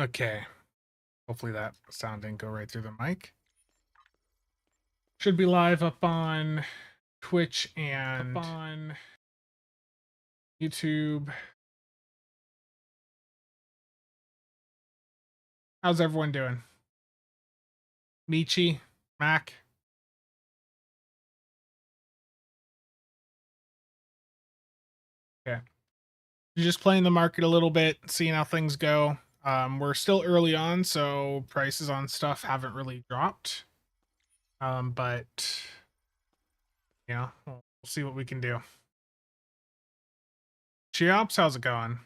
Okay. Hopefully that sound didn't go right through the mic. Should be live up on Twitch and up on YouTube. How's everyone doing? Michi, Mac. Okay. Just playing the market a little bit, seeing how things go. We're still early on, so prices on stuff haven't really dropped. But yeah, we'll see what we can do. Cheops, how's it going?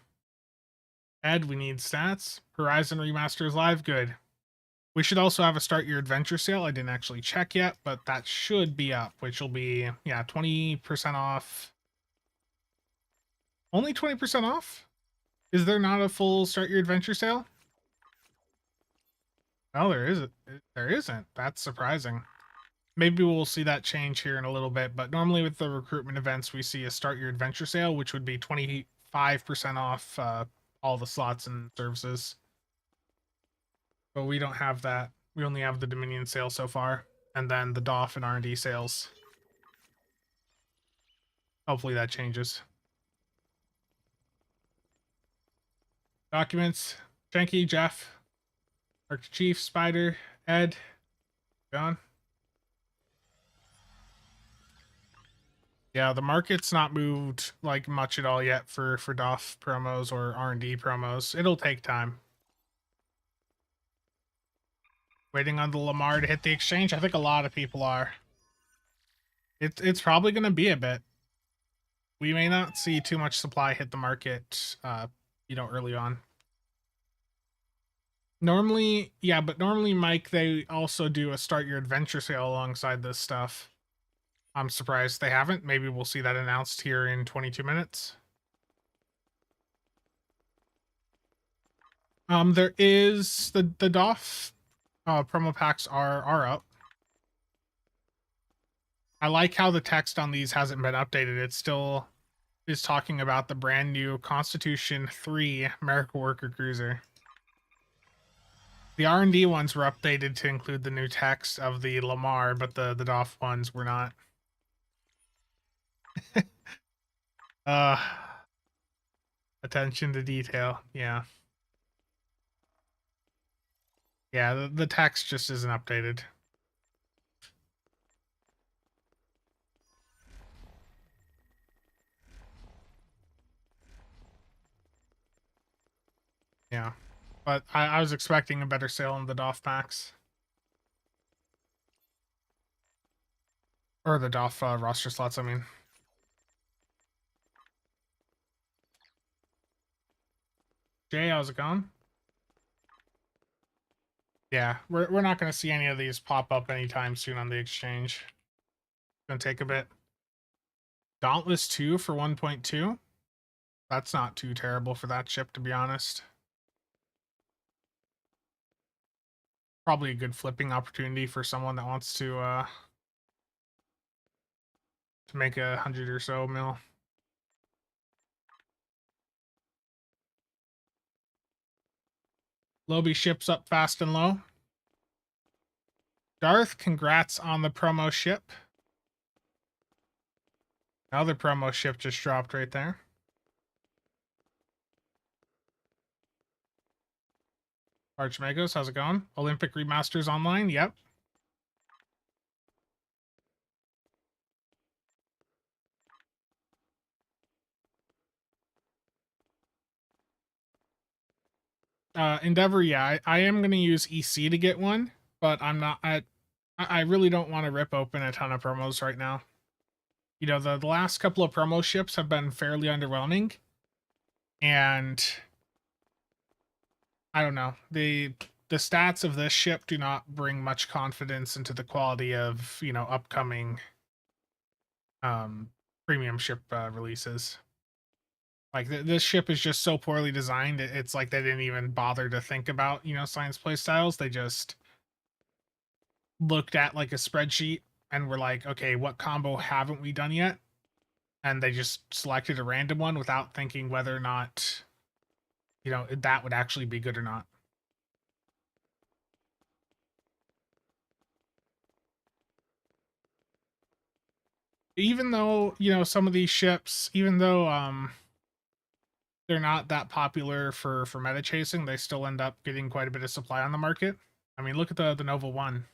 Ed, we need stats. Horizon Remaster is live. Good. We should also have a start your adventure sale. I didn't actually check yet, but that should be up, which will be, yeah, 20% off. Only 20% off? Is there not a full start your adventure sale? Oh, there isn't. There isn't. That's surprising. Maybe we'll see that change here in a little bit, but normally with the recruitment events, we see a start your adventure sale, which would be 25% off all the slots and services. But we don't have that. We only have the Dominion sale so far, and then the DOF and R&D sales. Hopefully that changes. Documents, Shanky, Jeff, Archer Chief, Spider, Ed, John. Yeah, the market's not moved like much at all yet for DOF promos or R&D promos. It'll take time. Waiting on the Lamar to hit the exchange. I think a lot of people are. It's probably going to be a bit. We may not see too much supply hit the market, early on. Normally, yeah, but normally, Mike, they also do a start your adventure sale alongside this stuff. I'm surprised they haven't. Maybe we'll see that announced here in 22 minutes. There is the DOF promo packs are up. I like how the text on these hasn't been updated. It still is talking about the brand new Constitution 3 American Worker Cruiser. The R&D ones were updated to include the new text of the Lamar, but the DOF ones were not. Attention to detail. Yeah. Yeah, the text just isn't updated. Yeah. But I was expecting a better sale on the DOF packs. Or the DOF roster slots, I mean. Jay, how's it going? Yeah, we're not going to see any of these pop up anytime soon on the exchange. Gonna take a bit. Dauntless 2 for 1.2. That's not too terrible for that ship, to be honest. Probably a good flipping opportunity for someone that wants to make 100 or so mil. Lobby ships up fast and low. Darth, congrats on the promo ship. Another promo ship just dropped right there. Archmagos, how's it going? Olympic Remasters online? Yep. Endeavor, yeah, I am going to use EC to get one, but I'm not. I really don't want to rip open a ton of promos right now. You know, the last couple of promo ships have been fairly underwhelming, and I don't know, the stats of this ship do not bring much confidence into the quality of, you know, upcoming premium ship releases. Like this ship is just so poorly designed. It's like they didn't even bother to think about, you know, science play styles. They just looked at like a spreadsheet and were like, okay, what combo haven't we done yet? And they just selected a random one without thinking whether or not, you know, that would actually be good or not. Even though, some of these ships, even though they're not that popular for meta chasing, they still end up getting quite a bit of supply on the market. I mean, look at the Nova 1.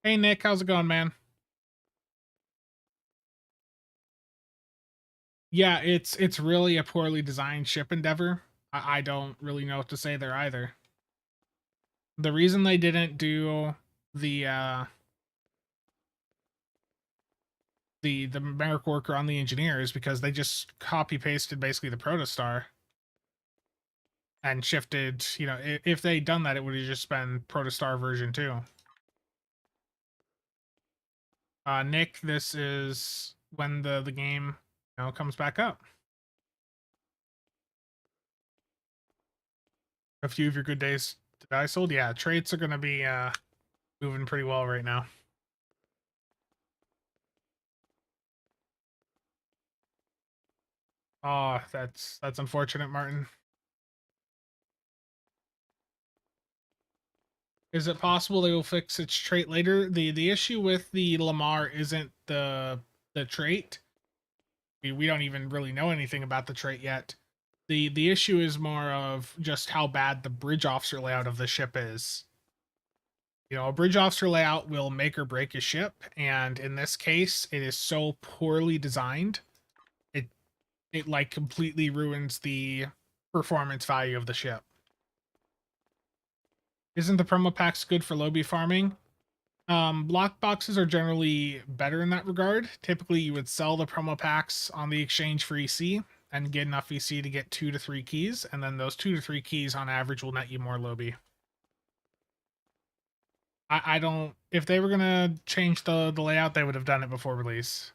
Hey Nick, how's it going, man? Yeah, it's really a poorly designed ship endeavor. I don't really know what to say there either. The reason they didn't do the uh the Merrick worker on the engineer is because they just copy pasted basically the protostar and shifted, if they'd done that, it would have just been protostar version 2. Nick, this is when the game, comes back up. A few of your good days to die sold. Yeah, traits are gonna be moving pretty well right now. Oh, that's unfortunate, Martin. Is it possible they will fix its trait later? The issue with the Lamar isn't the trait. We don't even really know anything about the trait yet. The issue is more of just how bad the bridge officer layout of the ship is. A bridge officer layout will make or break a ship, and in this case, it is so poorly designed, it it like completely ruins the performance value of the ship. Isn't the promo packs good for lobby farming? Block boxes are generally better in that regard. Typically, you would sell the promo packs on the exchange for EC and get enough EC to get 2 to 3 keys, and then those 2 to 3 keys on average will net you more lobby. I don't. If they were gonna change the layout, they would have done it before release.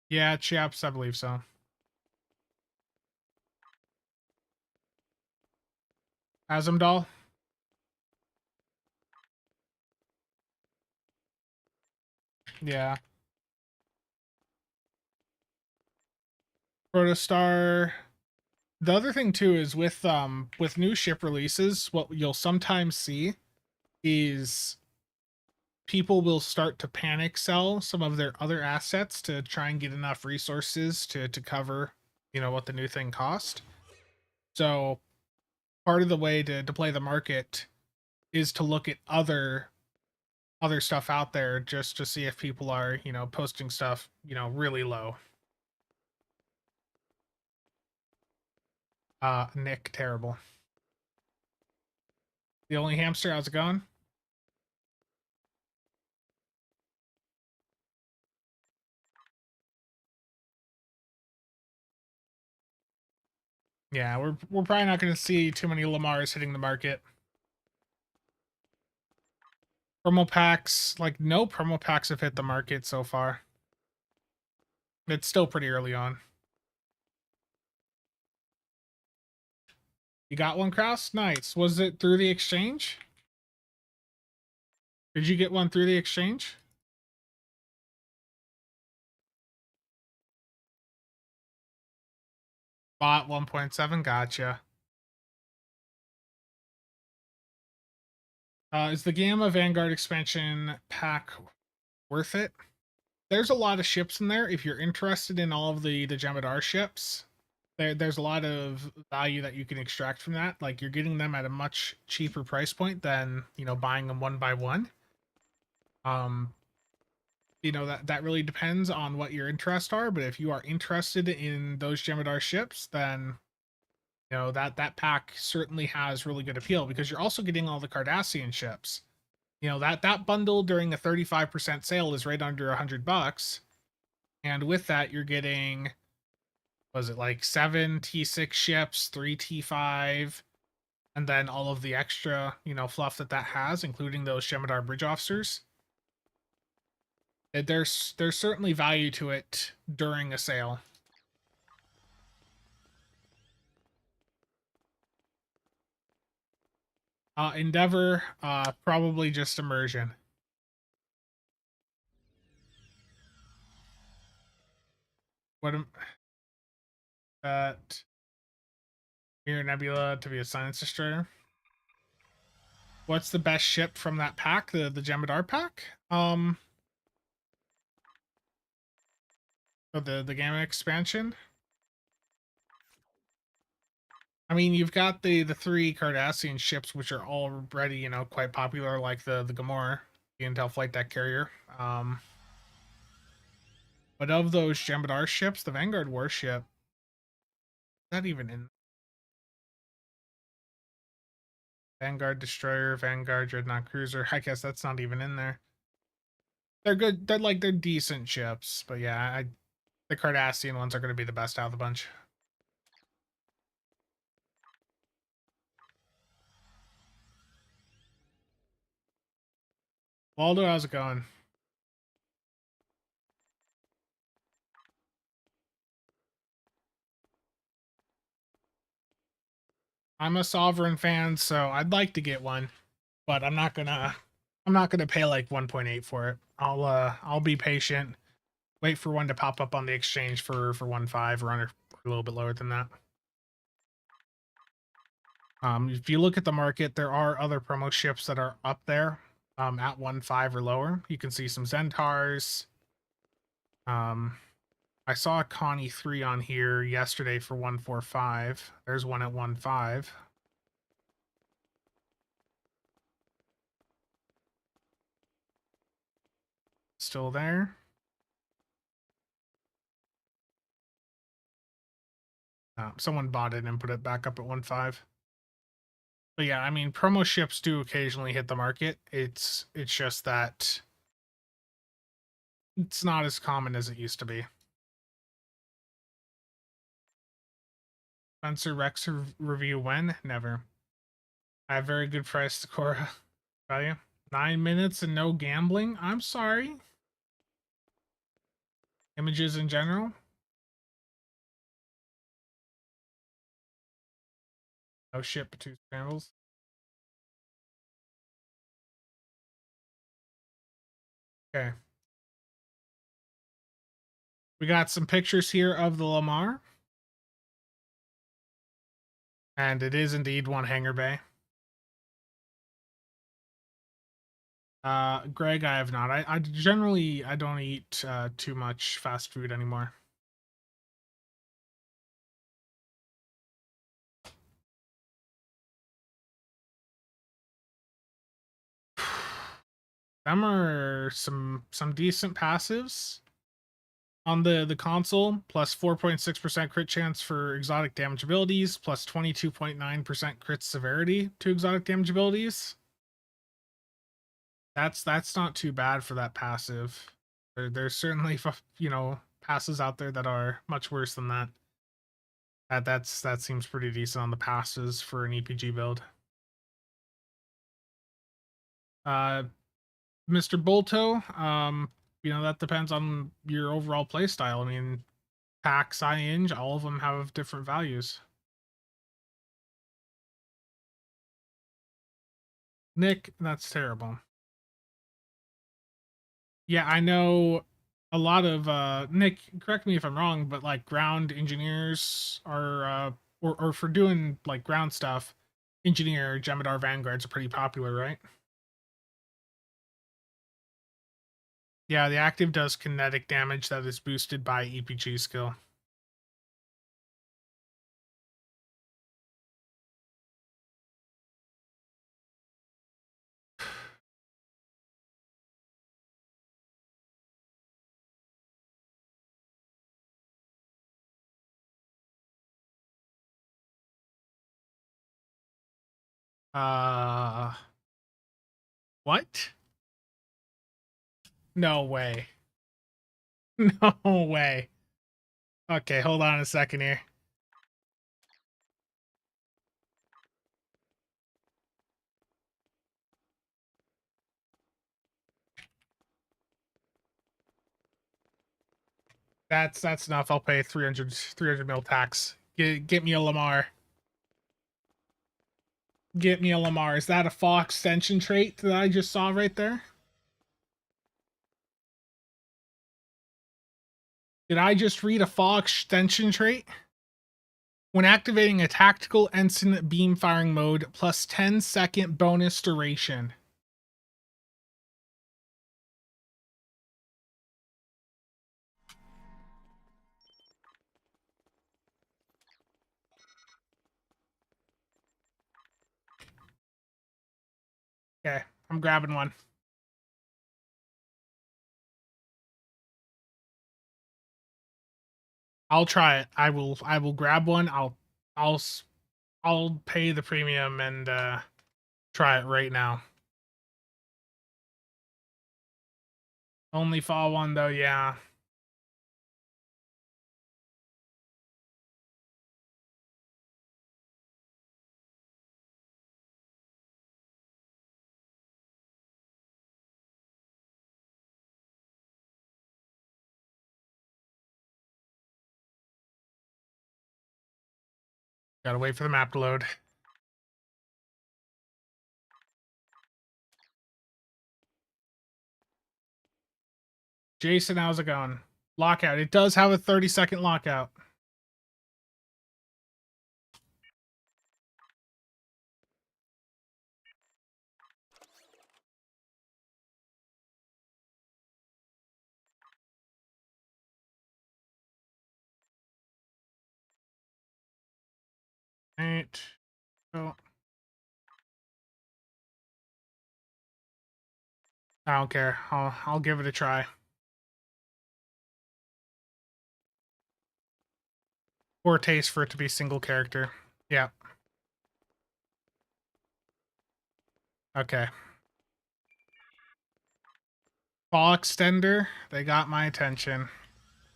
Yeah, chaps, I believe so. Azumdal. Yeah. Protostar. The other thing too is with new ship releases, what you'll sometimes see is people will start to panic sell some of their other assets to try and get enough resources to cover, what the new thing cost. So part of the way to play the market is to look at other stuff out there just to see if people are, posting stuff, really low. Nick, terrible. The only hamster, how's it going? Yeah, we're probably not going to see too many Lamars hitting the market. Promo packs, like no promo packs have hit the market so far. It's still pretty early on. You got one, Kraus? Nice. Was it through the exchange? Did you get one through the exchange? Bought 1.7. Gotcha. Is the Gamma Vanguard expansion pack worth it? There's a lot of ships in there. If you're interested in all of the Jemadar ships, there's a lot of value that you can extract from that. Like you're getting them at a much cheaper price point than buying them one by one. Um, that really depends on what your interests are. But if you are interested in those Jemadar ships, then that pack certainly has really good appeal because you're also getting all the Cardassian ships. That bundle during a 35% sale is right under $100, and with that you're getting, was it like 7 T6 ships, 3 T5, and then all of the extra fluff that has, including those Shemadar bridge officers. There's certainly value to it during a sale. Endeavor, probably just immersion. What am that Mirror Nebula to be a science destroyer? What's the best ship from that pack? The Jemadar pack? Or the Gamma expansion? I mean, you've got the three Cardassian ships, which are already, you know, quite popular, like the Gamora, the Intel flight deck carrier. But of those Jemadar ships, the Vanguard warship, not even in Vanguard destroyer, Vanguard dreadnought cruiser. I guess that's not even in there. They're good. They're decent ships, but yeah, the Cardassian ones are going to be the best out of the bunch. Waldo, how's it going? I'm a Sovereign fan, so I'd like to get one, but I'm not gonna pay like 1.8 for it. I'll be patient, wait for one to pop up on the exchange for 1.5 or under, or a little bit lower than that. If you look at the market, there are other promo ships that are up there at 1.5 or lower. You can see some Zentars. I saw a Connie 3 on here yesterday for 1.45. There's one at 1.5. Still there. Someone bought it and put it back up at 1.5. But yeah, I mean, promo ships do occasionally hit the market. It's just that it's not as common as it used to be. Spencer Rex review when? Never. I have very good price to Cora value. 9 minutes and no gambling? I'm sorry. Images in general? No shit but 2 scrambles. Okay. We got some pictures here of the Lamar. And it is indeed one hangar bay. Greg, I have not. I generally I don't eat too much fast food anymore. Them are some decent passives on the console, plus 4.6% crit chance for exotic damage abilities, plus 22.9% crit severity to exotic damage abilities. That's not too bad for that passive. There's certainly you know passes out there that are much worse than that. That seems pretty decent on the passes for an EPG build. Mr. Bolto, you know, that depends on your overall playstyle. I mean, pack, Inge, all of them have different values. Nick, that's terrible. Yeah, I know a lot of Nick, correct me if I'm wrong, but like ground engineers are or for doing like ground stuff, engineer Jemadar Vanguards are pretty popular, right? Yeah, the active does kinetic damage that is boosted by EPG skill. Uh, what? No way. No way. Okay, hold on a second here. That's enough. I'll pay 300 mil tax. Get me a Lamar. Get me a Lamar. Is that a fall extension trait that I just saw right there? Did I just read a fall extension trait? When activating a tactical ensign beam firing mode, plus 10-second bonus duration. Okay, I'm grabbing one. I'll try it. I will grab one. I'll I'll pay the premium and try it right now. Only fall one though, yeah. Gotta wait for the map to load. Jason, how's it going? Lockout. It does have a 30-second lockout. Right. Oh. I don't care. I'll give it a try. Poor taste for it to be single character. Yeah. Okay. Fall extender. They got my attention.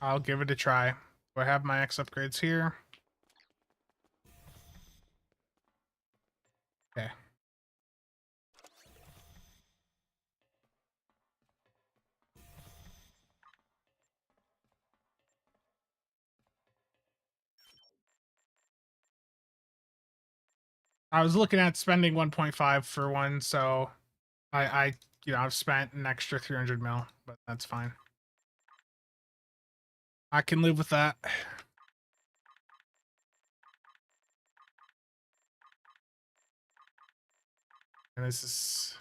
I'll give it a try. Do I have my X upgrades here? Okay. I was looking at spending 1.5 for one, so I I've spent an extra 300 mil, but that's fine. I can live with that. And it's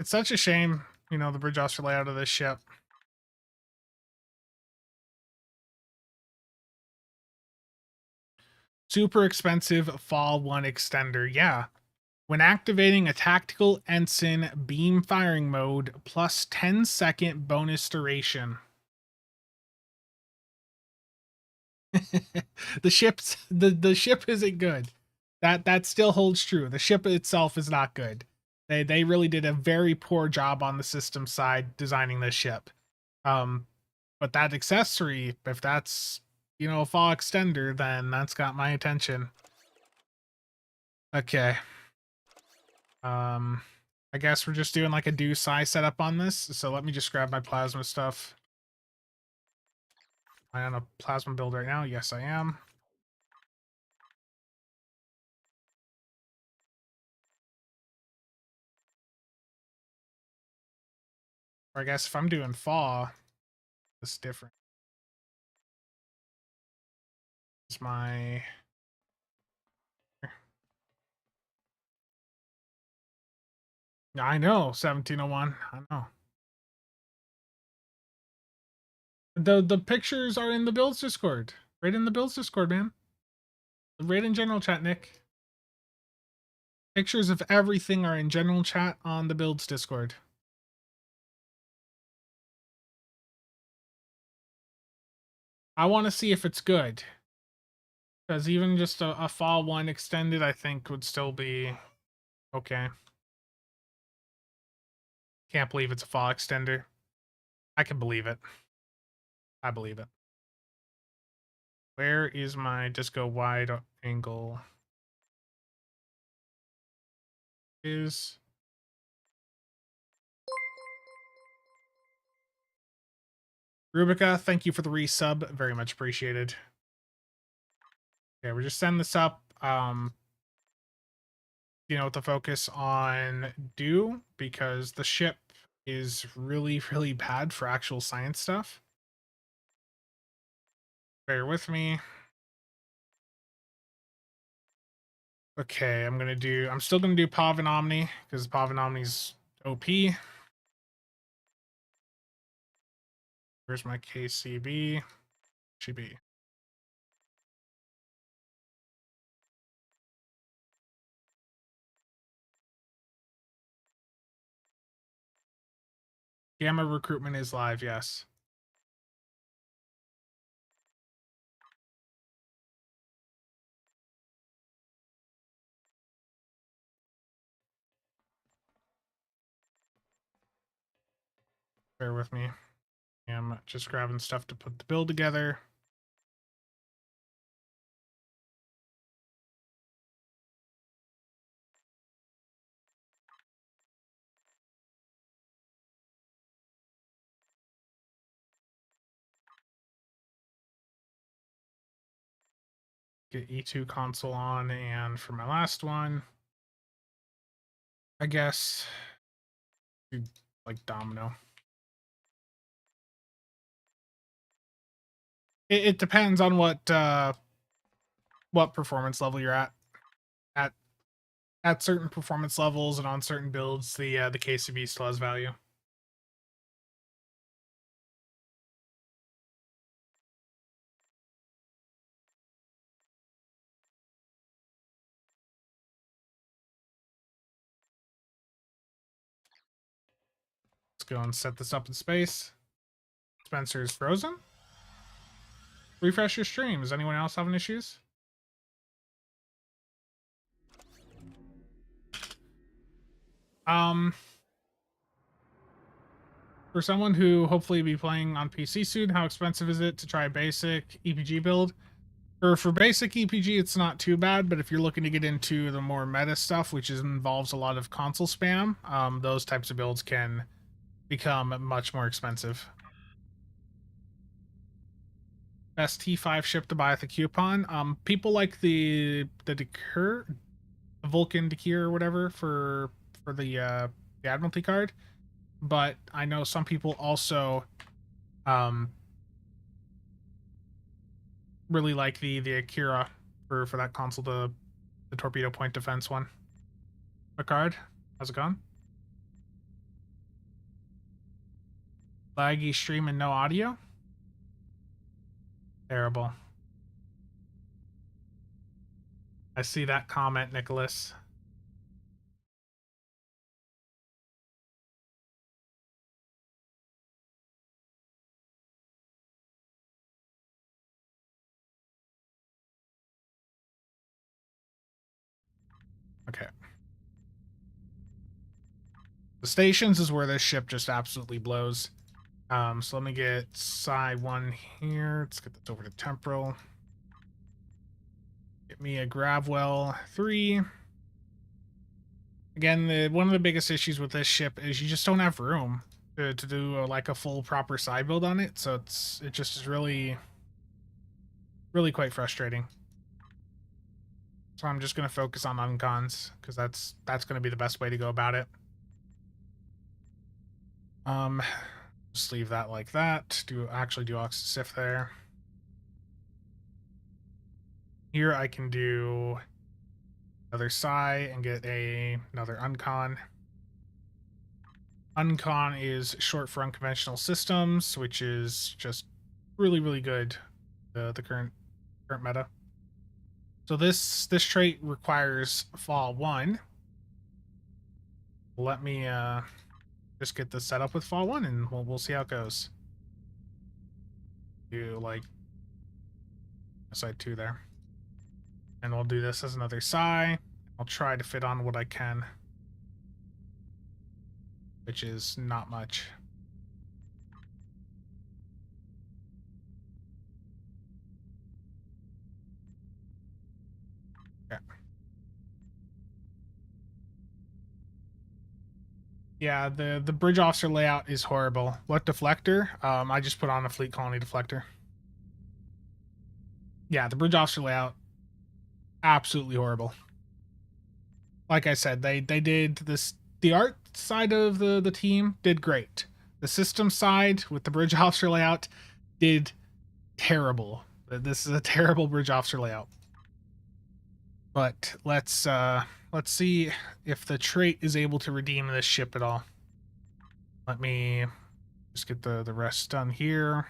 such a shame, the bridge officer layout of this ship. Super expensive fall 1 extender. Yeah. When activating a tactical ensign beam firing mode, plus 10-second bonus duration. the ship isn't good. That still holds true. The ship itself is not good. They really did a very poor job on the system side designing this ship. But that accessory, if that's a fall extender, then that's got my attention. Okay. I guess we're just doing like a do psi setup on this. So let me just grab my plasma stuff. Am I on a plasma build right now? Yes, I am. Or I guess if I'm doing fall, it's different. It's my I know 1701. I know. The pictures are in the builds Discord. Right in the builds Discord, man. Right in general chat, Nick. Pictures of everything are in general chat on the builds Discord. I want to see if it's good. Because even just a fall 1 extended, I think, would still be okay. Can't believe it's a fall extender. I can believe it. I believe it. Where is my disco wide angle? Is Rubica, thank you for the resub. Very much appreciated. Okay, we're just sending this up. With the focus on do, because the ship is really, really bad for actual science stuff. Bear with me. Okay, I'm still gonna do Pav and Omni, because Pav and Omni's OP. Where's my KCB? Should be. Gamma recruitment is live, yes. Bear with me. I'm just grabbing stuff to put the build together. Get E2 console on, and for my last one, I guess, do like domino. It depends on what performance level you're at. At certain performance levels and on certain builds, the KCB still has value. Let's go and set this up in space. Spencer's frozen. Refresh your stream. Is anyone else having issues? For someone who hopefully be playing on PC soon, how expensive is it to try a basic EPG build? For basic EPG, it's not too bad, but if you're looking to get into the more meta stuff, which involves a lot of console spam, those types of builds can become much more expensive. Best T5 ship to buy at the coupon. People like the Decur, the Vulcan Decur or whatever for the Admiralty card, but I know some people also really like the Akira for that console, the torpedo point defense one. A card. How's it going? Laggy stream and no audio. Terrible. I see that comment, Nicholas. Okay. The stations is where this ship just absolutely blows. So let me get Psi 1 here. Let's get this over to Temporal. Get me a Gravwell 3. Again, one of the biggest issues with this ship is you just don't have room to do like a full proper side build on it. So it just is really quite frustrating. So I'm just going to focus on uncons because that's going to be the best way to go about it. Just leave that like that. Actually do Oxysif there. Here I can do another Psi and get another uncon. Uncon is short for unconventional systems, which is just really good. The current meta. So this trait requires fall 1. Let me just get this set up with fall 1 and we'll see how it goes. Do like side 2 there. And we'll do this as another Psi. I'll try to fit on what I can, which is not much. Okay. Yeah, the bridge officer layout is horrible. What deflector? I just put on a fleet colony deflector. Yeah, the bridge officer layout, absolutely horrible. Like I said, they did this. The art side of the team did great. The system side with the bridge officer layout did terrible. This is a terrible bridge officer layout. But let's see if the trait is able to redeem this ship at all. Let me just get the rest done here.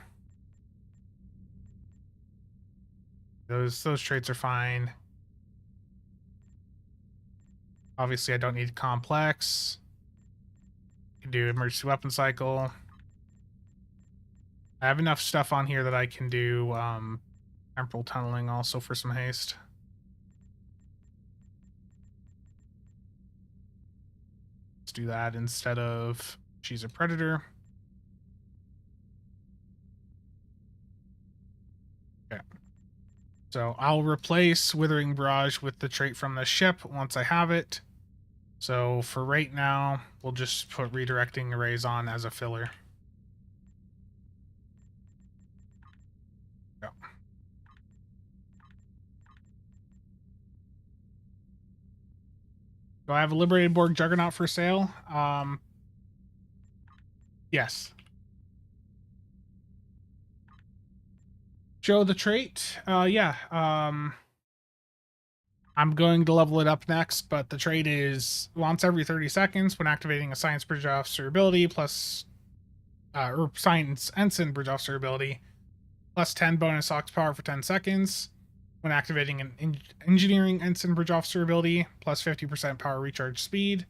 Those traits are fine. Obviously, I don't need complex. Can do emergency weapon cycle. I have enough stuff on here that I can do temporal tunneling also for some haste. Let's do that instead of she's a predator. Okay. So I'll replace Withering Barrage with the trait from the ship once I have it. So for right now, we'll just put redirecting arrays on as a filler. Go. Do I have a Liberated Borg Juggernaut for sale? Yes. Show the trait? Yeah. I'm going to level it up next, but the trait is once every 30 seconds when activating a Science Bridge Officer ability plus, or Science Ensign Bridge Officer ability, plus 10 bonus Ox power for 10 seconds. When activating an Engineering Ensign Bridge Officer ability, plus 50% power recharge speed.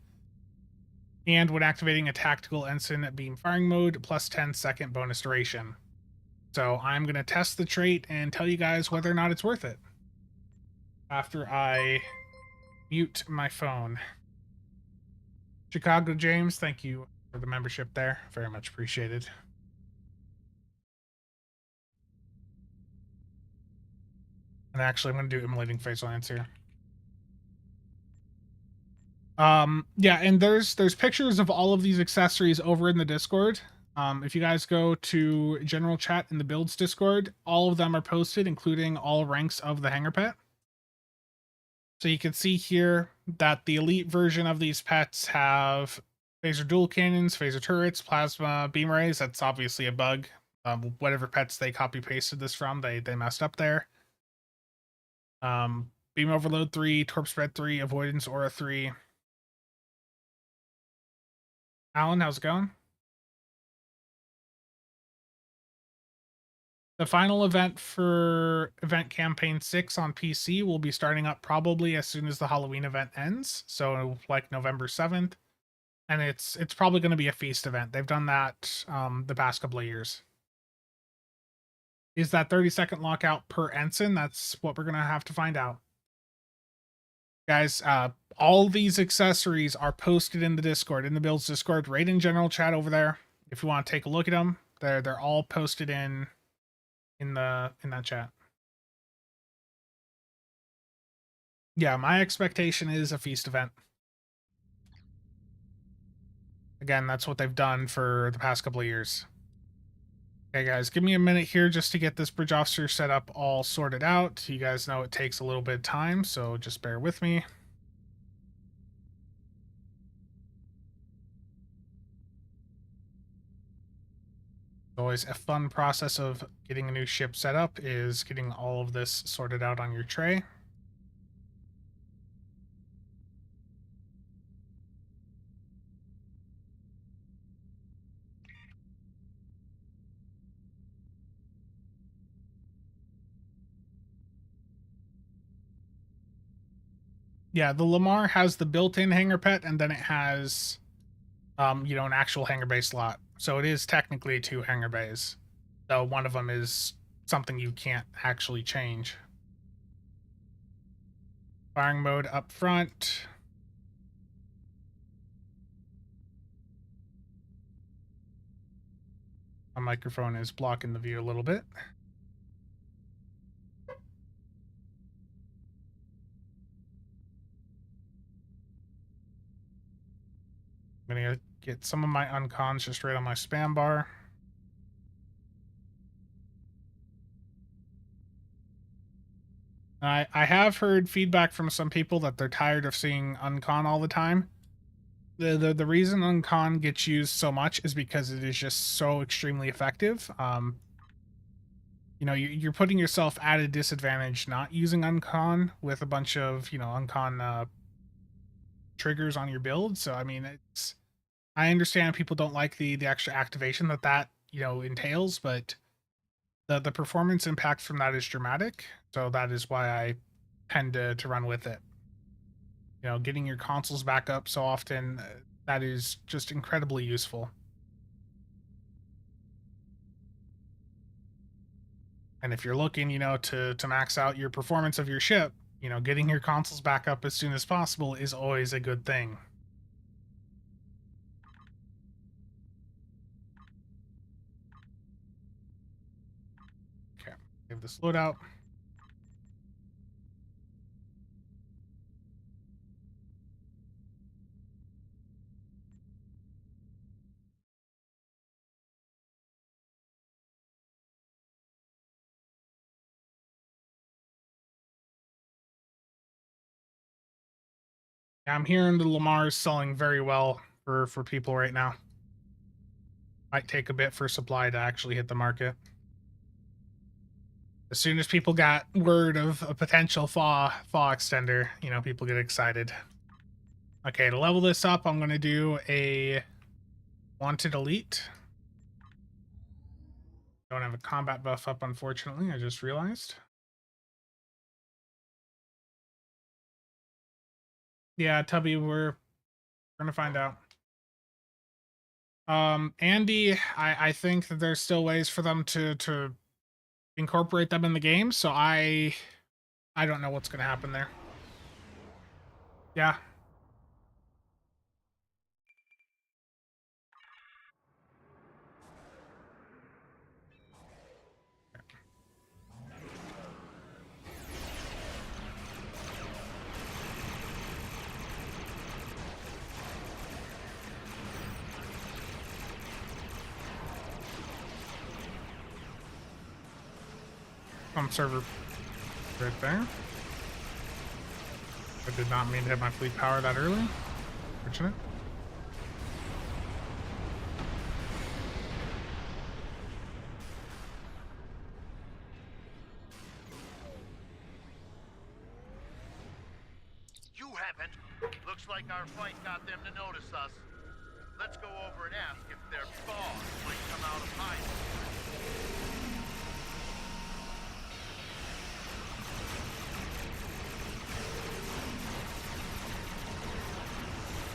And when activating a Tactical Ensign Beam Firing mode, plus 10-second bonus duration. So I'm going to test the trait and tell you guys whether or not it's worth it after I mute my phone. Chicago James, thank you for the membership there. Very much appreciated. And actually, I'm going to do immolating phase lines here. Yeah, and there's pictures of all of these accessories over in the Discord. If you guys go to general chat in the builds Discord, all of them are posted, including all ranks of the hanger pet. So you can see here that the elite version of these pets have phaser dual cannons, phaser turrets, plasma beam rays. That's obviously a bug. Whatever pets they copy pasted this from, they messed up there. Beam overload 3, torp spread 3, avoidance aura 3. Alan, how's it going? The final event for event campaign 6 on PC will be starting up probably as soon as the Halloween event ends, so like November 7th. And it's probably going to be a feast event. They've done that the past couple of years. Is that 30-second lockout per ensign? That's what we're going to have to find out. Guys, all these accessories are posted in the Discord, in the builds Discord, right in general chat over there. If you want to take a look at them, they're all posted in that chat. Yeah, my expectation is a feast event. Again, that's what they've done for the past couple of years. Okay, guys, give me a minute here just to get this bridge officer set up all sorted out. You guys know it takes a little bit of time, so just bear with me. Always a fun process of getting a new ship set up is getting all of this sorted out on your tray. Yeah, the Lamar has the built-in hangar pet, and then it has, you know, an actual hangar bay slot. So it is technically 2 hangar bays. So one of them is something you can't actually change. Firing mode up front. My microphone is blocking the view a little bit. I'm gonna get some of my uncons just right on my spam bar. I have heard feedback from some people that they're tired of seeing uncon all the time. The reason uncon gets used so much is because it is just so extremely effective. you know, you're putting yourself at a disadvantage not using uncon with a bunch of, you know, uncon triggers on your build. So I mean, it's, I understand people don't like the extra activation that you know entails, but the performance impact from that is dramatic. So that is why I tend to run with it. You know, getting your consoles back up so often, that is just incredibly useful. And if you're looking, you know, to max out your performance of your ship, you know, getting your consoles back up as soon as possible is always a good thing. Okay, give this loadout. Yeah, I'm hearing the Lamar is selling very well for people right now. Might take a bit for supply to actually hit the market. As soon as people got word of a potential thaw extender, you know, people get excited. Okay, to level this up, I'm going to do a wanted elite. Don't have a combat buff up, unfortunately. I just realized. Yeah, Tubby, we're gonna find out. Andy, I think that there's still ways for them to incorporate them in the game, so I don't know what's gonna happen there. Yeah. Server right there. I did not mean to have my fleet power that early. Fortunate. You haven't. Looks like our fight got them to notice us. Let's go over and ask if their boss might come out of hiding.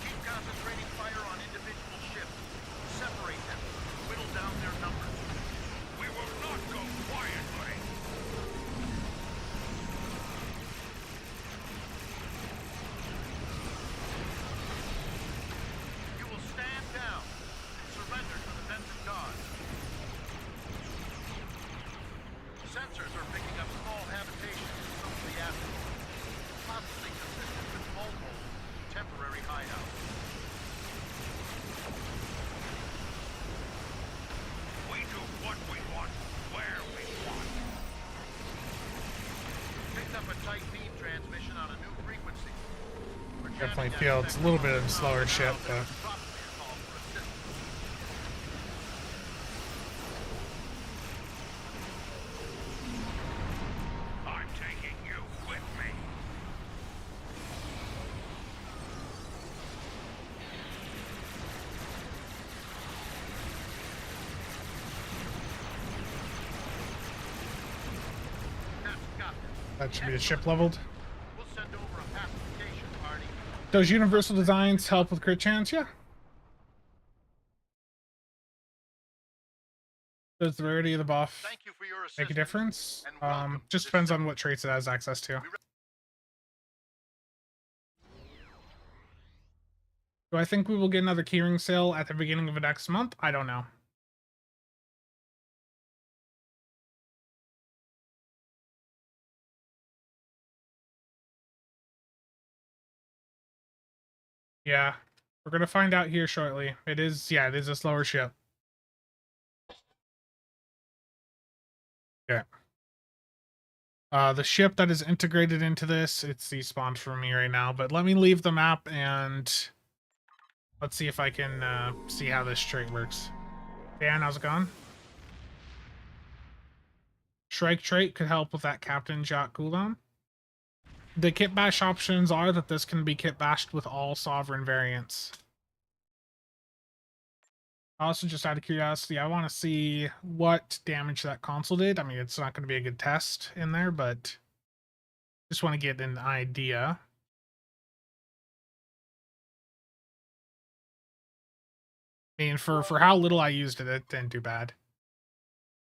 Keep concentrating fire on individual ships. Separate them. Whittle down their numbers. We will not go quietly. You will stand down and surrender to the Venton Guard. Sensors are picking up small habitations in some of the assets, possibly consistent with multiple temporary hideouts. We do what we want, where we want. Picked up a tight beam transmission on a new frequency. Definitely feel it's a little bit of a slower ship, but I'm taking you with me. that should be the ship leveled. We'll send over a pacification party. Does universal designs help with crit chance? Yeah. Does the rarity of the buff Thank you for your make a assistance. difference? And welcome to Just this depends on sector. what traits it has access to. Do I think we will get another keyring sale at the beginning of the next month? I don't know. Yeah, we're gonna find out here shortly. It is, yeah, it is a slower ship. Okay. The ship that is integrated into this, it's despawned for me right now, but let me leave the map and let's see if I can see how this trait works. Dan, how's it going? Shrike trait could help with that Captain Jack cooldown. The kit bash options are that this can be kit bashed with all sovereign variants. Also, just out of curiosity, I want to see what damage that console did. I mean, it's not going to be a good test in there, but just want to get an idea. I mean, for how little I used it, it didn't do bad.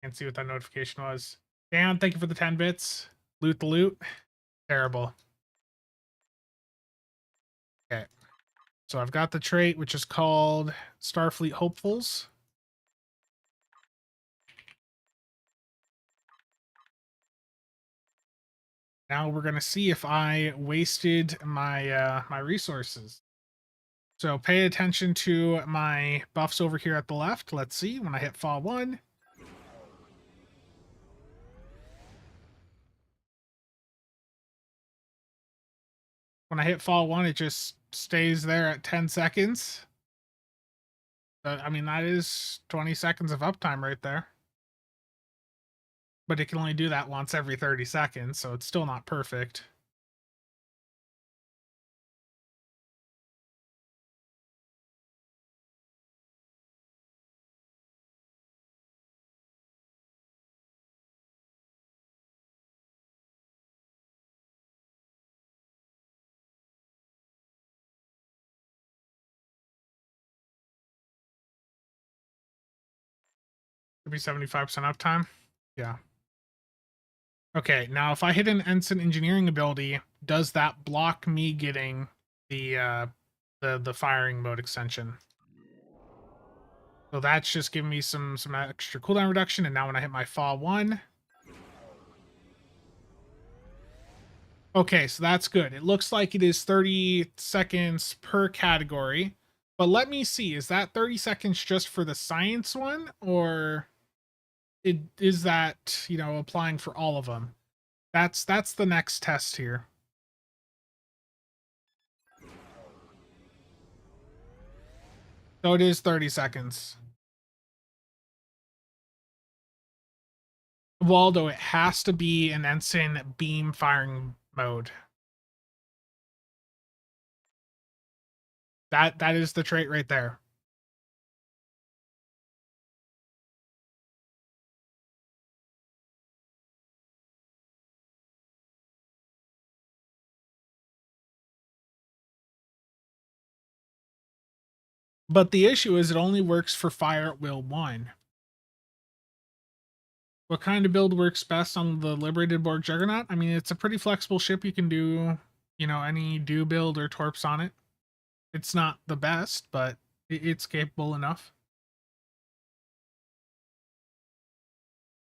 Can't see what that notification was. Dan, thank you for the 10 bits. Loot the loot. Terrible. Okay. So I've got the trait, which is called Starfleet Hopefuls. Now we're going to see if I wasted my my resources. So pay attention to my buffs over here at the left. Let's see when I hit fall 1. When I hit fall 1, it just stays there at 10 seconds. I mean, that is 20 seconds of uptime right there. But it can only do that once every 30 seconds, so it's still not perfect. Could be 75% uptime. Yeah. Okay, now if I hit an ensign engineering ability, does that block me getting the firing mode extension? So that's just giving me some extra cooldown reduction, and now when I hit my fall 1. Okay, so that's good. It looks like it is 30 seconds per category. But let me see, is that 30 seconds just for the science one, or is that, you know, applying for all of them? That's the next test here. So it is 30 seconds. Waldo, it has to be an ensign beam firing mode. That is the trait right there. But the issue is it only works for Fire at Will 1. What kind of build works best on the Liberated Borg Juggernaut? I mean, it's a pretty flexible ship. You can do, you know, any do build or torps on it. It's not the best, but it's capable enough.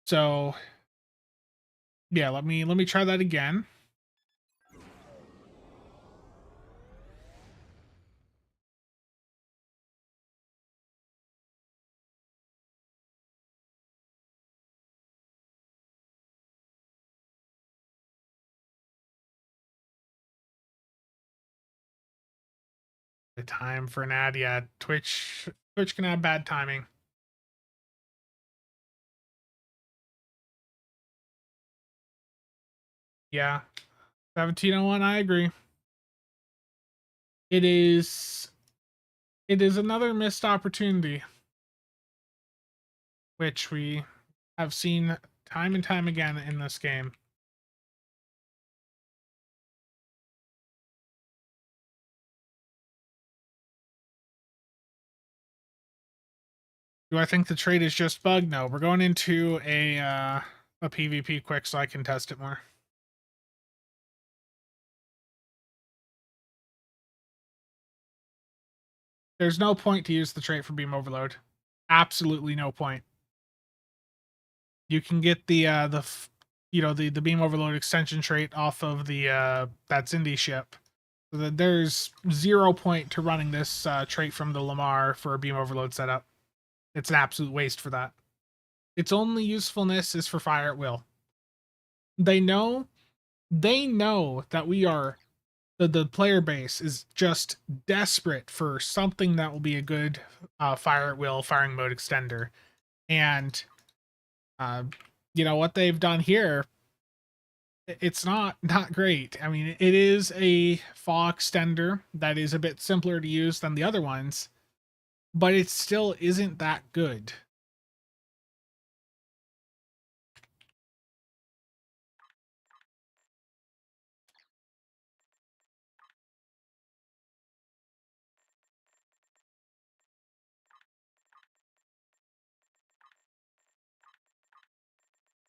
So, yeah, let me try that again. The time for an ad, yeah. Twitch can have bad timing. Yeah. 1701, I agree. It is another missed opportunity, which we have seen time and time again in this game. Do I think the trait is just bugged? No, we're going into a PvP quick so I can test it more. There's no point to use the trait for beam overload. Absolutely no point. You can get the the beam overload extension trait off of the that Cindy ship. So there's 0 point to running this trait from the Lamar for a beam overload setup. It's an absolute waste for that. Its only usefulness is for fire at will. They know that we are the player base is just desperate for something that will be a good fire at will firing mode extender, and you know, what they've done here, it's not great. I mean, it is a fog extender that is a bit simpler to use than the other ones, but it still isn't that good.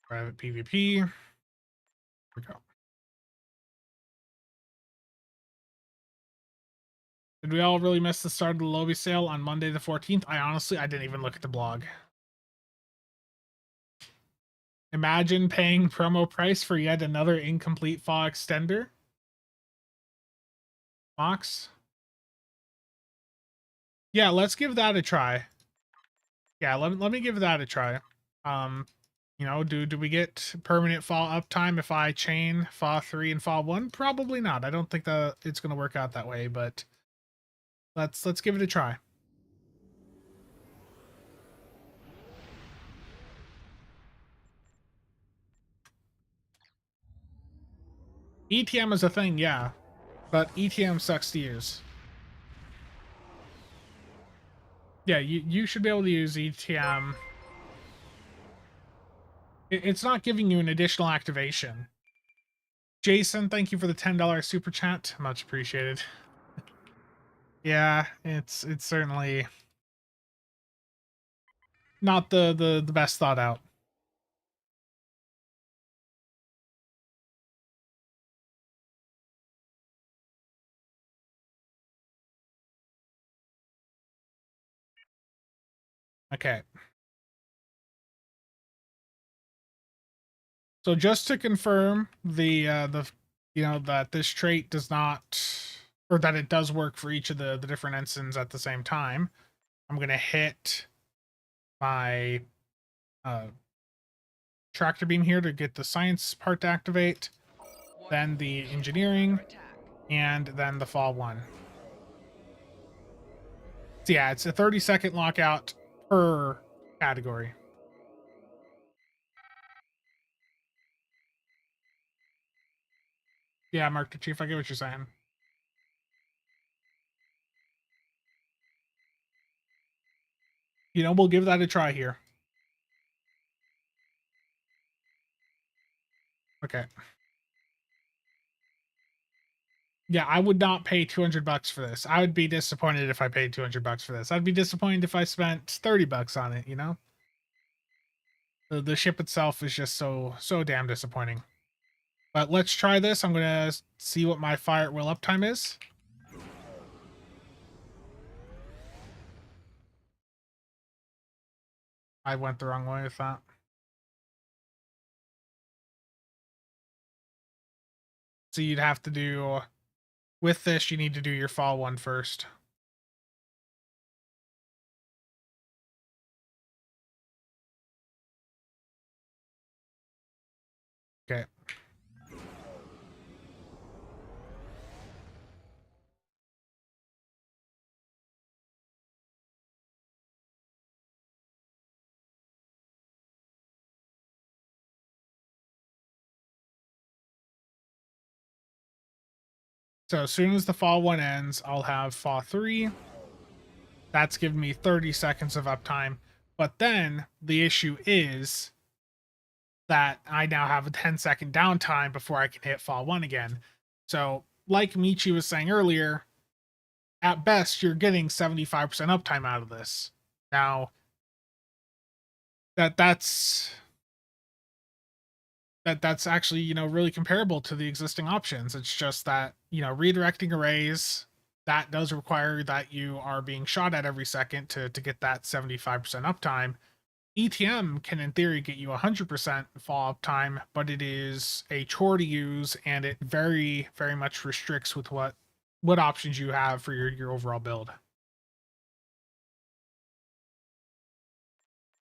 Private PvP. Here we go. Did we all really miss the start of the Lobby sale on Monday the 14th? I didn't even look at the blog. Imagine paying promo price for yet another incomplete fog extender. Fox. Yeah, let's give that a try. Yeah, let me give that a try. You know, do we get permanent fall uptime if I chain fall 3 and fall 1? Probably not. I don't think that it's going to work out that way, but let's give it a try. ETM is a thing, yeah, but ETM sucks to use. Yeah, you should be able to use ETM. It's not giving you an additional activation. Jason, thank you for the $10 super chat. Much appreciated. Yeah, it's certainly not the best thought out. Okay. So just to confirm the you know that this trait does not, or that it does work for each of the different ensigns at the same time, I'm gonna hit my tractor beam here to get the science part to activate, then the engineering, and then the fall one. So yeah, it's a 30-second lockout per category. Yeah, Mark the Chief, I get what you're saying. You know, we'll give that a try here. Okay. Yeah, I would not pay $200 for this. I would be disappointed if I paid $200 for this. I'd be disappointed if I spent $30 on it, you know? The ship itself is just so damn disappointing. But let's try this. I'm gonna see what my fire at will uptime is. I went the wrong way with that. So you'd have to do, with this, you need to do your fall one first. Okay. So as soon as the fall one ends, I'll have fall 3. That's giving me 30 seconds of uptime. But then the issue is that I now have a 10-second downtime before I can hit fall 1 again. So, like Michi was saying earlier, at best you're getting 75% uptime out of this. Now, that's actually, you know, really comparable to the existing options. It's just that, you know, redirecting arrays, that does require that you are being shot at every second to get that 75% uptime. ETM can in theory get you 100% fall uptime, but it is a chore to use, and it very much restricts with what options you have for your overall build.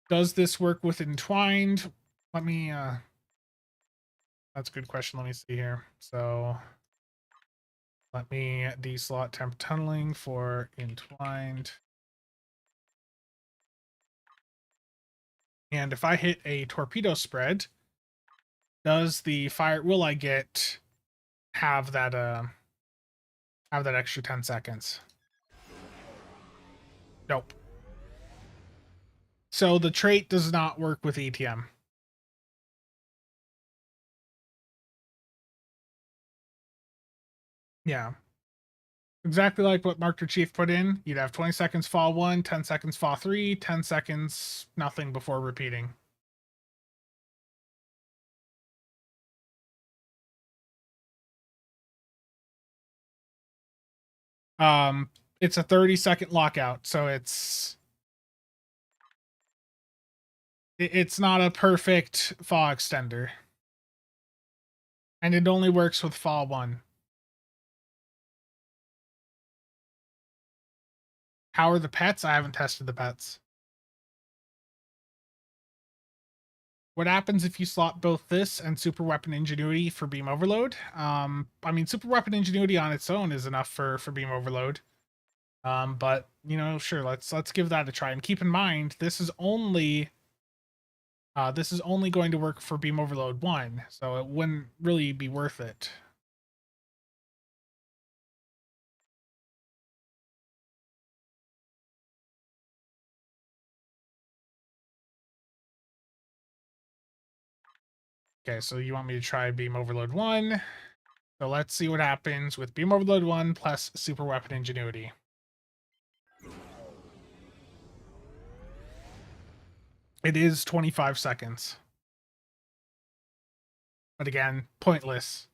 Does this work with entwined? Let me that's a good question. Let me see here. So let me deslot temp tunneling for entwined. And if I hit a torpedo spread, does the fire, will I get, have that extra 10 seconds? Nope. So the trait does not work with ETM. Yeah. Exactly like what Marker Chief put in. You'd have 20 seconds fall 1, 10 seconds fall 3, 10 seconds nothing before repeating. It's a 30-second lockout, so it's not a perfect fall extender. And it only works with fall 1. How are the pets? I haven't tested the pets. What happens if you slot both this and Super Weapon Ingenuity for Beam Overload? I mean, Super Weapon Ingenuity on its own is enough for Beam Overload. But you know, sure, let's give that a try. And keep in mind, this is only going to work for Beam Overload 1, so it wouldn't really be worth it. Okay, so you want me to try Beam Overload 1. So let's see what happens with Beam Overload 1 plus Super Weapon Ingenuity. It is 25 seconds. But again, pointless.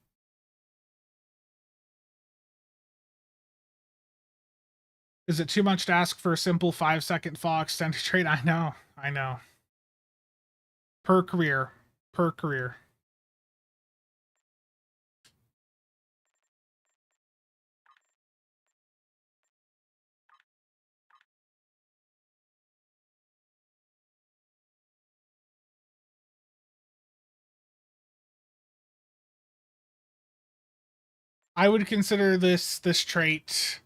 Is it too much to ask for a simple 5-second fall extended trait? I know. Per career. I would consider this trait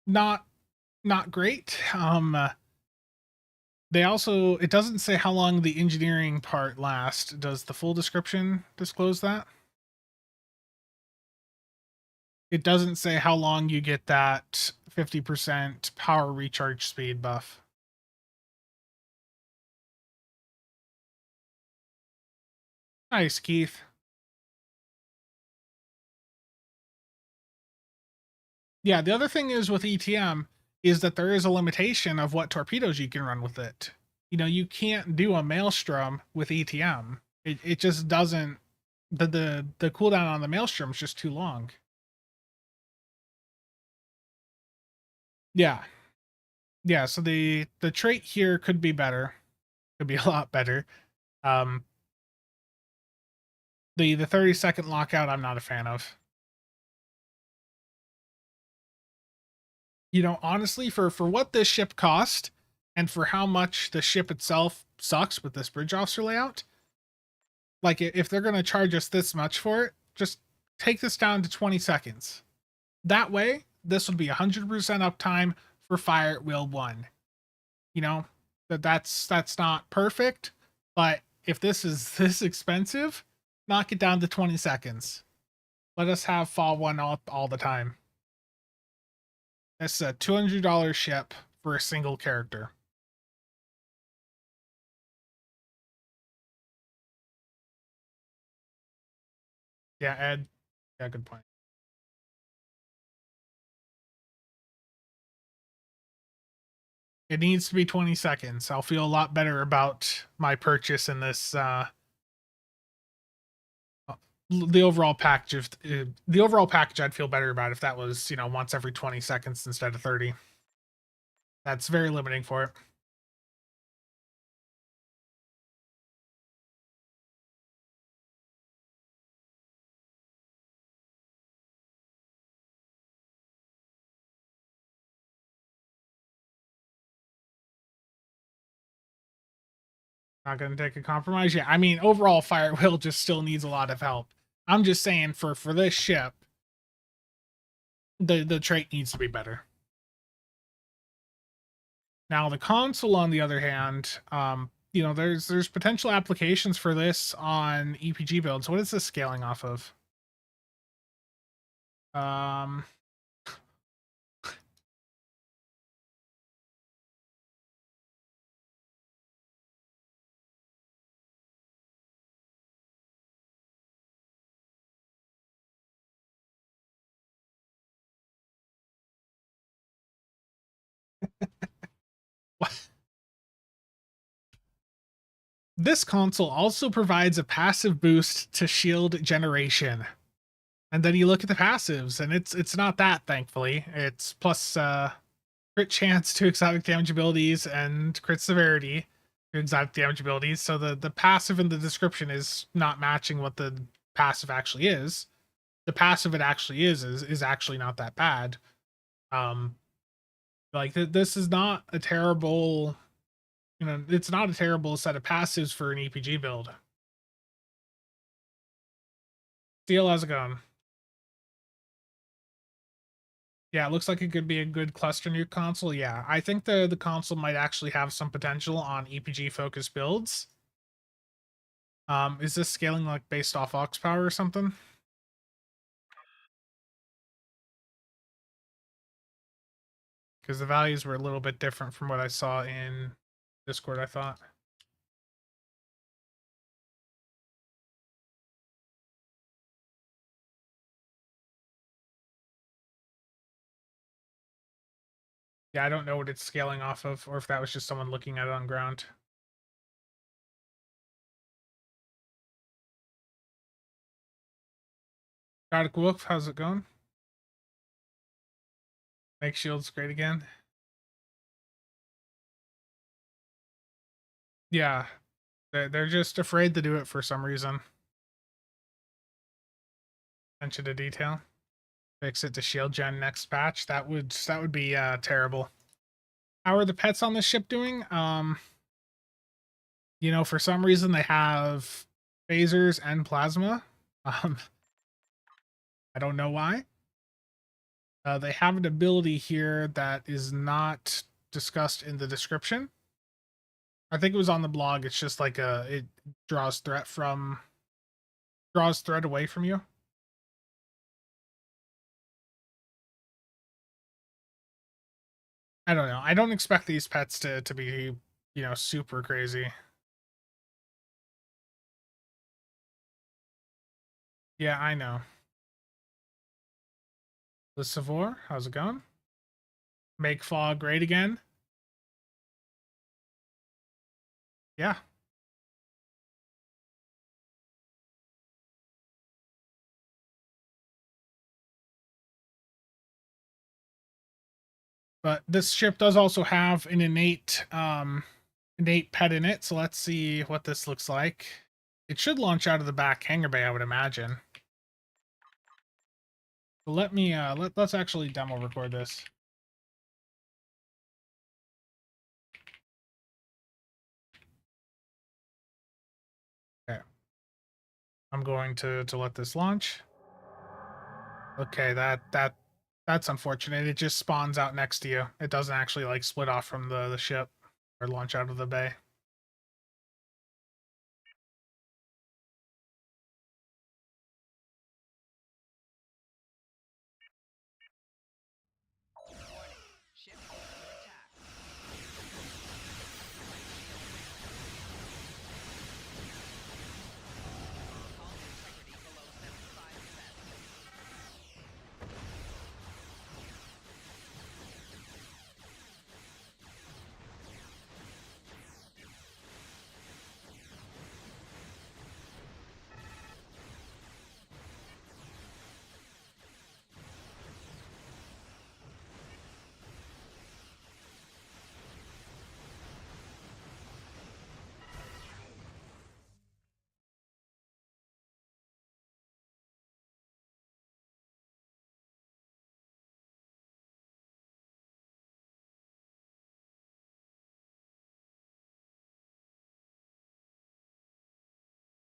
not great. They also, it doesn't say how long the engineering part lasts. Does the full description disclose that? It doesn't say how long you get that 50% power recharge speed buff. Nice, Keith. Yeah, the other thing is with ETM is that there is a limitation of what torpedoes you can run with it. You know, you can't do a maelstrom with ETM. It just doesn't, the cooldown on the maelstrom is just too long. Yeah. Yeah, so the trait here could be better. Could be a lot better. Um the 30-second lockout I'm not a fan of. You know, honestly, for what this ship cost and for how much the ship itself sucks with this bridge officer layout, like if they're going to charge us this much for it, just take this down to 20 seconds. That way, this would be 100% uptime for Fire at Will 1. You know, that's not perfect, but if this is this expensive, knock it down to 20 seconds. Let us have Fall 1 all the time. This is a $200 ship for a single character. Yeah, Ed. Yeah, good point. It needs to be 20 seconds. I'll feel a lot better about my purchase in this the overall package of the overall package I'd feel better about if that was, you know, once every 20 seconds instead of 30. That's very limiting for it. Not going to take a compromise. Yeah, I mean, overall, Fire Will just still needs a lot of help. I'm just saying for this ship, the trait needs to be better. Now the console, on the other hand, you know, there's potential applications for this on EPG builds. What is this scaling off of? Um, this console also provides a passive boost to shield generation. And then you look at the passives, and it's not that, thankfully. It's plus crit chance to exotic damage abilities and crit severity to exotic damage abilities. So the passive in the description is not matching what the passive actually is. The passive it actually is actually not that bad. Um, like this is not a terrible, you know, it's not a terrible set of passives for an EPG build. Steel, how's it going? Yeah, it looks like it could be a good cluster nuke console. Yeah, I think the console might actually have some potential on EPG focused builds. Is this scaling like based off aux power or something? Because the values were a little bit different from what I saw in Discord, I thought. Yeah, I don't know what it's scaling off of, or if that was just someone looking at it on ground. Gardic Wolf, how's it going? Make shields great again. Yeah, they're just afraid to do it for some reason. Attention to detail. Fix it to shield gen next patch. That would be terrible. How are the pets on this ship doing? You know, for some reason they have phasers and plasma. Um, I don't know why. They have an ability here that is not discussed in the description. I think it was on the blog. It's just like it draws threat away from you. I don't know. I don't expect these pets to be, you know, super crazy. Yeah, I know. The Savor, how's it going? Make fog great again. Yeah. But this ship does also have an innate pet in it, so let's see what this looks like. It should launch out of the back hangar bay, I would imagine. But let me let's actually demo record this. Okay. I'm going to let this launch. Okay, that's unfortunate. It just spawns out next to you. It doesn't actually like split off from the ship or launch out of the bay.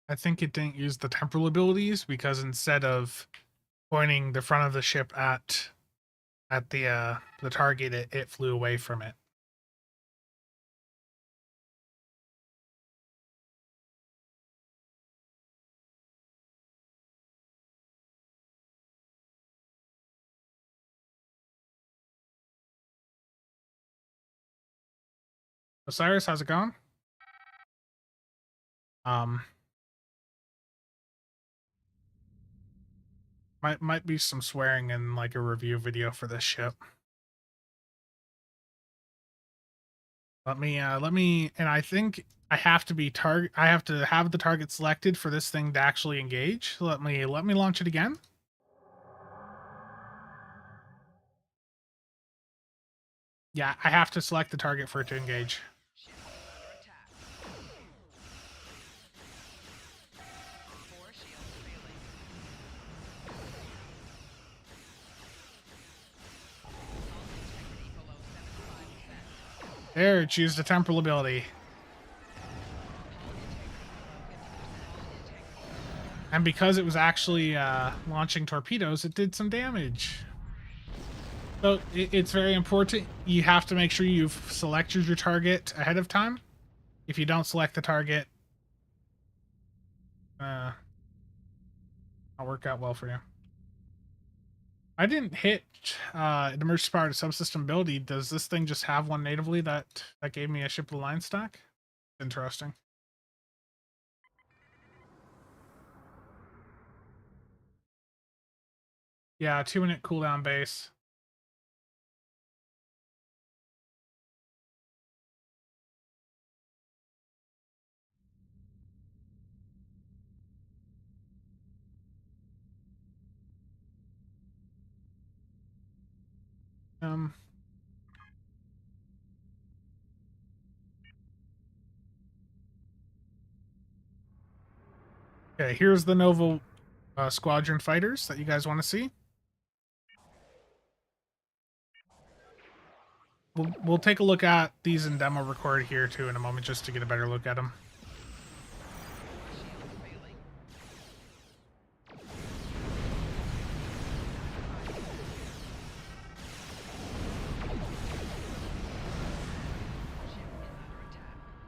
I think it didn't use the temporal abilities because instead of pointing the front of the ship at the target, it flew away from it. Osiris, how's it going? Um, might be some swearing in like a review video for this ship. Let me, and I think I have to be I have to have the target selected for this thing to actually engage. Let me launch it again. Yeah, I have to select the target for it to engage. There, it's used a temporal ability. And because it was actually launching torpedoes, it did some damage. So it's very important. You have to make sure you've selected your target ahead of time. If you don't select the target, it'll work out well for you. I didn't hit an emergency power to subsystem ability. Does this thing just have one natively that gave me a ship of the line stack? Interesting. Yeah, 2-minute cooldown base. Um, okay, here's the Nova Squadron fighters that you guys want to see. We'll take a look at these in demo record here too in a moment just to get a better look at them.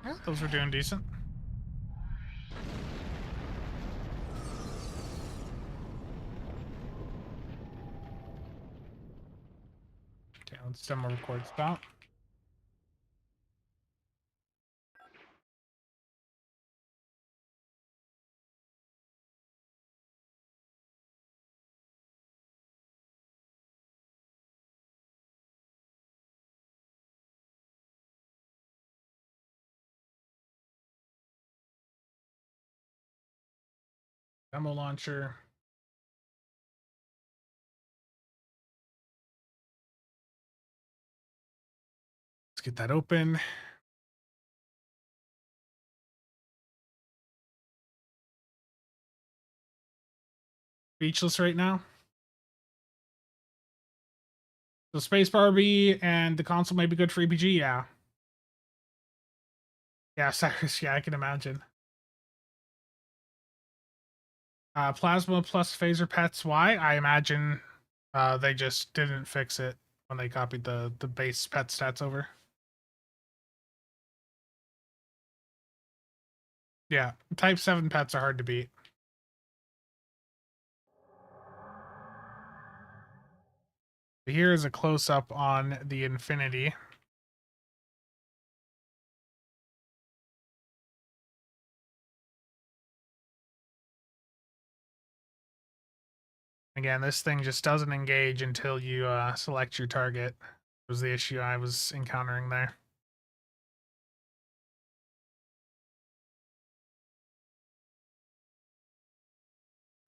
Yeah, those are doing decent. Okay, let's demo record stop. Demo launcher. Let's get that open. Speechless right now. So spacebar B and the console may be good for EPG, yeah. Yeah, Cyrus, yeah, I can imagine. Plasma plus phaser pets, why? I imagine they just didn't fix it when they copied the base pet stats over. Yeah, type 7 pets are hard to beat. Here is a close-up on the Infinity. Again, this thing just doesn't engage until you select your target. Was the issue I was encountering there.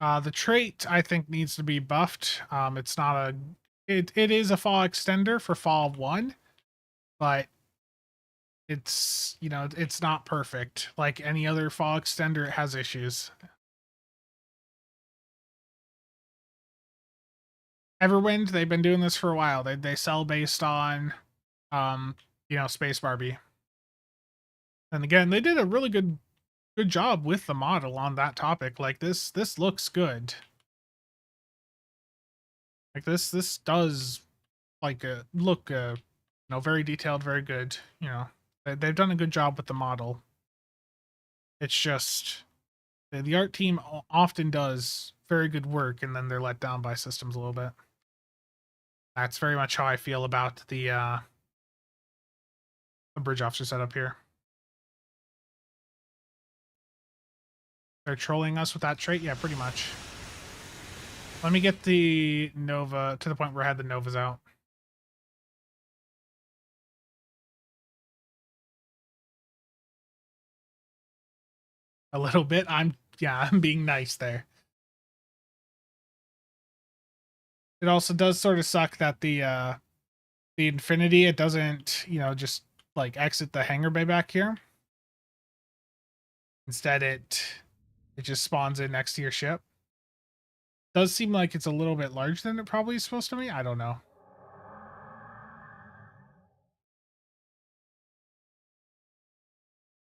The trait I think needs to be buffed. It's not a it is a fall extender for fall 1, but it's, you know, it's not perfect. Like any other fall extender, it has issues. Everwind, they've been doing this for a while. They sell based on you know, Space Barbie. And again, they did a really good job with the model on that topic. Like this looks good. Like this does like look you know, very detailed, very good. You know, they've done a good job with the model. It's just the art team often does very good work, and then they're let down by systems a little bit. That's very much how I feel about the a bridge officer set up here. They're trolling us with that trait? Yeah, pretty much. Let me get the Nova to the point where I had the Novas out. A little bit. I'm being nice there. It also does sort of suck that the Infinity, it doesn't, just like exit the hangar bay back here. Instead it just spawns in next to your ship. Does seem like it's a little bit larger than it probably is supposed to be. I don't know.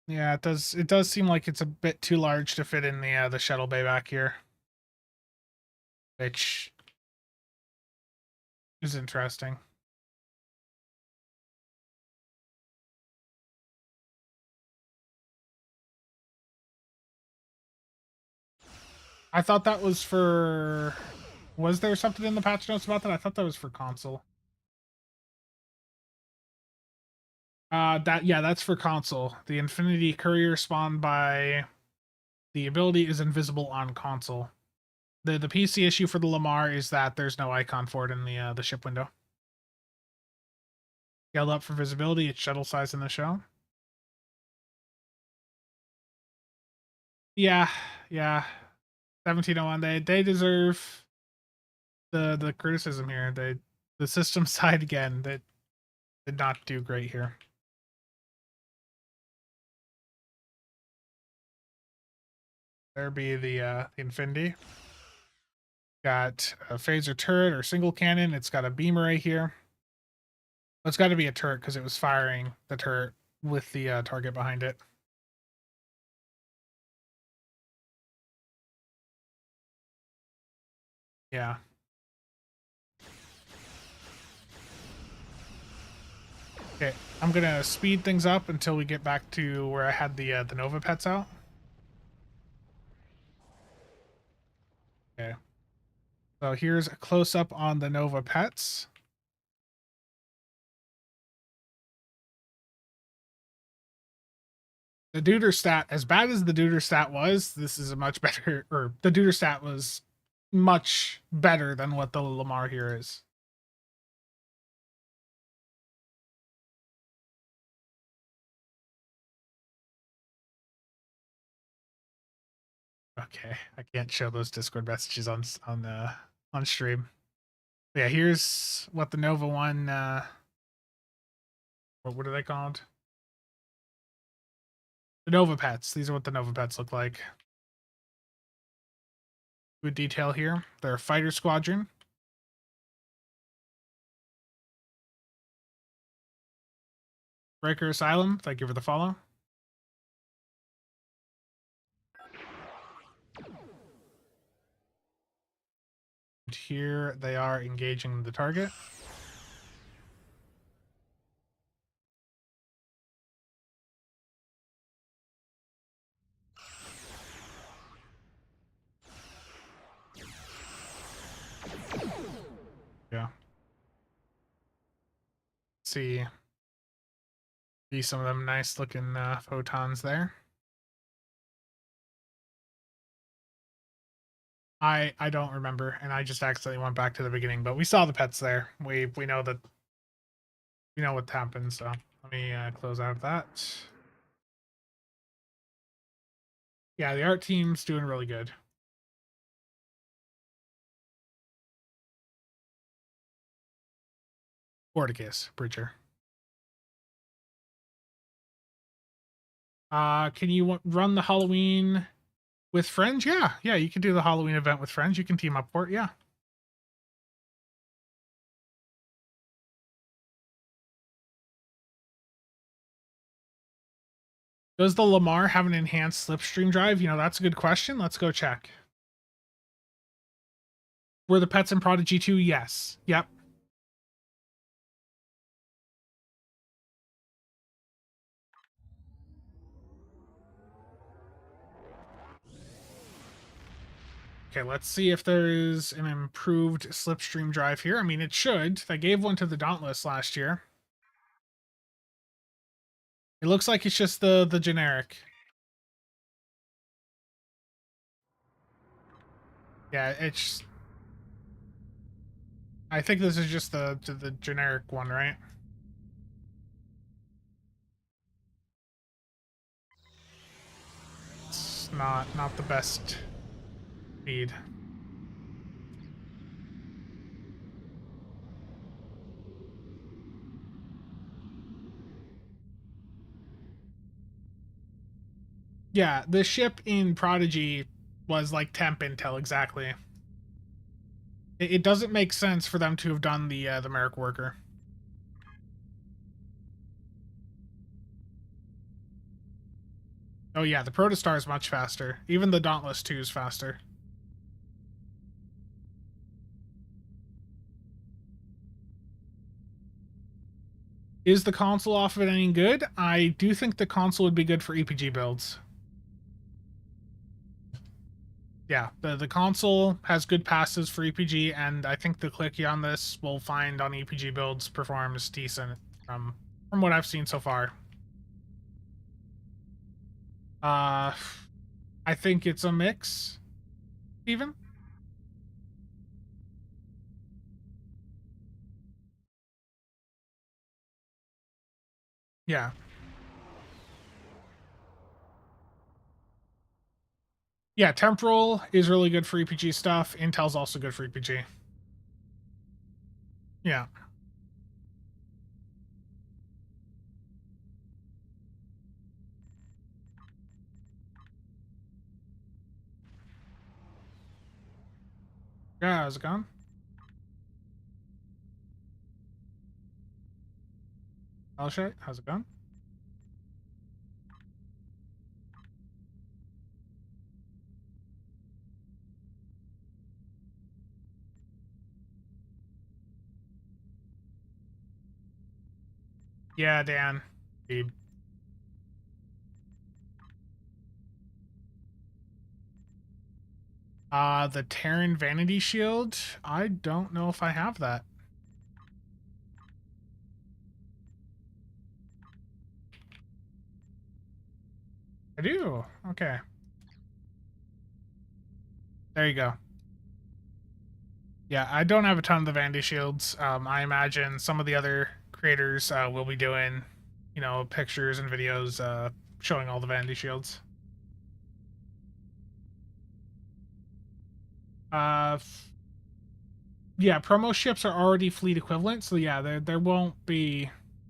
Yeah, it does seem like it's a bit too large to fit in the shuttle bay back here. Which is interesting. I thought that was for... Was there something in the patch notes about that? I thought that was for console. That's for console. The Infinity Courier spawned by the ability is invisible on console. The PC issue for the Lamar is that there's no icon for it in the ship window. Scaled up for visibility, it's shuttle size in the show. Yeah. 1701. They deserve the criticism here. The system side again, that did not do great here. There be the Infinity. Got a phaser turret or single cannon. It's got a beamer right here. It's got to be a turret because it was firing the turret with the target behind it. Yeah. Okay, I'm gonna speed things up until we get back to where I had the Nova pets out. Okay. So here's a close up on the Nova pets. The Duder stat, as bad as the Duder stat was, this is a much better, or the Duder stat was much better than what the Lamar here is. Okay, I can't show those Discord messages on stream. Yeah, here's what the Nova one. What are they called? The Nova pets. These are what the Nova pets look like. Good detail here. They're a fighter squadron. Breaker Asylum. Thank you for the follow. And here they are engaging the target. Yeah. See some of them nice looking photons there. I don't remember, and I just accidentally went back to the beginning, but we saw the pets there. We know that what happened, so let me close out that. Yeah, the art team's doing really good. Forticus, Preacher. Can you run the Halloween with friends? Yeah, you can do the Halloween event with friends. You can team up for it, yeah. Does the Lamar have an enhanced slipstream drive? That's a good question. Let's go check. Were the pets in Prodigy 2? Yes. Yep. Okay, let's see if there is an improved slipstream drive here. I mean, it should. They gave one to the Dauntless last year. It looks like it's just the generic. Yeah, it's. I think this is just the generic one, right? It's not the best speed. Yeah, the ship in Prodigy was like temp intel exactly. It doesn't make sense for them to have done the Merrick worker. Oh yeah, the Protostar is much faster. Even the Dauntless 2 is faster. Is the console off of it any good? I do think the console would be good for EPG builds. Yeah, the console has good passes for EPG, and I think the clicky on this we'll find on EPG builds performs decent from what I've seen so far. Uh, I think it's a mix, even. Yeah. Yeah, Temporal is really good for EPG stuff. Intel's also good for EPG. Yeah. Yeah, how's it going? Alshay, how's it going? Yeah, Dan. Indeed. The Terran Vanity Shield. I don't know if I have that. I do. Okay. There you go. Yeah, I don't have a ton of the Vandy shields. I imagine some of the other creators will be doing, pictures and videos showing all the Vandy shields. Uh, yeah, promo ships are already fleet equivalent, so yeah, there won't be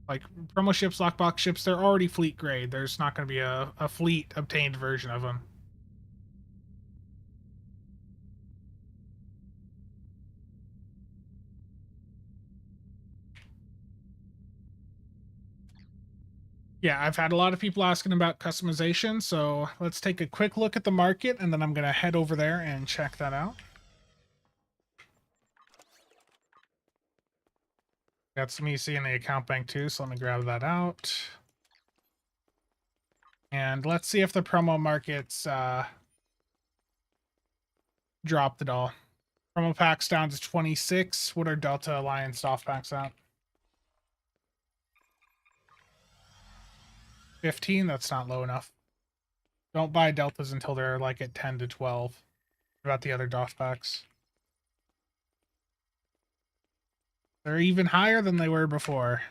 like promo ships, lockbox ships. They're already fleet grade. There's not going to be a fleet obtained version of them. Yeah, I've had a lot of people asking about customization, so let's take a quick look at the market, and then I'm going to head over there and check that out. Got some EC in the account bank too, so let me grab that out. And let's see if the promo markets dropped at all. Promo packs down to 26. What are Delta Alliance off packs at? 15? That's not low enough. Don't buy Deltas until they're like at 10 to 12. What about the other DOF packs? They're even higher than they were before.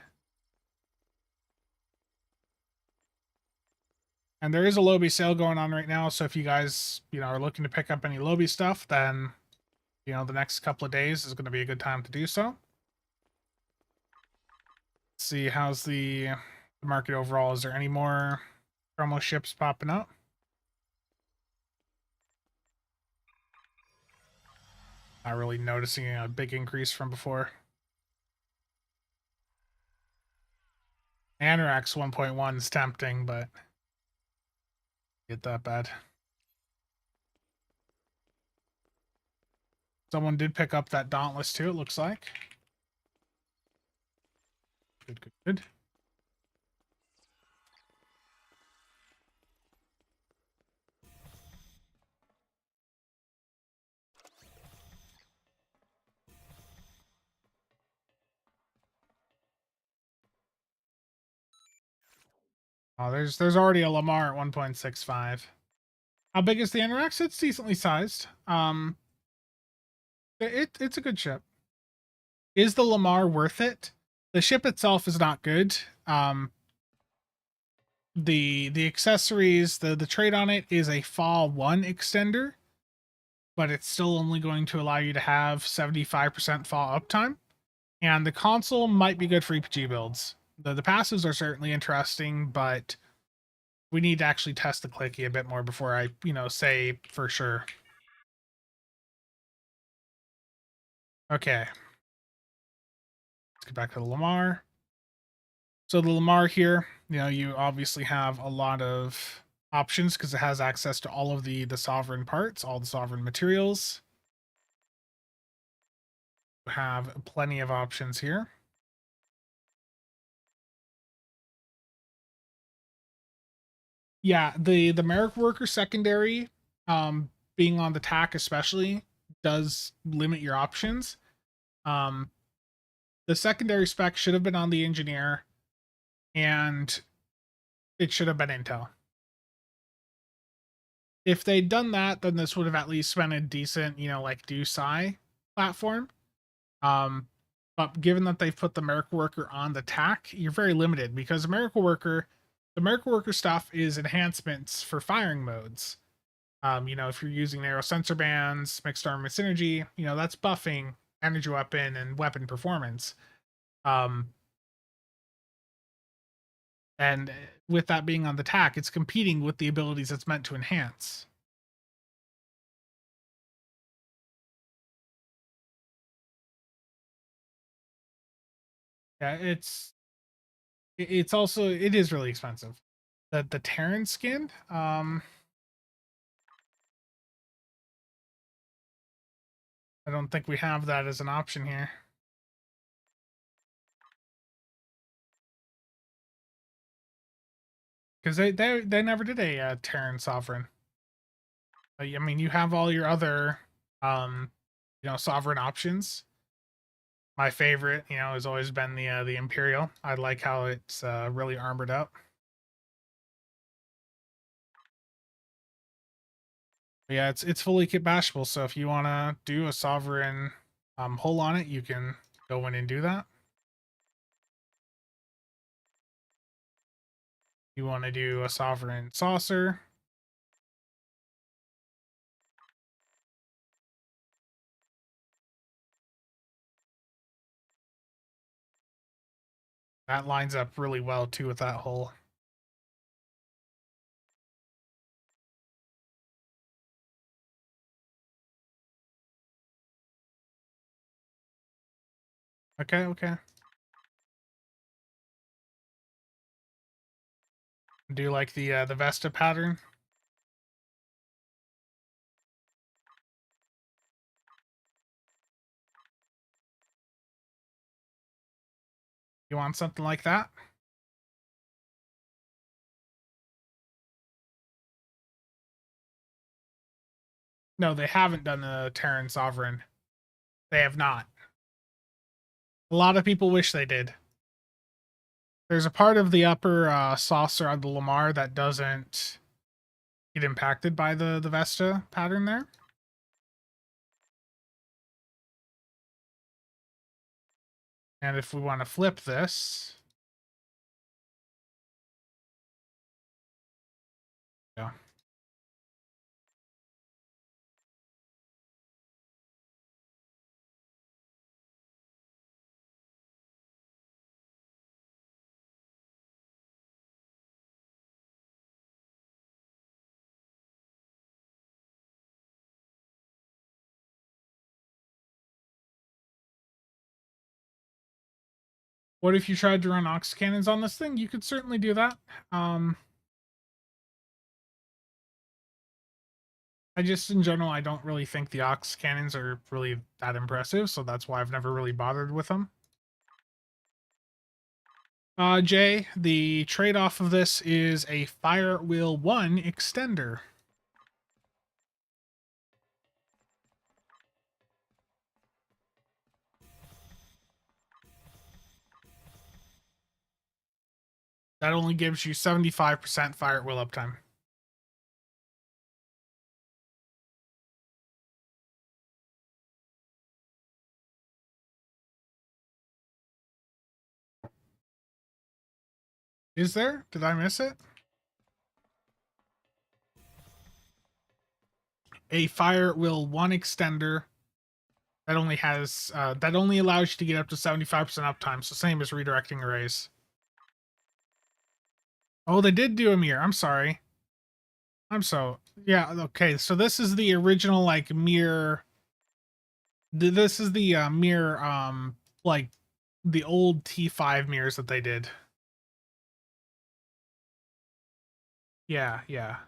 And there is a Lobby sale going on right now, so if you guys, are looking to pick up any Lobby stuff, then, the next couple of days is going to be a good time to do so. Let's see, how's the market overall? Is there any more promo ships popping up? Not really noticing a big increase from before. Anorax 1.1 is tempting, but get that bad. Someone did pick up that Dauntless too, it looks like. Good, good, good. Oh, there's already a Lamar at 1.65. How big is the Anorex? It's decently sized. It's a good ship. Is the Lamar worth it? The ship itself is not good. The accessories, the trade on it is a Fall 1 extender, but it's still only going to allow you to have 75% fall uptime. And the console might be good for EPG builds. The passives are certainly interesting, but we need to actually test the clicky a bit more before I, say for sure. Okay. Let's get back to the Lamar. So the Lamar here, you obviously have a lot of options because it has access to all of the sovereign parts, all the sovereign materials. You have plenty of options here. Yeah, the Merrick Worker secondary, being on the TAC especially, does limit your options. The secondary spec should have been on the engineer, and it should have been Intel. If they'd done that, then this would have at least been a decent, like DoSci platform. But given that they've put the Miracle Worker on the TAC, you're very limited because the Miracle Worker stuff is enhancements for firing modes. If you're using narrow sensor bands, mixed armor synergy, that's buffing energy weapon and weapon performance. And with that being on the TAC, it's competing with the abilities it's meant to enhance. Yeah, it is really expensive. The Terran skin, I don't think we have that as an option here. Because they never did a Terran Sovereign. I mean, you have all your other, sovereign options. My favorite, has always been the Imperial. I like how it's really armored up. But yeah, it's fully kit bashable. So if you want to do a sovereign hull on it, you can go in and do that. You want to do a sovereign saucer. That lines up really well too with that hull. Okay. Do you like the Vesta pattern? You want something like that? No, they haven't done the Terran Sovereign. They have not. A lot of people wish they did. There's a part of the upper saucer on the Lamar that doesn't get impacted by the Vesta pattern there. And if we want to flip this, yeah. What if you tried to run ox cannons on this thing? You could certainly do that. I just, in general, I don't really think the ox cannons are really that impressive, so that's why I've never really bothered with them. Jay, the trade-off of this is a Firewheel 1 extender. That only gives you 75% fire at will uptime. Is there? Did I miss it? A fire at will 1 extender that only has that only allows you to get up to 75% uptime, so same as redirecting arrays. Oh, they did do a mirror. I'm sorry. Yeah, okay. So this is the original like mirror. This is the mirror like the old T5 mirrors that they did. Yeah, yeah.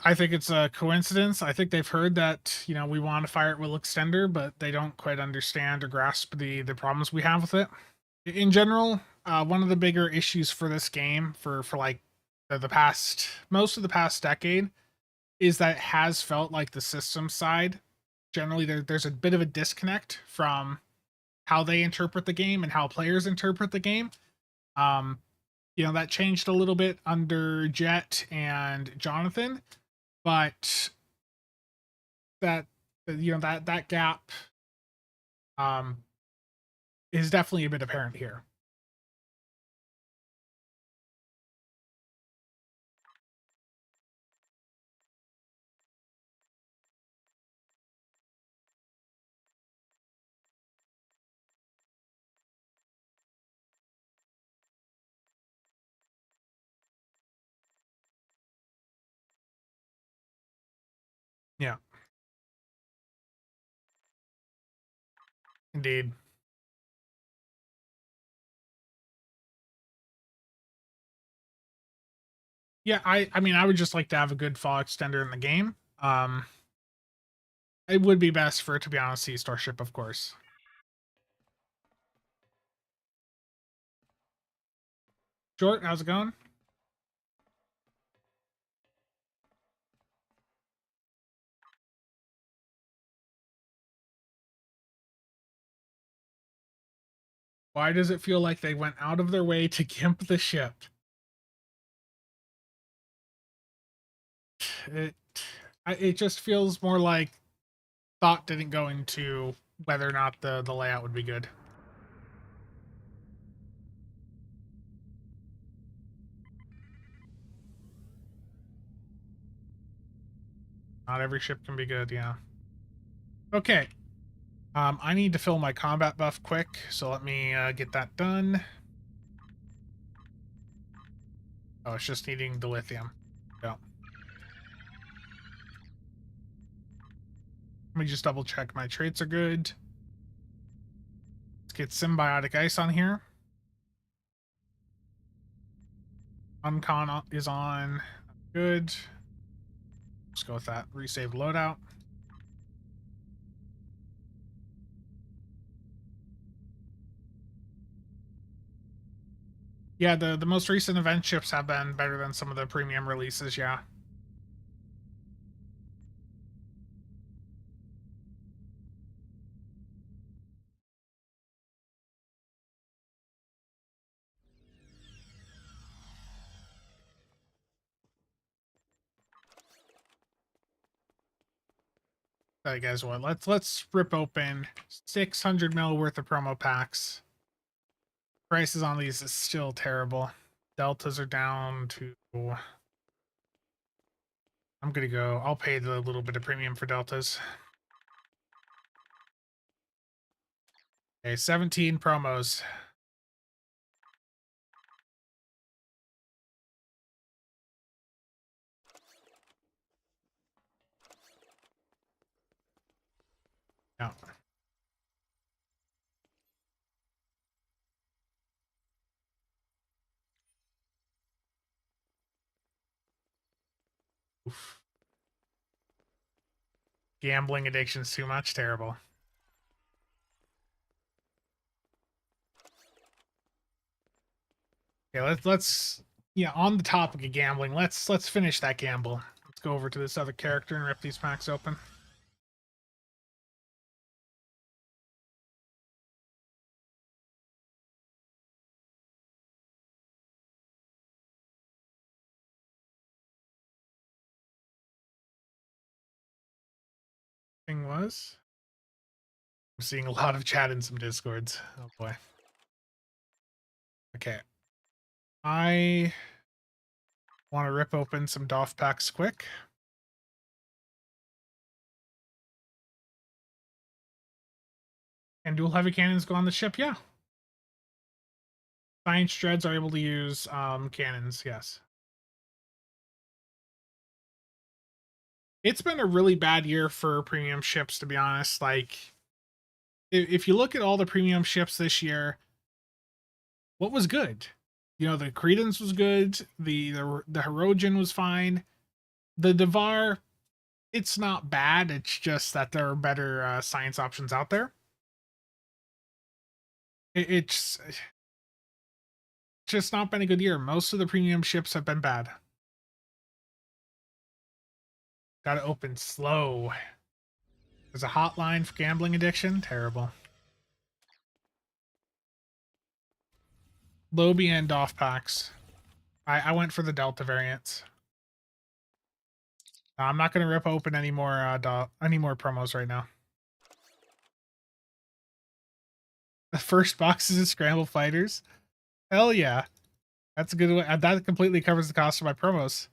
I think it's a coincidence. I think they've heard that, you know, we want a fire at will extender, but they don't quite understand or grasp the problems we have with it. In general, one of the bigger issues for this game for like the past most of the past decade is that it has felt like the system side generally there's a bit of a disconnect from how they interpret the game and how players interpret the game. Um, you know, that changed a little bit under Jet and Jonathan, but that you know that gap um is definitely a bit apparent here. Yeah, indeed. Yeah, I mean I would just like to have a good fall extender in the game. It would be best for it to be on a sea starship, of course. Short, how's it going? Why does it feel like they went out of their way to gimp the ship? It it just feels more like thought didn't go into whether or not the layout would be good. Not every ship can be good, yeah. Okay. I need to fill my combat buff quick, so let me get that done. Oh, it's just needing the lithium. Yeah. Let me just double check my traits are good. Let's get symbiotic ice on here. Uncon is on. Good. Let's go with that. Resave loadout. Yeah, the most recent event ships have been better than some of the premium releases, yeah. Hey guys, what? Let's rip open 600 mil worth of promo packs. Prices on these is still terrible. Deltas are down to. I'm gonna go. I'll pay the little bit of premium for deltas. Okay, 17 promos. Yeah. Oof. Gambling addiction's too much. Terrible. Okay, let's yeah, on the topic of gambling, let's finish that gamble. Let's go over to this other character and rip these packs open. thing was. I'm seeing a lot of chat in some discords. Oh boy. Okay. I want to rip open some DOF packs quick. And dual heavy cannons go on the ship? Yeah. Science dreads are able to use cannons, yes. It's been a really bad year for premium ships, to be honest. Like, if you look at all the premium ships this year, what was good? You know, the Credence was good. The Herogen was fine. The Devar, it's not bad. It's just that there are better science options out there. It's just not been a good year. Most of the premium ships have been bad. Gotta open slow. There's a hotline for gambling addiction. Terrible. Lobby and off packs. I went for the Delta variants. I'm not gonna rip open any more promos right now. The first box is Scramble Fighters. Hell yeah. That's a good one. That completely covers the cost of my promos.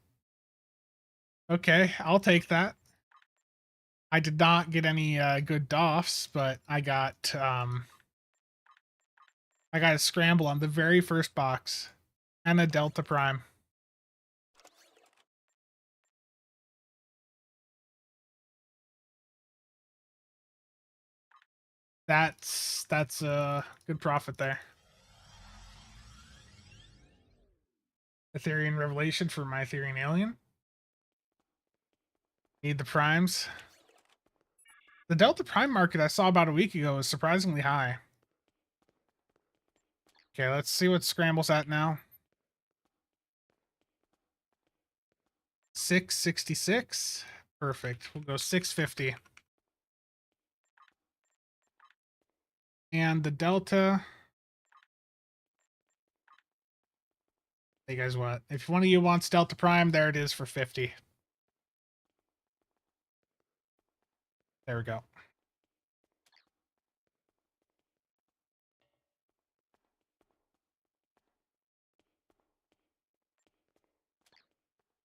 Okay, I'll take that. I did not get any good DOFs, but I got a Scramble on the very first box and a Delta Prime. That's a good profit there. Ethereum Revelation for my Ethereum Alien. Need the primes. The Delta Prime market I saw about a week ago is surprisingly high. Okay, let's see what Scramble's at now. 666. Perfect. We'll go 650. And the Delta. Hey guys, what? If one of you wants Delta Prime, there it is for 50. There we go.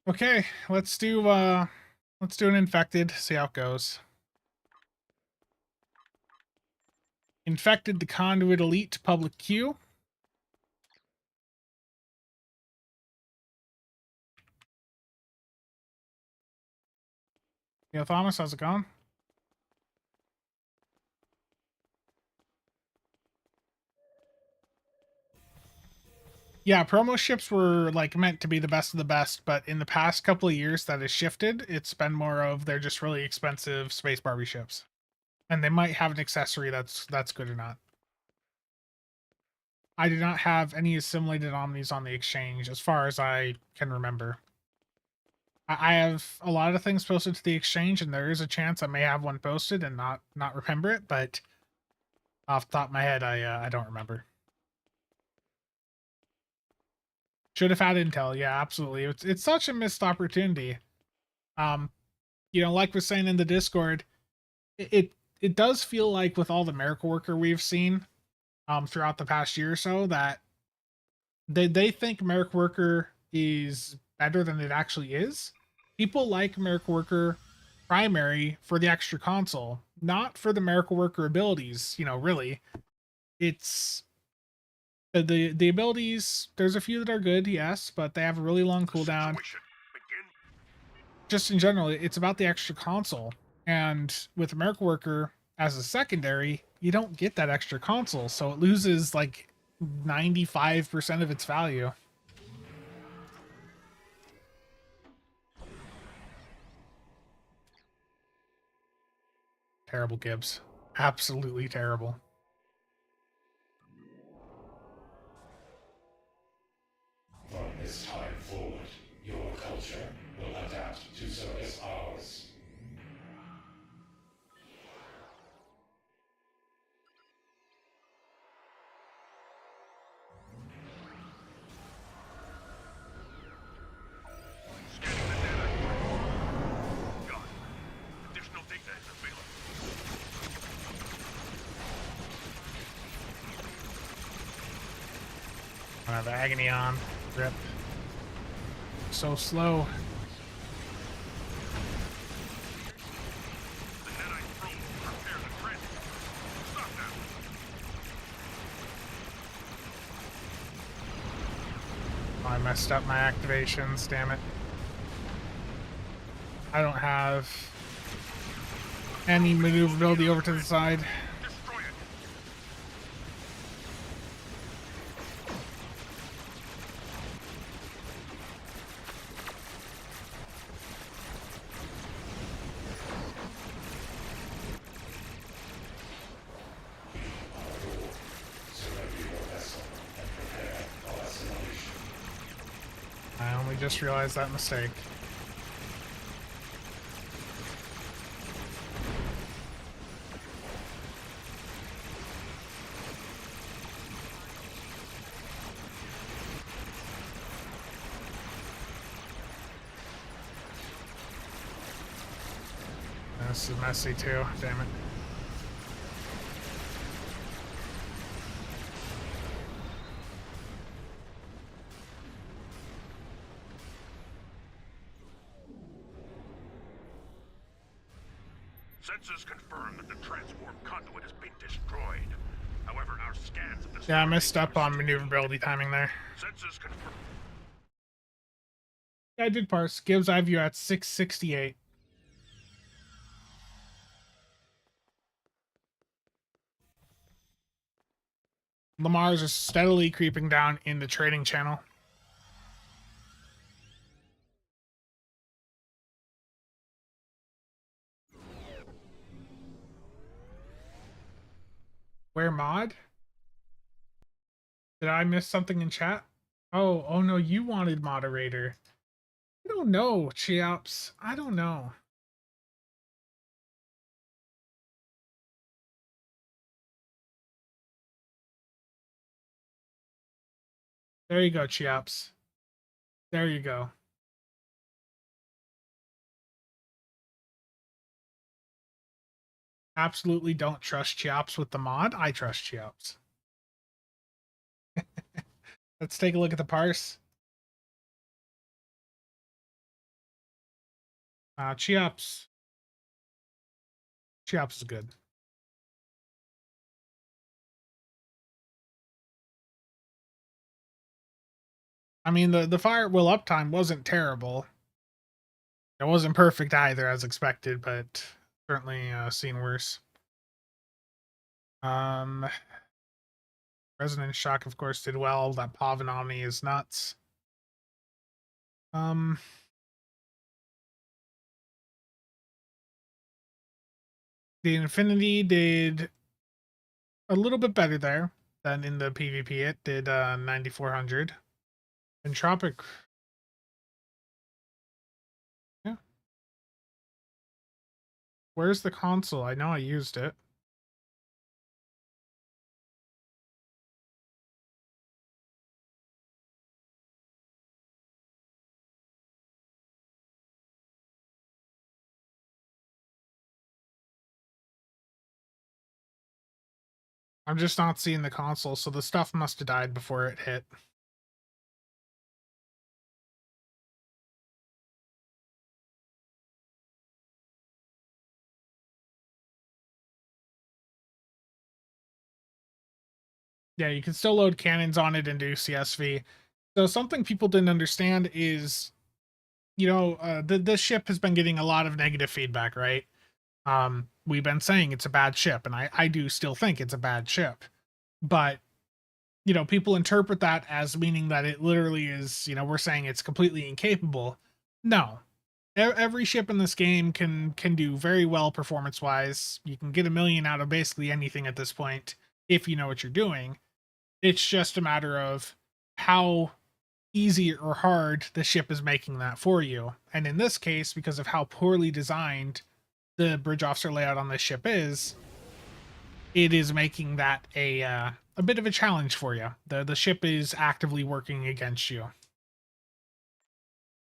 Okay, let's do an infected, see how it goes. Infected the Conduit Elite public queue. Yo, Thomas, how's it going? Yeah, promo ships were like meant to be the best of the best, but in the past couple of years that has shifted. It's been more of they're just really expensive space Barbie ships. And they might have an accessory that's good or not. I do not have any assimilated omnis on the exchange as far as I can remember. I have a lot of things posted to the exchange, and there is a chance I may have one posted and not remember it, but off the top of my head, I don't remember. Should have had intel. Yeah, absolutely. It's such a missed opportunity. You know, like we're saying in the Discord, it does feel like with all the miracle worker we've seen throughout the past year or so that they think miracle worker is better than it actually is. People like miracle worker primary for the extra console, not for the miracle worker abilities. You know, really, it's the abilities. There's a few that are good, yes, but they have a really long cooldown. Just in general, it's about the extra console. And with miracle worker as a secondary, you don't get that extra console, so it loses like 95% of its value. Terrible, Gibbs. Absolutely terrible. From this time forward, your culture will adapt to service ours. Scanning the data. Got it. Additional data is available. the agony on. Rip. So slow. The Netite probe will prepare the transport. Stop them. Oh, I messed up my activations, damn it. I don't have any maneuverability over to the side. Destroy it. Surrender your vessel and prepare for assimilation. I only just realized that mistake. This is messy too, damn it. Sensors confirm that the transform conduit has been destroyed. However, our scans of the Yeah, I messed up on maneuverability timing there. Sensors confirm. Yeah, I did parse. Gives eye view at 668. Lamar's are steadily creeping down in the trading channel. Where mod? Did I miss something in chat? Oh no, you wanted moderator. I don't know, Cheops. I don't know. There you go, Cheops. There you go. Absolutely don't trust Cheops with the mod. I trust Cheops. Let's take a look at the parse. Cheops. Cheops is good. I mean, the fire at will uptime wasn't terrible. It wasn't perfect either, as expected, but certainly seen worse. Resonance Shock, of course, did well. That Pavanami is nuts. The Infinity did a little bit better there than in the PvP. It did 9,400. Entropic. Yeah. Where's the console? I know I used it. I'm just not seeing the console, so the stuff must have died before it hit. Yeah, you can still load cannons on it and do CSV. So something people didn't understand is, you know, this ship has been getting a lot of negative feedback, right? We've been saying it's a bad ship, and I do still think it's a bad ship. But, you know, people interpret that as meaning that it literally is, you know, we're saying it's completely incapable. No. Every ship in this game can do very well performance-wise. You can get 1,000,000 out of basically anything at this point if you know what you're doing. It's just a matter of how easy or hard the ship is making that for you. And in this case, because of how poorly designed the bridge officer layout on this ship is, it is making that a bit of a challenge for you. The ship is actively working against you.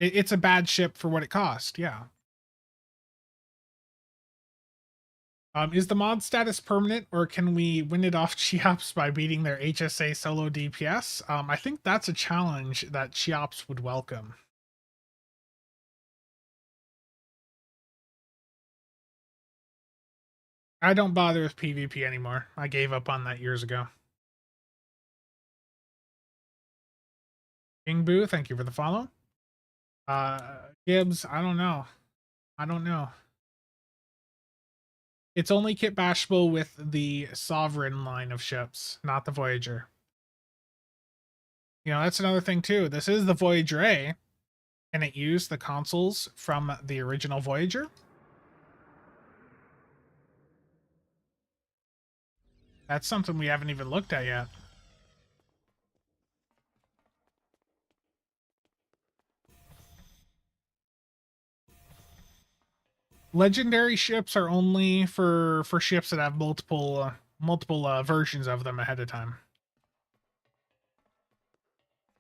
It's a bad ship for what it cost, yeah. Is the mod status permanent, or can we win it off Cheops by beating their HSA solo DPS? I think that's a challenge that Cheops would welcome. I don't bother with PvP anymore. I gave up on that years ago. King Boo, thank you for the follow. Gibbs, I don't know. I don't know. It's only kit bashable with the Sovereign line of ships, not the Voyager. You know, that's another thing too. This is the Voyager A. Can it use the consoles from the original Voyager? That's something we haven't even looked at yet. Legendary ships are only for ships that have multiple versions of them ahead of time.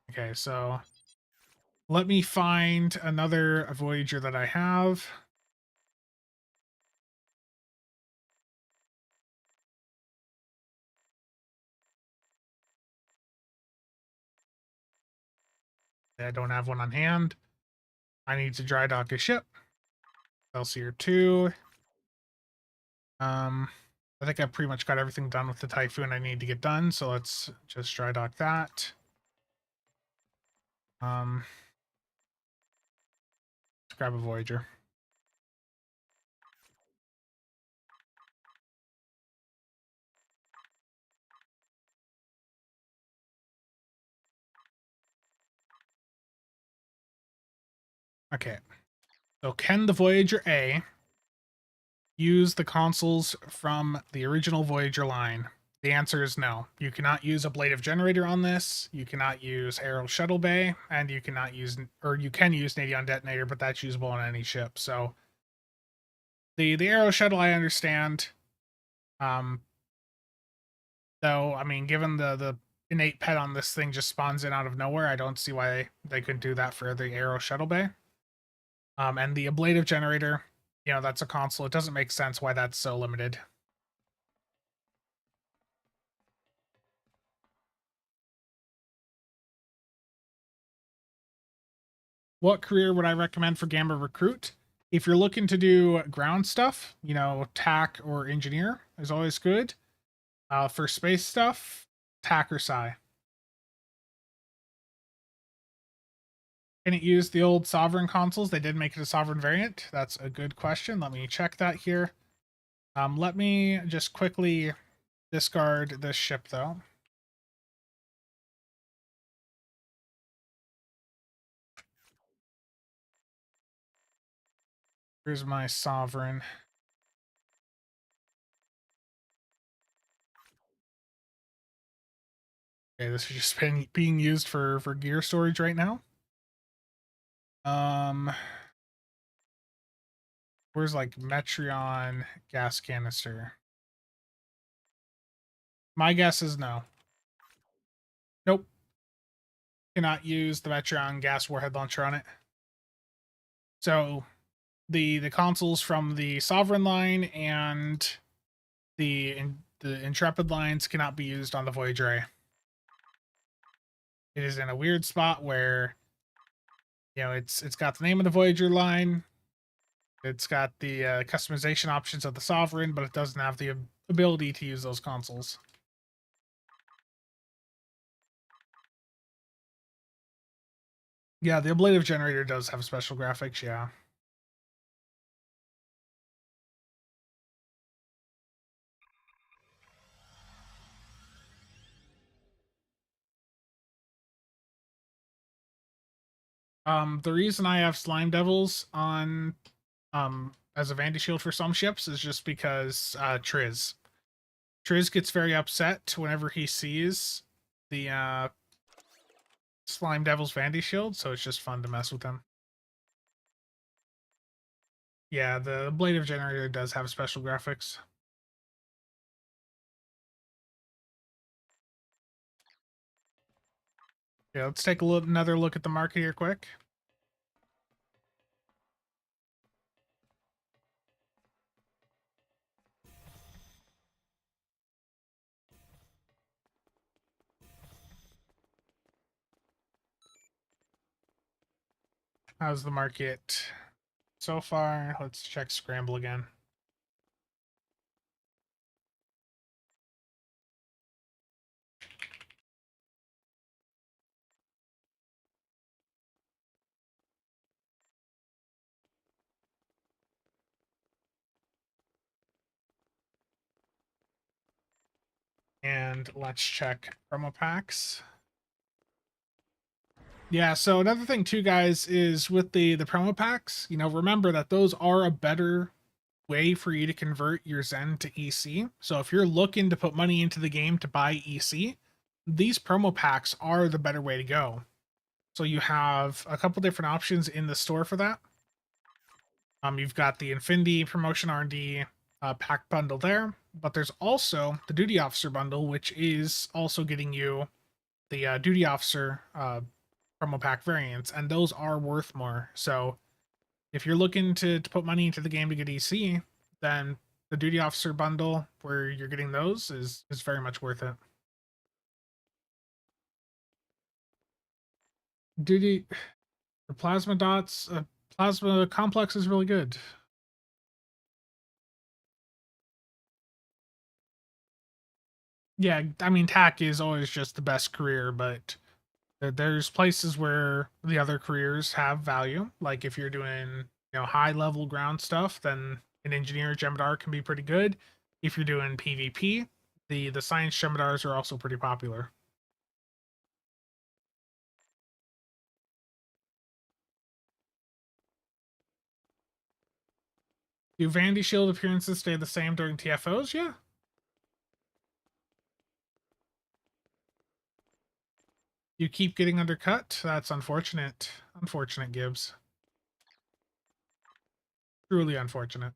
Okay, so let me find another Voyager that I have. I don't have one on hand. I need to dry dock a ship. Celsior 2. I think I've pretty much got everything done with the Typhoon I need to get done, so let's just dry dock that. Let's grab a Voyager. Okay. So can the Voyager A use the consoles from the original Voyager line? The answer is no. You cannot use ablative generator on this. You cannot use aero shuttle bay, and you cannot use, or you can use Nadion detonator, but that's usable on any ship. So the aero shuttle I understand. Though I mean, given the innate pet on this thing just spawns in out of nowhere, I don't see why they couldn't do that for the aero shuttle bay. And the ablative generator, you know, that's a console. It doesn't make sense why that's so limited. What career would I recommend for Gamma Recruit? If you're looking to do ground stuff, you know, TAC or engineer is always good. For space stuff, TAC or Psi. Can it use the old Sovereign consoles? They did make it a Sovereign variant. That's a good question. Let me check that here. Let me just quickly discard this ship, though. Here's my Sovereign. Okay, this is just being used for gear storage right now. Where's like Metreon gas canister? My guess is no. Nope. Cannot use the Metreon gas warhead launcher on it. So the consoles from the Sovereign line and the Intrepid lines cannot be used on the Voyager A. It is in a weird spot where, you know, it's got the name of the Voyager line, it's got the customization options of the Sovereign, but it doesn't have the ability to use those consoles. Yeah, the ablative generator does have special graphics, yeah. The reason I have Slime Devils on as a Vandy Shield for some ships is just because Triz gets very upset whenever he sees the Slime Devil's Vandy Shield, so it's just fun to mess with him. Yeah, the ablative generator does have special graphics. Yeah, let's take another look at the market here quick. How's the market so far? Let's check Scramble again. And let's check promo packs. Yeah, so another thing too, guys, is with the promo packs, remember that those are a better way for you to convert your Zen to EC. So if you're looking to put money into the game to buy EC, these promo packs are the better way to go. So you have a couple different options in the store for that. You've got the Infinity Promotion R&D pack bundle there, but there's also the Duty Officer bundle, which is also getting you the Duty Officer promo pack variants, and those are worth more. So if you're looking to put money into the game to get EC, then the Duty Officer bundle, where you're getting those, is very much worth it. Duty, the Plasma Dots, Plasma Complex is really good. Yeah, I mean, TAC is always just the best career, but there's places where the other careers have value. Like if you're doing, high level ground stuff, then an engineer Jemadar can be pretty good. If you're doing PvP, the science Jemadars are also pretty popular. Do Vandy Shield appearances stay the same during TFOs? Yeah. You keep getting undercut? That's unfortunate. Unfortunate, Gibbs. Truly unfortunate.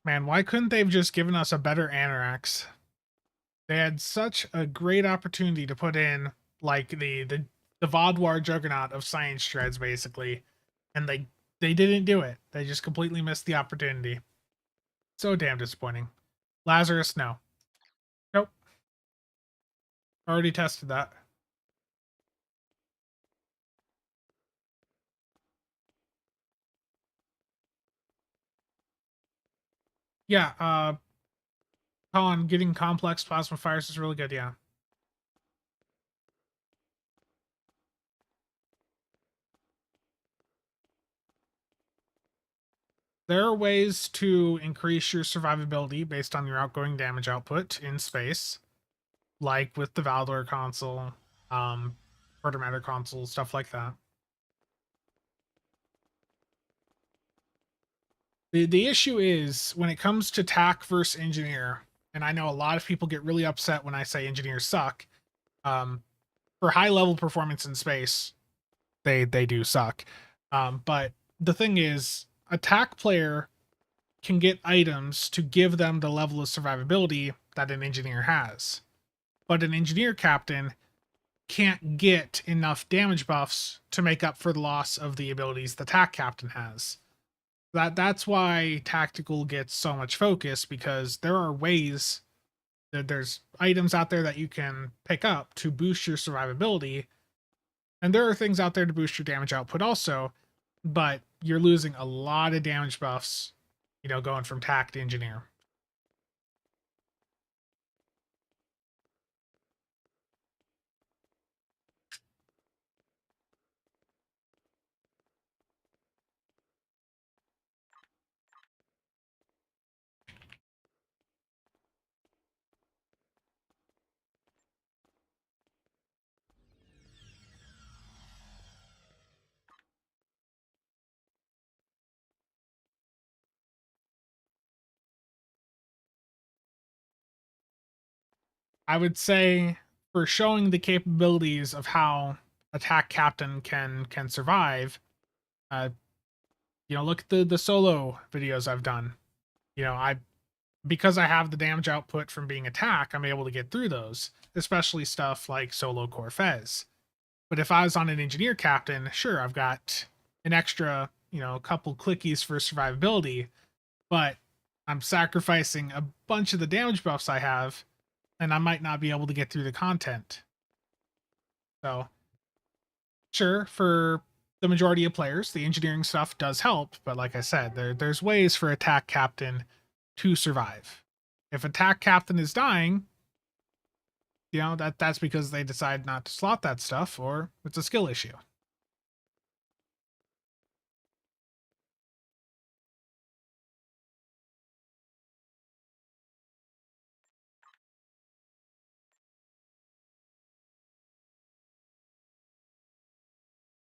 Man, why couldn't they have just given us a better Anorax? They had such a great opportunity to put in like the Vodwar juggernaut of science shreds, basically, and they didn't do it. They just completely missed the opportunity. So damn disappointing. Lazarus, no. Nope. Already tested that. Yeah, Colin, getting complex plasma fires is really good, yeah. There are ways to increase your survivability based on your outgoing damage output in space, like with the Valdor console, Protomatter console, stuff like that. The issue is when it comes to TAC versus engineer, and I know a lot of people get really upset when I say engineers suck. For high level performance in space, they do suck. But the thing is, a TAC player can get items to give them the level of survivability that an engineer has. But an engineer captain can't get enough damage buffs to make up for the loss of the abilities the TAC captain has. That's why tactical gets so much focus, because there are ways that there's items out there that you can pick up to boost your survivability, and there are things out there to boost your damage output also, but you're losing a lot of damage buffs, going from tac to engineer. I would say, for showing the capabilities of how attack captain can survive, uh, look at the solo videos I've done. I because I have the damage output from being attack, I'm able to get through those, especially stuff like solo core Fez. But if I was on an engineer captain, sure, I've got an extra, couple clickies for survivability, but I'm sacrificing a bunch of the damage buffs I have and I might not be able to get through the content. So, sure, for the majority of players, the engineering stuff does help, but like I said, there's ways for attack captain to survive. If attack captain is dying, that's because they decide not to slot that stuff, or it's a skill issue.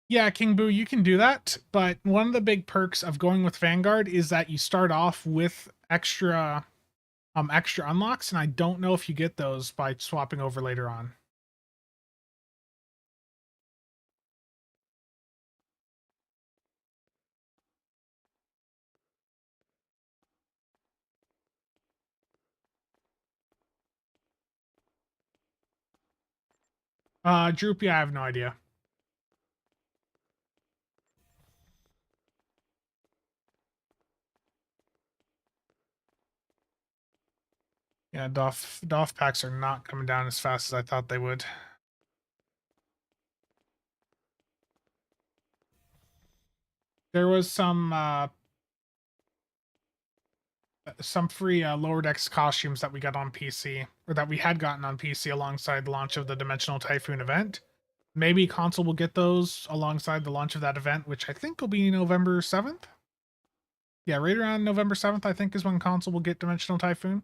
Yeah, King Boo, you can do that, but one of the big perks of going with Vanguard is that you start off with extra unlocks, and I don't know if you get those by swapping over later on. Droopy, I have no idea. Yeah, Doff packs are not coming down as fast as I thought they would. There was some free lower decks costumes that we got on PC, or that we had gotten on PC alongside the launch of the Dimensional Typhoon event. Maybe console will get those alongside the launch of that event, which I think will be November 7th. Yeah, right around November 7th, I think, is when console will get Dimensional Typhoon.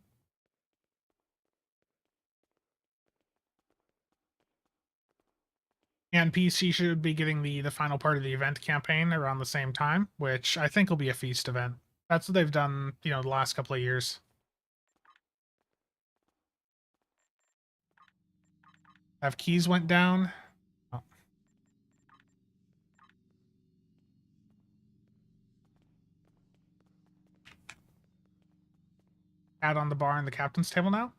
And PC should be getting the final part of the event campaign around the same time, which I think will be a feast event. That's what they've done, the last couple of years. Have keys went down. Oh. Add on the bar and the captain's table now.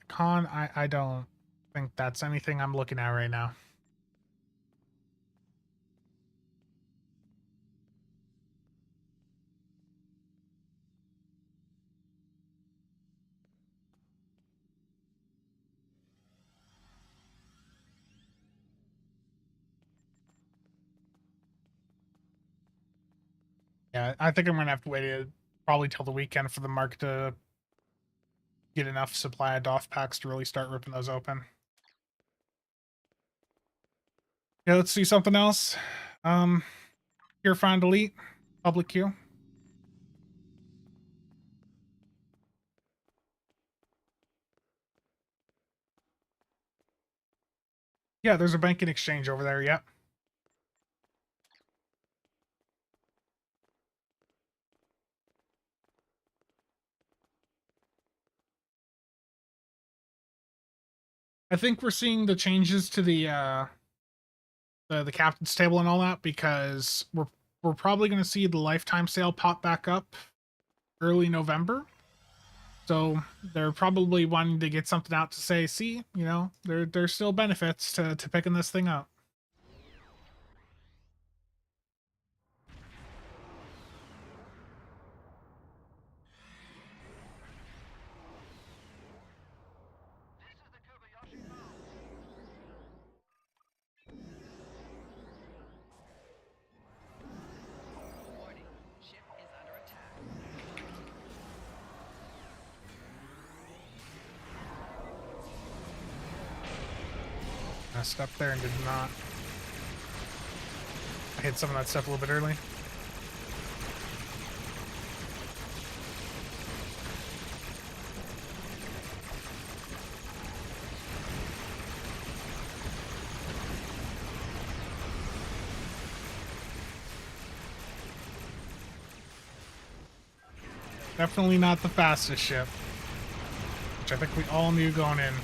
Con, I don't think that's anything I'm looking at right now. Yeah, I think I'm gonna have to wait probably till the weekend for the market to get enough supply of DOF packs to really start ripping those open. Yeah, let's see something else. Here, find delete, public queue. Yeah, there's a banking exchange over there. Yep. I think we're seeing the changes to the captain's table and all that because we're probably going to see the lifetime sale pop back up early November. So they're probably wanting to get something out to say, see, there's still benefits to picking this thing up. I stepped there and did not. I hit some of that stuff a little bit early. Definitely not the fastest ship, which I think we all knew going in.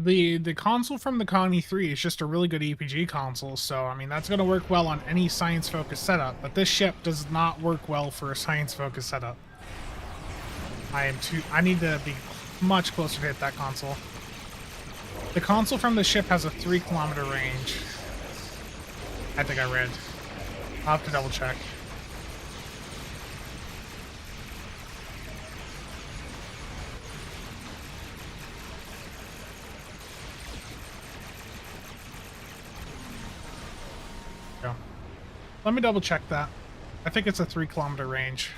The console from the Connie 3 is just a really good EPG console, so I mean that's gonna work well on any science-focused setup, but this ship does not work well for a science-focused setup. I need to be much closer to hit that console. The console from the ship has a 3-kilometer range. I think I read. I'll have to double check. Go. Let me double check that. I think it's a 3-kilometer range.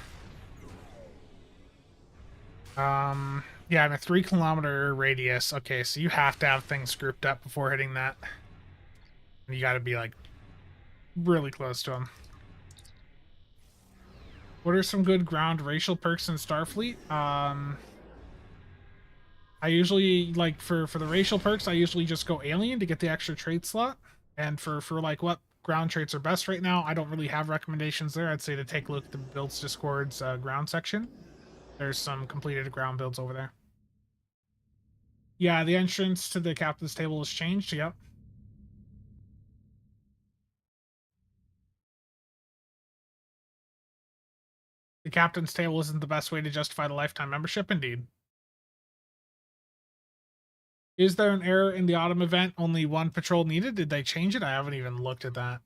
Yeah, in a 3-kilometer radius. Okay, so you have to have things grouped up before hitting that. You got to be like really close to them. What are some good ground racial perks in Starfleet? I usually like for the racial perks, I usually just go alien to get the extra trait slot. And for like what ground traits are best right now, I don't really have recommendations there. I'd say to take a look at the Builds Discord's ground section. There's some completed ground builds over there. Yeah, the entrance to the captain's table has changed. Yep. The captain's table isn't the best way to justify the lifetime membership, indeed. Is there an error in the autumn event? Only one patrol needed? Did they change it? I haven't even looked at that.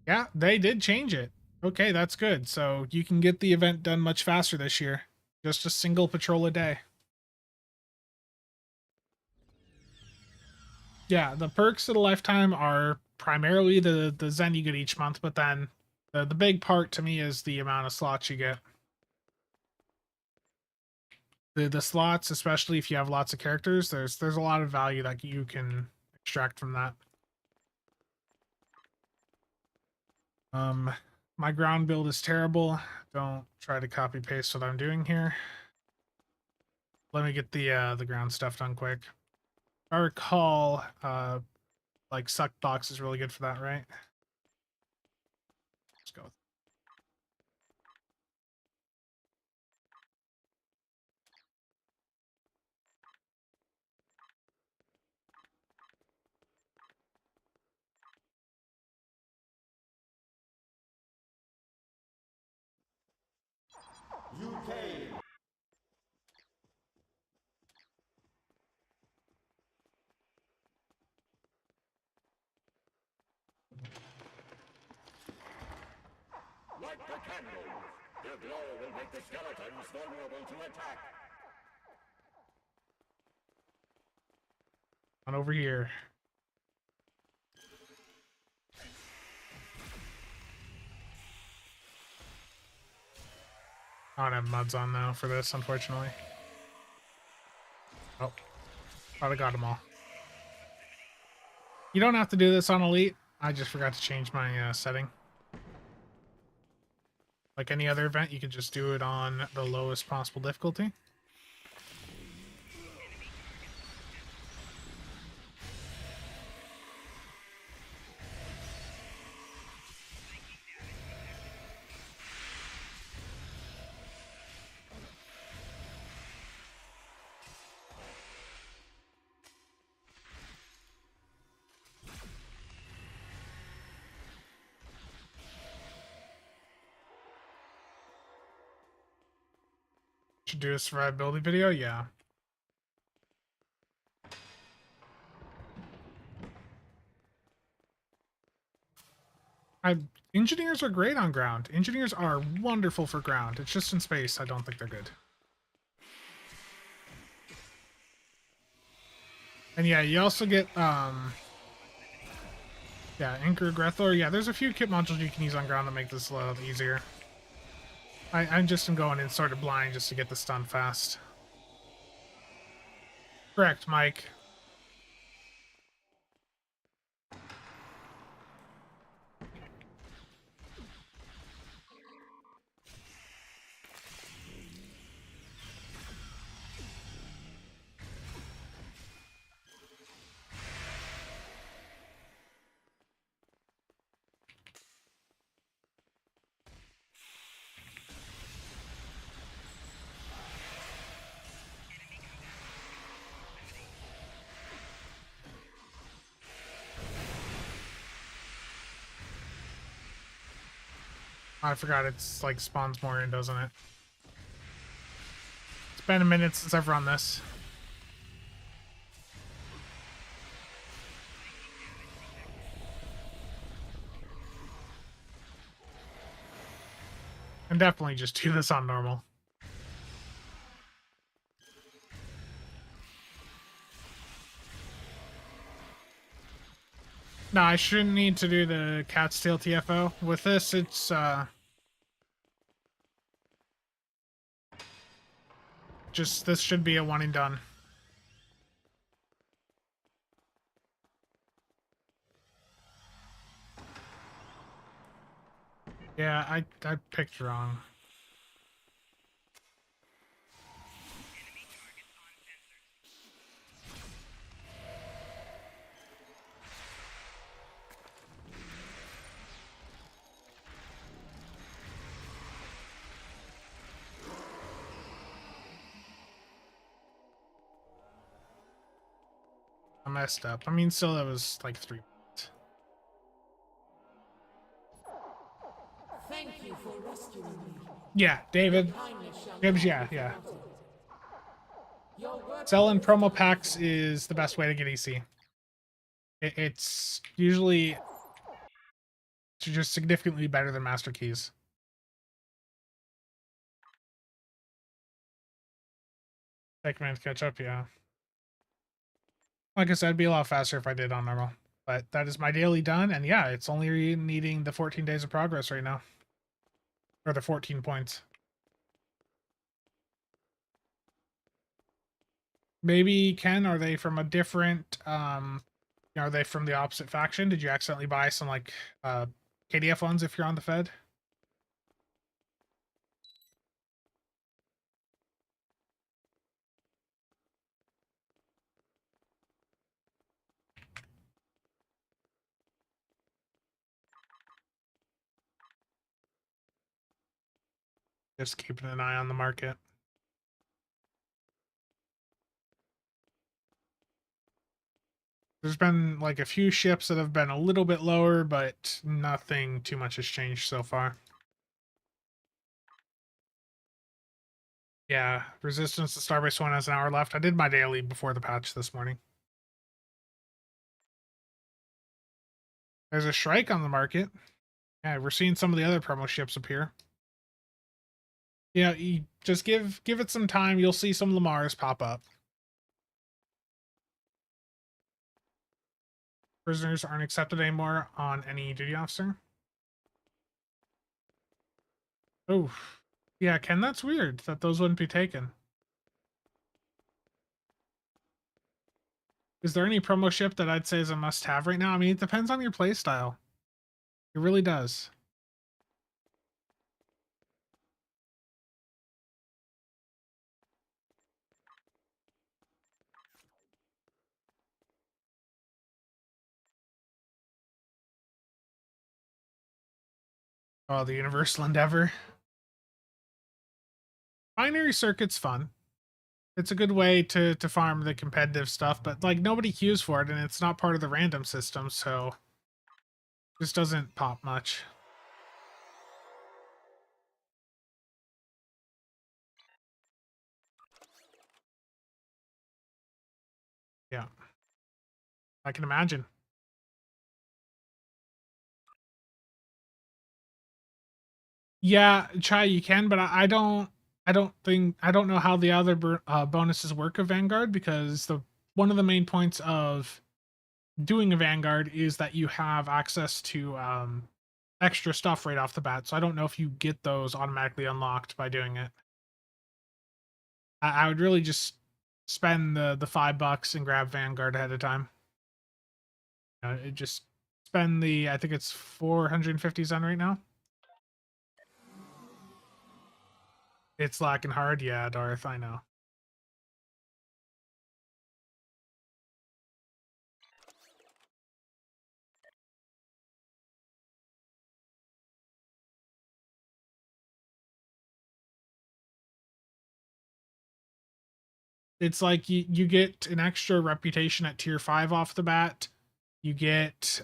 Yeah, they did change it. Okay, that's good. So you can get the event done much faster this year. Just a single patrol a day. Yeah, the perks of the lifetime are primarily the Zen you get each month, but then the big part to me is the amount of slots you get. The slots, especially if you have lots of characters, there's a lot of value that you can extract from that. My ground build is terrible. Don't try to copy paste what I'm doing here. Let me get the ground stuff done quick. If I recall, like suck box is really good for that, right? Let's go. Light the candles! Their glow will make the skeletons vulnerable to attack! On over here. I don't have muds on now for this, unfortunately. Oh, thought I got them all. You don't have to do this on Elite. I just forgot to change my setting. Like any other event, you could just do it on the lowest possible difficulty. Should do a survivability video, yeah. Engineers are great on ground. Engineers are wonderful for ground. It's just in space, I don't think they're good. And yeah, you also get, yeah, Anchor Grethor. Yeah, there's a few kit modules you can use on ground to make this a little easier. I'm just going in sort of blind just to get the stun fast. Correct, Mike. I forgot it's like spawns more in, doesn't it? It's been a minute since I've run this. And definitely just do this on normal. No, I shouldn't need to do the cat's tail TFO. With this, it's just this should be a one and done. Yeah, I picked wrong. I messed up. I mean, still, that was like 3 points. Thank you for rescuing me. Yeah, David. Kindness shall Gibbs, not yeah, be yeah. forgotten. Your work Selling promo packs is the best way to get EC. It's usually just significantly better than Master Keys. Take a minute to catch up, yeah. Like I said, it'd be a lot faster if I did on normal. But that is my daily done, and yeah, it's only needing the 14 days of progress right now. Or the 14 points. Maybe, Ken, are they from a different, are they from the opposite faction? Did you accidentally buy some, like, KDF ones if you're on the Fed? Just keeping an eye on the market. There's been like a few ships that have been a little bit lower, but nothing too much has changed so far. Yeah, Resistance to Starbase 1 has an hour left. I did my daily before the patch this morning. There's a Shrike on the market. Yeah, we're seeing some of the other promo ships appear. Yeah, you just give it some time. You'll see some Lamars pop up. Prisoners aren't accepted anymore on any duty officer. Oh, yeah, Ken, that's weird that those wouldn't be taken. Is there any promo ship that I'd say is a must-have right now? I mean, it depends on your playstyle. It really does. Oh, the Universal Endeavor. Binary Circuit's fun. It's a good way to farm the competitive stuff, but like nobody queues for it, and it's not part of the random system, so this doesn't pop much. Yeah, I can imagine. Yeah, Chai, you can, but I don't. I don't know how the other bonuses work of Vanguard, because the one of the main points of doing a Vanguard is that you have access to extra stuff right off the bat. So I don't know if you get those automatically unlocked by doing it. I would really just spend the $5 and grab Vanguard ahead of time. It just spend the, I think it's 450 Zen right now. It's lacking hard, yeah, Darth, I know. It's like you get an extra reputation at tier 5 off the bat. You get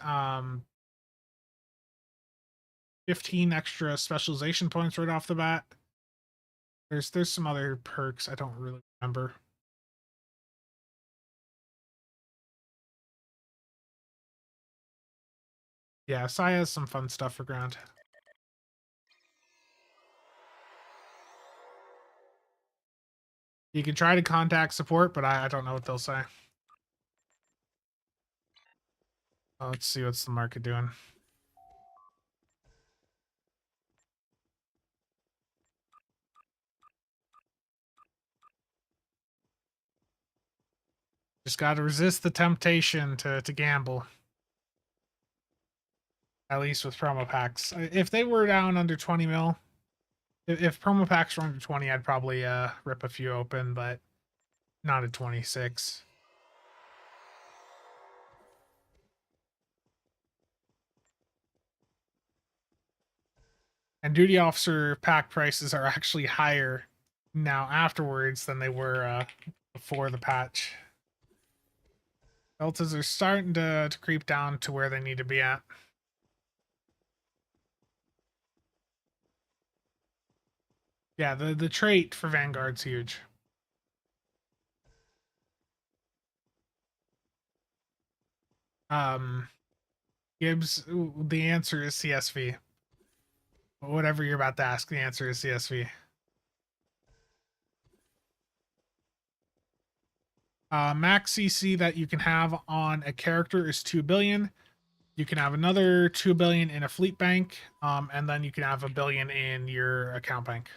15 extra specialization points right off the bat. There's some other perks I don't really remember. Yeah, Sai has some fun stuff for ground. You can try to contact support, but I don't know what they'll say. Let's see what's the market doing. Just got to resist the temptation to gamble. At least with promo packs. If they were down under 20 mil, if promo packs were under 20, I'd probably rip a few open, but not at 26. And duty officer pack prices are actually higher now afterwards than they were before the patch. Deltas are starting to creep down to where they need to be at. Yeah, the trait for Vanguard's huge. Gibbs, the answer is CSV. Whatever you're about to ask, the answer is CSV. Max CC that you can have on a character is 2 billion. You can have another 2 billion in a fleet bank, and then you can have 1 billion in your account bank.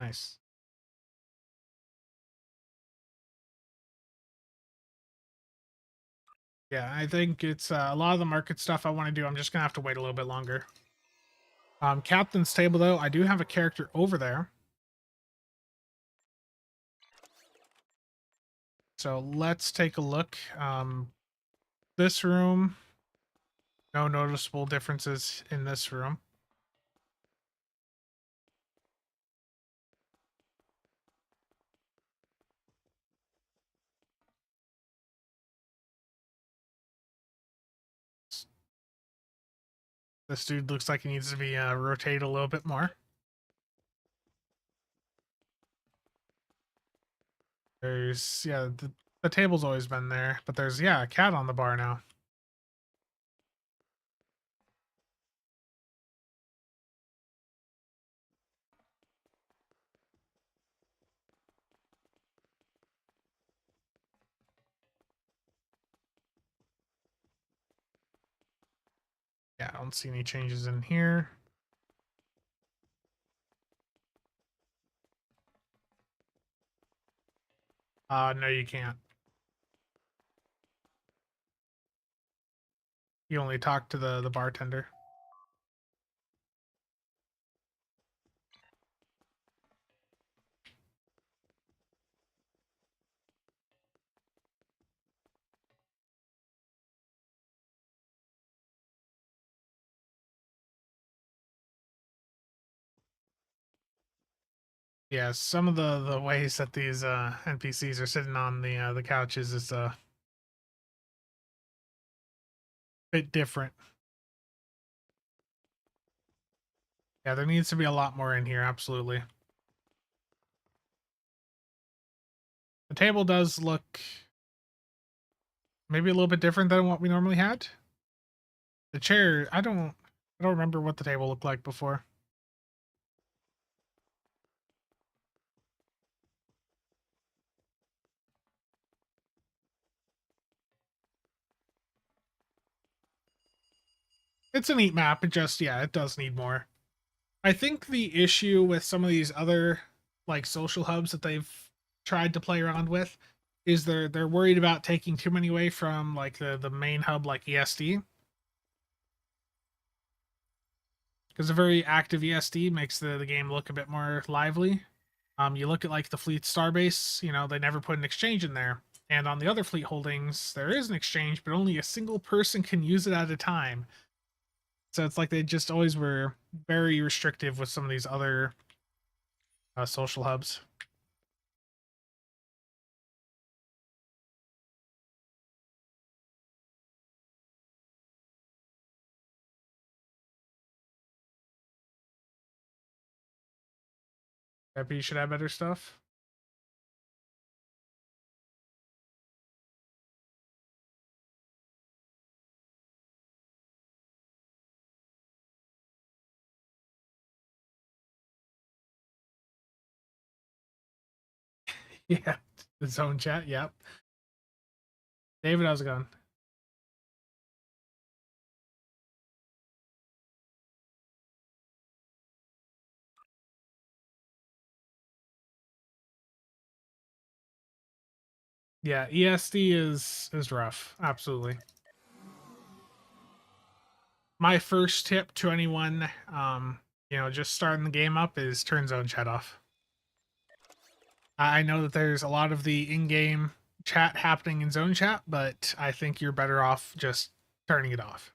Nice. Yeah, I think it's a lot of the market stuff I want to do. I'm just gonna have to wait a little bit longer. Captain's table though, I do have a character over there. So let's take a look. This room, no noticeable differences in this room. This dude looks like he needs to be rotated a little bit more. There's, yeah, the table's always been there, but there's, yeah, a cat on the bar now. Yeah, I don't see any changes in here. No, you can't. You only talk to the bartender. Yeah, some of the ways that these NPCs are sitting on the couches is a bit different. Yeah, there needs to be a lot more in here, absolutely. The table does look maybe a little bit different than what we normally had. The chair, I don't remember what the table looked like before. It's a neat map. It just, yeah, it does need more. I think the issue with some of these other like social hubs that they've tried to play around with is they're worried about taking too many away from like the main hub like ESD. because a very active ESD makes the game look a bit more lively. You look at like the fleet starbase, you know, they never put an exchange in there. And on the other fleet holdings, there is an exchange, but only a single person can use it at a time. So it's like they just always were very restrictive with some of these other social hubs. Maybe you should have better stuff. Yeah, the zone chat. Yep. David, how's it going? Yeah, ESD is rough. Absolutely. My first tip to anyone, you know, just starting the game up is turn zone chat off. I know that there's a lot of the in-game chat happening in zone chat, but I think you're better off just turning it off.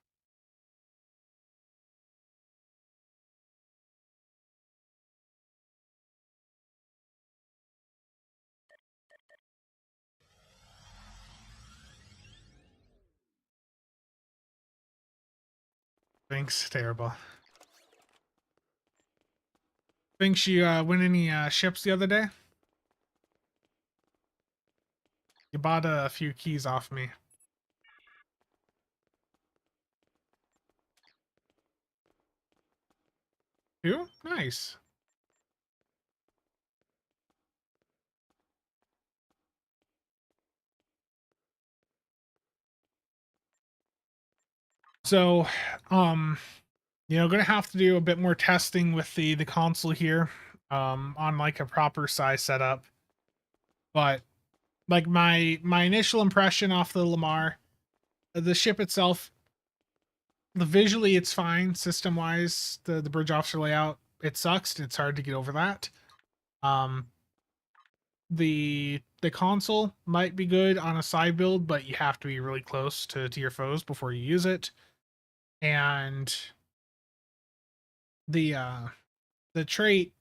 Thanks, terrible. Thinks you win any ships the other day? You bought a few keys off me. Two? Nice. So, you know, gonna have to do a bit more testing with the console here, on like a proper size setup. But like my initial impression off the Lamar, the ship itself, the visually it's fine. System wise, the bridge officer layout, it sucks. It's hard to get over that. Um, the console might be good on a side build, but you have to be really close to your foes before you use it. And the trait,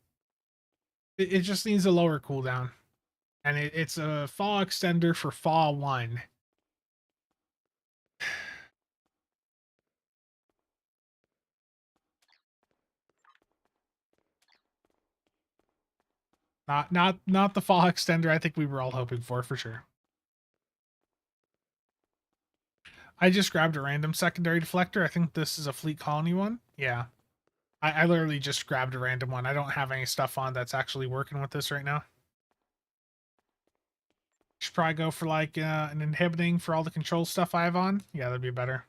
it just needs a lower cooldown. And it's a fall extender for fall 1. Not the fall extender I think we were all hoping for sure. I just grabbed a random secondary deflector. I think this is a fleet colony one. Yeah. I literally just grabbed a random one. I don't have any stuff on that's actually working with this right now. Should probably go for like an inhibiting for all the control stuff I have on. Yeah, that'd be better.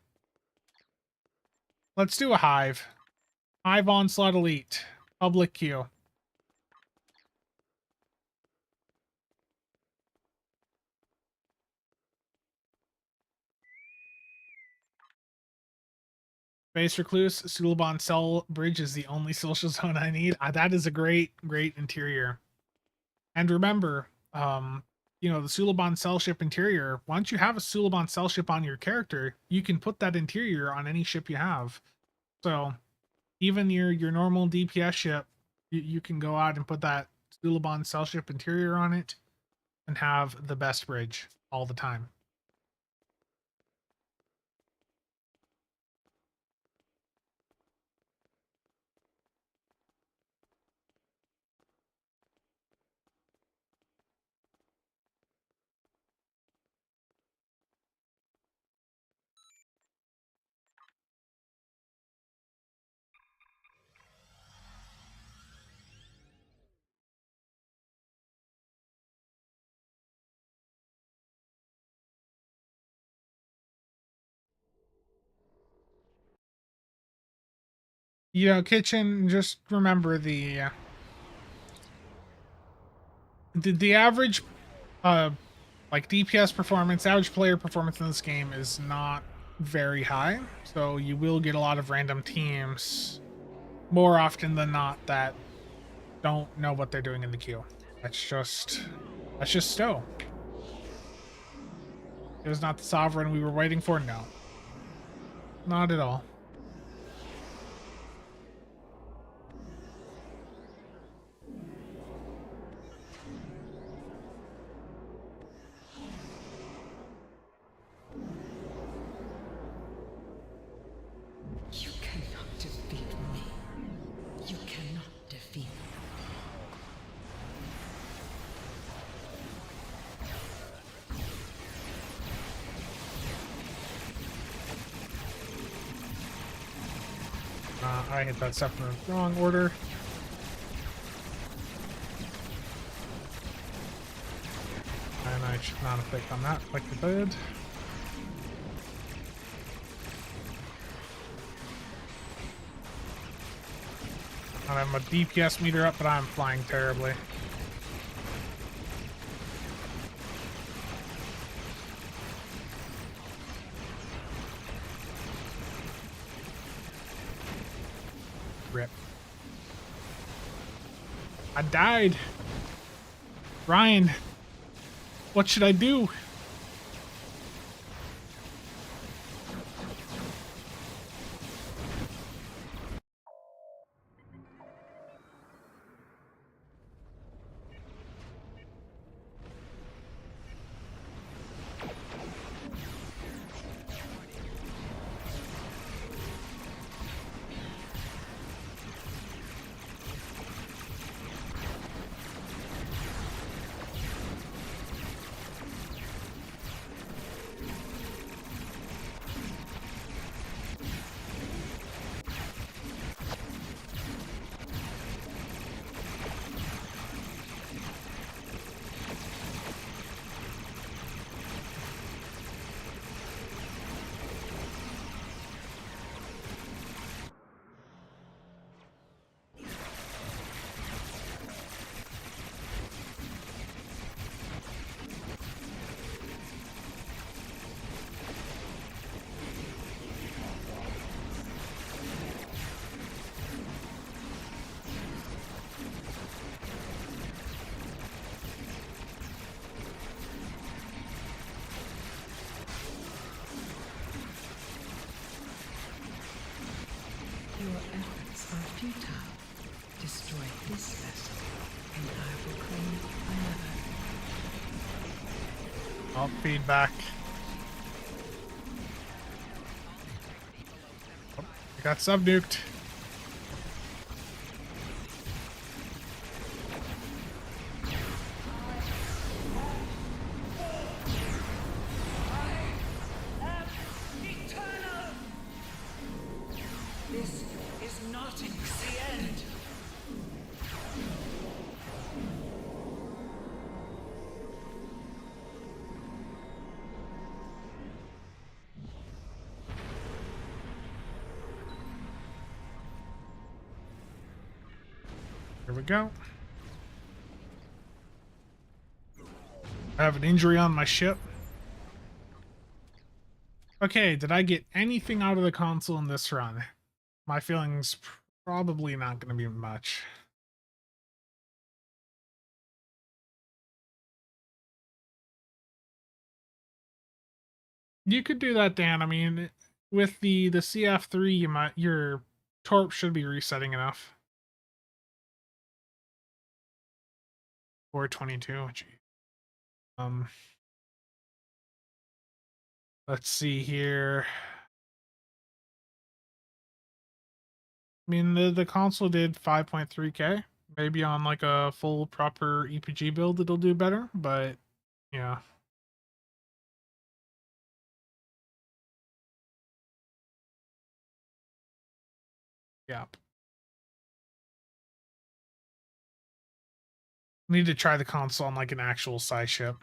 Let's do a hive. Hive onslaught elite. Public queue. Space Recluse, Suliban Cell Bridge is the only social zone I need. That is a great interior. And remember, you know, the Suliban Cell ship interior, once you have a Suliban Cell ship on your character, you can put that interior on any ship you have. So even your normal DPS ship, you can go out and put that Suliban Cell ship interior on it and have the best bridge all the time. You know, kitchen, just remember the average like DPS performance, average player performance in this game is not very high, so you will get a lot of random teams more often than not that don't know what they're doing in the queue. That's just Stowe. It was not the sovereign we were waiting for. No, not at all. You cannot defeat me. You cannot defeat me. I hit that stuff in the wrong order. And I should not have clicked on that like I did. I have my DPS meter up, but I'm flying terribly. Rip. I died. Ryan, what should I do? Your efforts are futile. Destroy this vessel, and I will claim another. Oh, feedback. Oh, I got sub-nuked. This is not the end. Here we go. I have an injury on my ship. Okay, did I get anything out of the console in this run? My feeling's probably not going to be much. You could do that, Dan. I mean, with the CF3, your torp should be resetting enough. 422. Gee. Let's see here. I mean, the console did 5.3K. Maybe on like a full proper EPG build, it'll do better. But yeah. Yep. Need to try the console on like an actual size ship.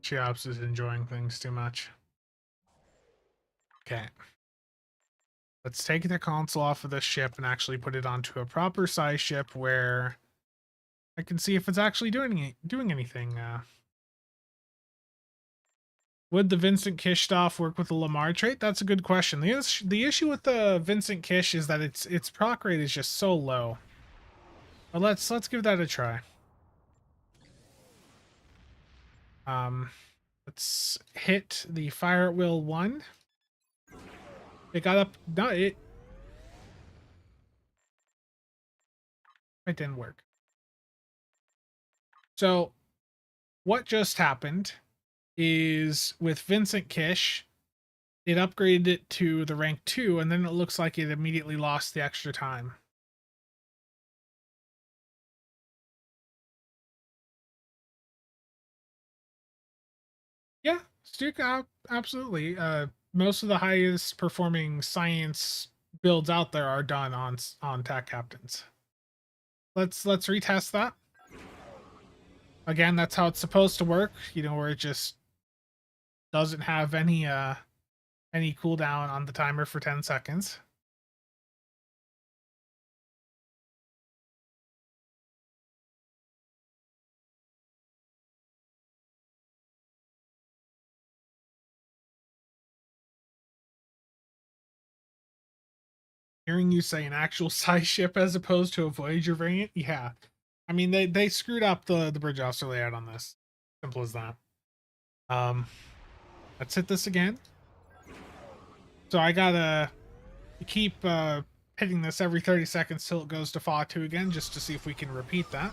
Cheops is enjoying things too much. Okay. Let's take the console off of this ship and actually put it onto a proper size ship where I can see if it's actually doing anything. Would the Vincent Kish stuff work with the Lamar trait? That's a good question. The issue with the Vincent Kish is that its proc rate is just so low. But let's give that a try. Let's hit the fire at will 1. It got up. No, it didn't work. So what just happened is with Vincent Kish, it upgraded it to the rank 2, and then it looks like it immediately lost the extra time. Yeah, Stuka, absolutely. Most of the highest performing science builds out there are done on TAC captains. Let's retest that. Again, that's how it's supposed to work, you know, where it just doesn't have any cooldown on the timer for 10 seconds. Hearing you say an actual size ship as opposed to a Voyager variant, yeah. I mean, they screwed up the bridge officer layout on this. Simple as that. Let's hit this again. So I gotta keep hitting this every 30 seconds till it goes to Fa 2 again, just to see if we can repeat that.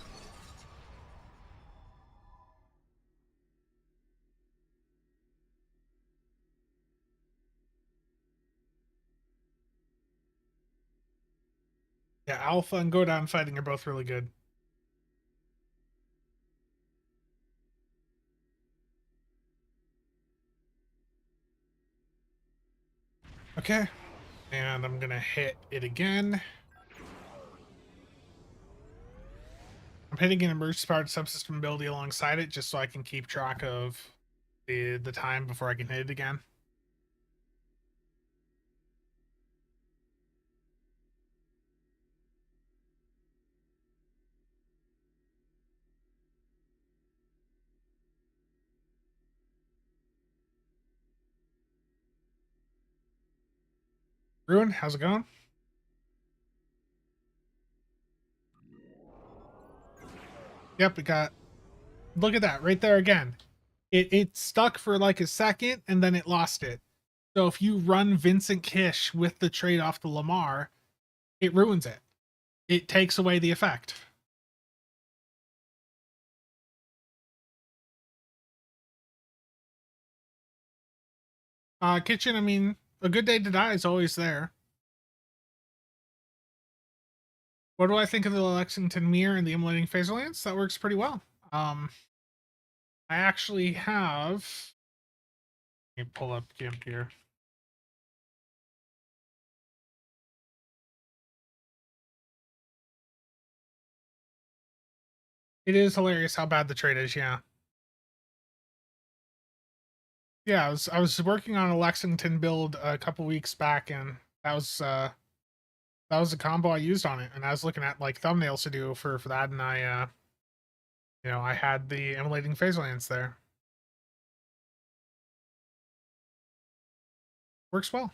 Yeah, Alpha and Go Down fighting are both really good. Okay. And I'm gonna hit it again. I'm hitting an emergency powered subsystem ability alongside it just so I can keep track of the time before I can hit it again. Ruin, how's it going? Yep, it got. Look at that right there again. It stuck for like a second and then it lost it. So if you run Vincent Kish with the trade off the Lamar, it ruins it. It takes away the effect. Kitchen, I mean, a good day to die is always there. What do I think of the Lexington Mirror and the Emulating Phase Alliance? That works pretty well. I actually have. Let me pull up GIMP here. It is hilarious how bad the trade is, yeah. Yeah, I was working on a Lexington build a couple weeks back, and that was a combo I used on it. And I was looking at like thumbnails to do for that, and I you know, I had the Emulating Phase Alliance there. Works well.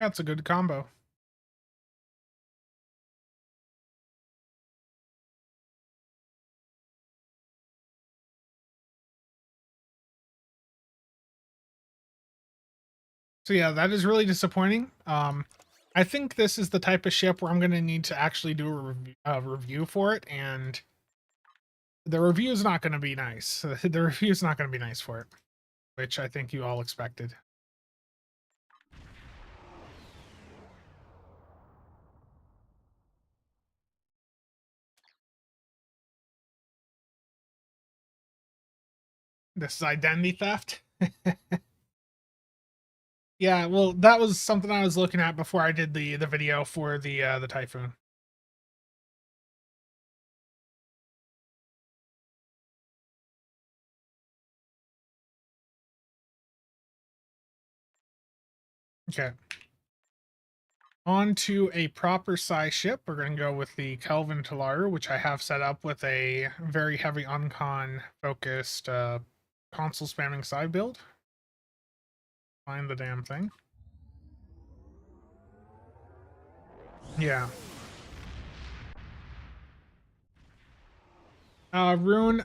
That's a good combo. So yeah, that is really disappointing. I think this is the type of ship where I'm going to need to actually do a review for it, and the review is not going to be nice. The review is not going to be nice for it, which I think you all expected. This is identity theft. Yeah, well, that was something I was looking at before I did the video for the Typhoon. Okay. On to a proper size ship. We're going to go with the Kelvin Talaru, which I have set up with a very heavy uncon focused console spamming side build. Find the damn thing. Yeah. Rune,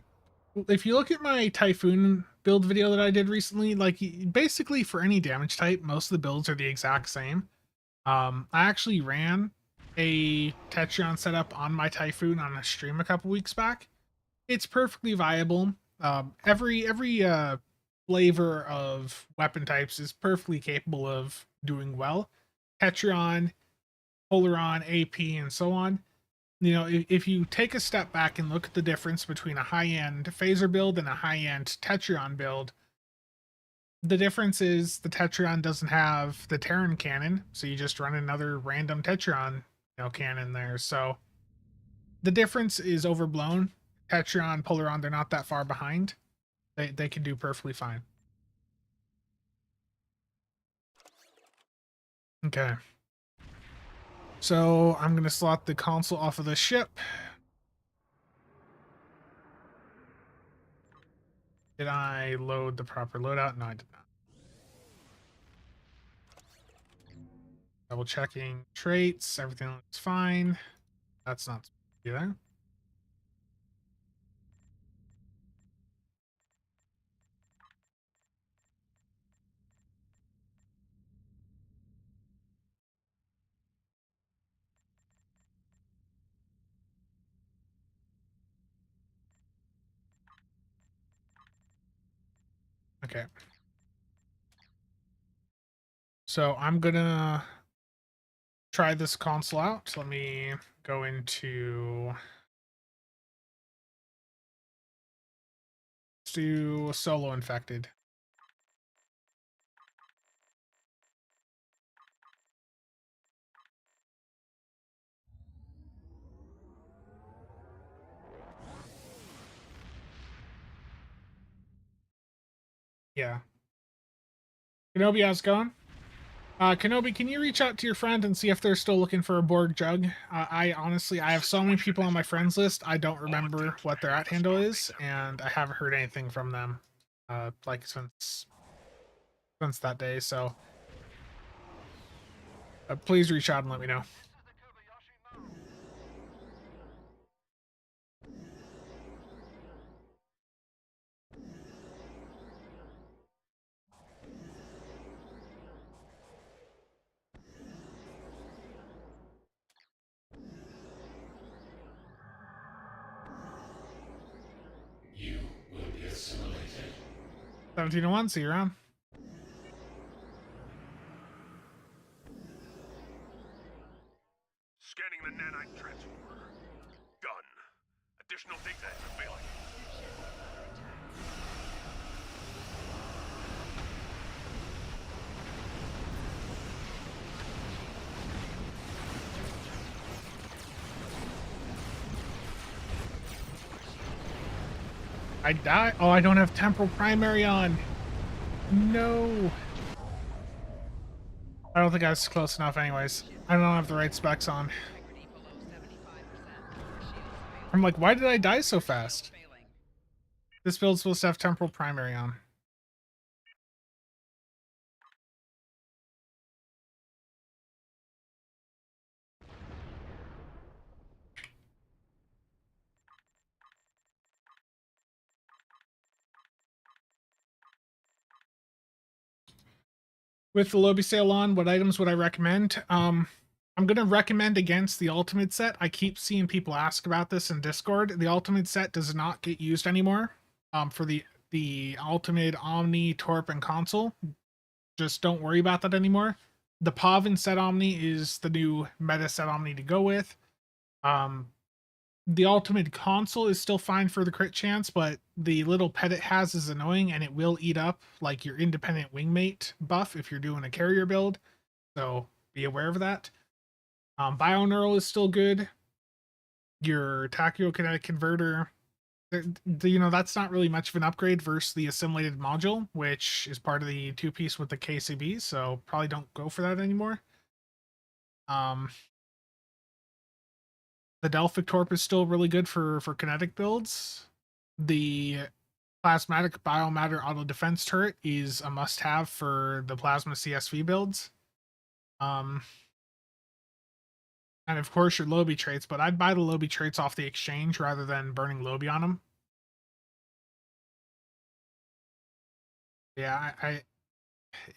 if you look at my Typhoon build video that I did recently, like basically for any damage type, most of the builds are the exact same. I actually ran a Tetrion setup on my Typhoon on a stream a couple weeks back. It's perfectly viable. Every flavor of weapon types is perfectly capable of doing well. Tetrion, Polaron, AP, and so on. You know, if you take a step back and look at the difference between a high-end phaser build and a high-end Tetrion build, the difference is the Tetrion doesn't have the Terran cannon, so you just run another random Tetrion, cannon there. So the difference is overblown. Tetrion, Polaron, they're not that far behind. They can do perfectly fine. Okay. So I'm gonna slot the console off of the ship. Did I load the proper loadout? No, I did not. Double checking traits. Everything looks fine. That's not either. Okay. So I'm gonna try this console out. Let me go into let's do solo infected. Yeah. Kenobi, how's it going? Kenobi, can you reach out to your friend and see if they're still looking for a Borg jug? I honestly, I have so many people on my friends list, I don't remember what their at handle is, and I haven't heard anything from them, like since that day. So please reach out and let me know. You will be assimilated. 1701, see you around. Scanning the nanite transformer. Done. Additional data is available. I die. Oh, I don't have temporal primary on. No. I don't think I was close enough anyways. I don't have the right specs on. I'm like, why did I die so fast? This build's supposed to have temporal primary on. With the Lobby sale on, what items would I recommend? I'm going to recommend against the Ultimate set. I keep seeing people ask about this in Discord. The Ultimate set does not get used anymore for the Ultimate Omni, Torp, and Console. Just don't worry about that anymore. The Pavin set Omni is the new meta set Omni to go with. The ultimate console is still fine for the crit chance, but the little pet it has is annoying, and it will eat up like your independent wingmate buff if you're doing a carrier build. So be aware of that. Bioneural is still good. Your tachyokinetic converter, that's not really much of an upgrade versus the assimilated module, which is part of the two piece with the KCB. So probably don't go for that anymore. The Delphic Torp is still really good for kinetic builds. The Plasmatic Biomatter Auto Defense Turret is a must-have for the Plasma CSV builds. And of course your Lobby traits, but I'd buy the Lobby traits off the exchange rather than burning Lobby on them. Yeah,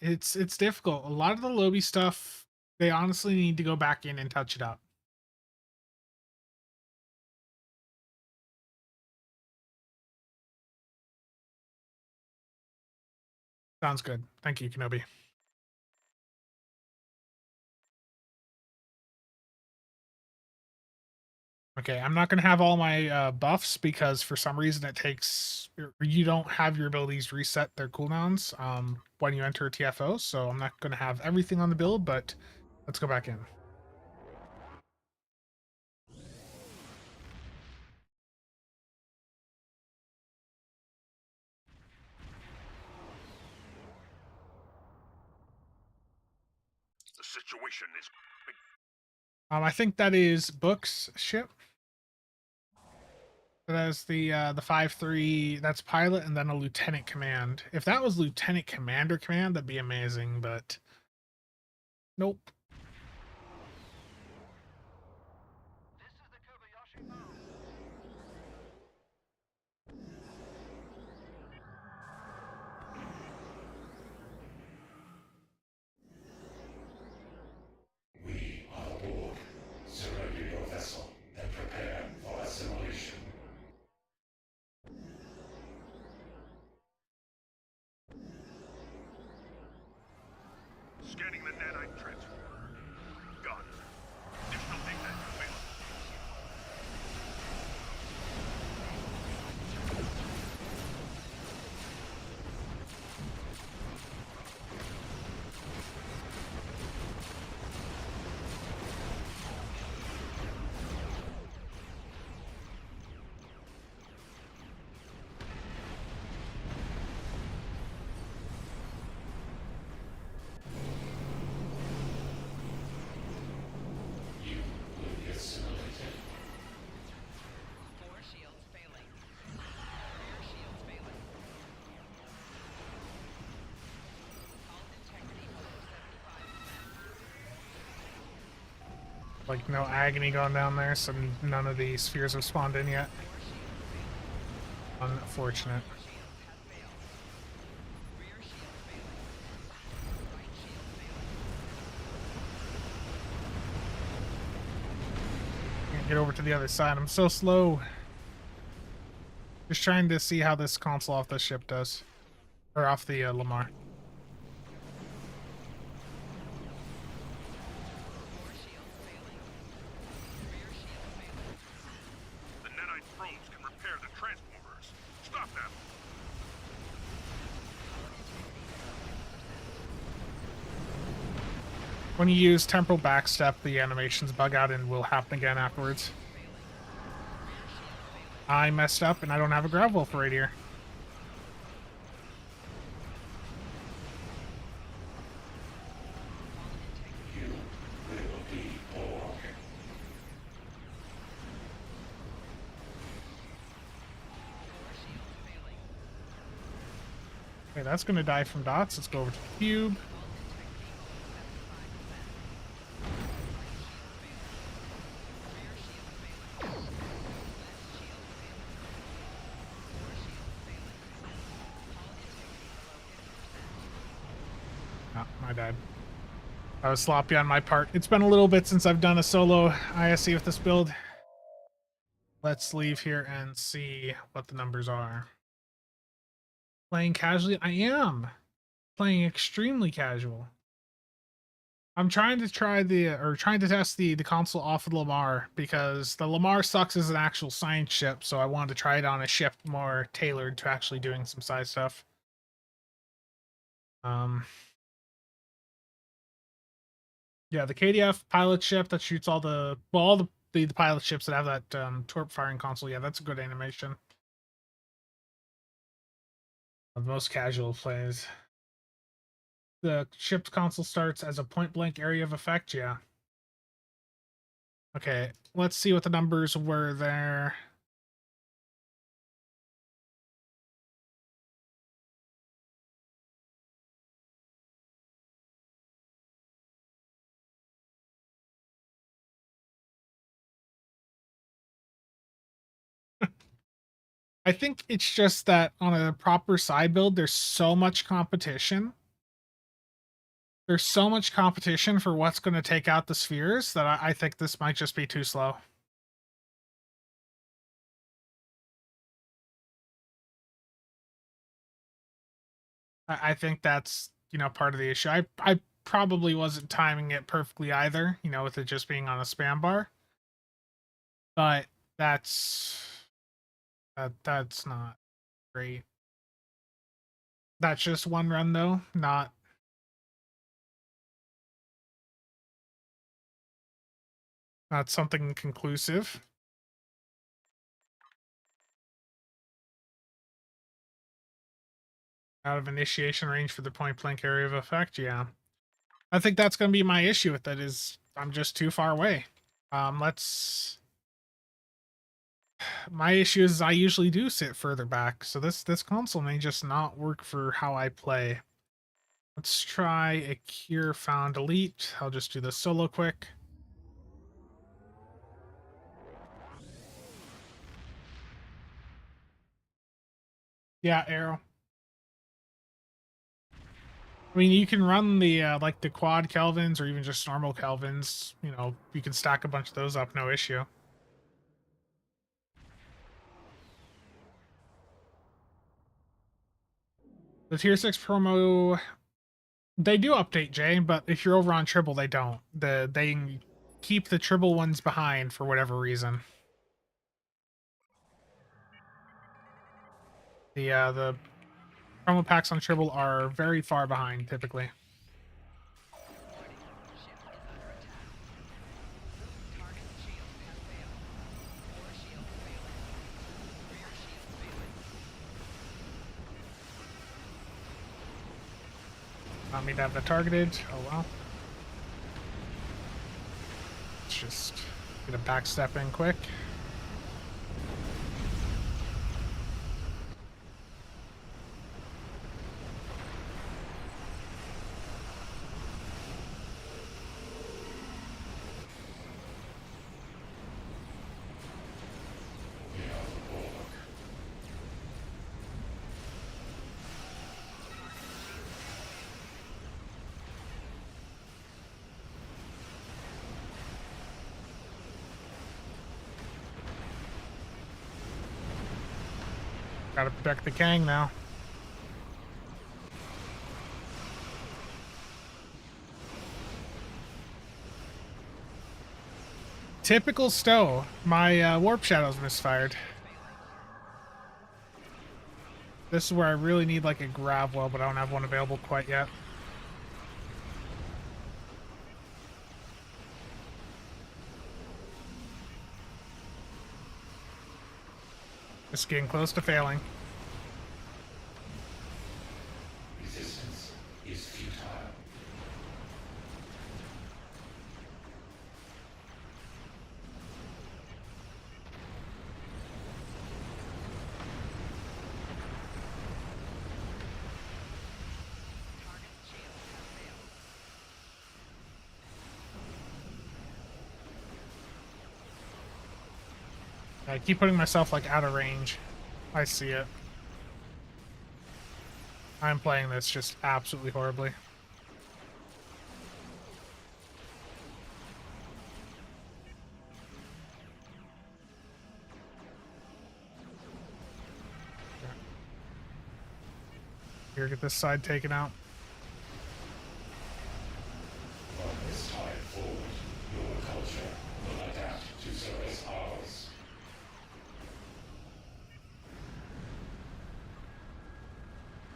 it's difficult. A lot of the Lobby stuff, they honestly need to go back in and touch it up. Sounds good. Thank you, Kenobi. Okay, I'm not going to have all my buffs because for some reason it takes, you don't have your abilities reset their cooldowns when you enter a TFO, so I'm not going to have everything on the build, but let's go back in. The situation is... I think that is Book's ship. So that's the 5-3, that's pilot, and then a lieutenant command. If that was lieutenant commander command, that'd be amazing, but nope. We are the Borg. Surrender your vessel and prepare for assimilation. Scanning the nanite transformer. Got it. Additional data available. You will be assimilated. Core shields failing. Rear shields failing. Hull integrity below 75%. Like no agony going down there, so none of the spheres have spawned in yet. Unfortunate. Can't get over to the other side. I'm so slow. Just trying to see how this console off the ship does. Or off the Lamar. The nanite probes can repair the transformers. Stop them! When you use temporal backstep, the animations bug out and will happen again afterwards. I messed up and I don't have a gravel for right here. You will be Borg. Okay, that's gonna die from dots. Let's go over to the cube. Oh, my bad. I was sloppy on my part. It's been a little bit since I've done a solo ISE with this build. Let's leave here and see what the numbers are. Playing casually? I am playing extremely casual. I'm trying to test the console off of Lamar because the Lamar sucks as an actual science ship, so I wanted to try it on a ship more tailored to actually doing some science stuff. Yeah, the KDF pilot ship that shoots all the pilot ships that have that torp firing console. Yeah, that's a good animation. Of most casual plays. The ship's console starts as a point blank area of effect. Yeah. Okay, let's see what the numbers were there. I think it's just that on a proper side build, there's so much competition. There's so much competition for what's going to take out the spheres that I think this might just be too slow. I think that's, part of the issue. I probably wasn't timing it perfectly either, with it just being on a spam bar. But that's not great. That's just one run though, not something conclusive. Out of initiation range for the point blank area of effect, yeah. I think that's going to be my issue with it, is I'm just too far away. My issue is I usually do sit further back, so this console may just not work for how I play. Let's try a cure found elite. I'll just do this solo quick. Yeah, arrow. I mean, you can run the like the quad Kelvins or even just normal Kelvins. You can stack a bunch of those up, no issue. The tier 6 promo, they do update Jay, but if you're over on Tribble, they don't. They keep the Tribble ones behind for whatever reason. The promo packs on Tribble are very far behind typically. Not me to have that targeted. Oh well. Let's just get a backstep in quick. Gotta protect the Kang now. Typical Stowe. My Warp Shadow's misfired. This is where I really need like a grav well, but I don't have one available quite yet. Just getting close to failing. Resistance is futile. I keep putting myself like out of range. I see it. I'm playing this just absolutely horribly. Here, get this side taken out. From this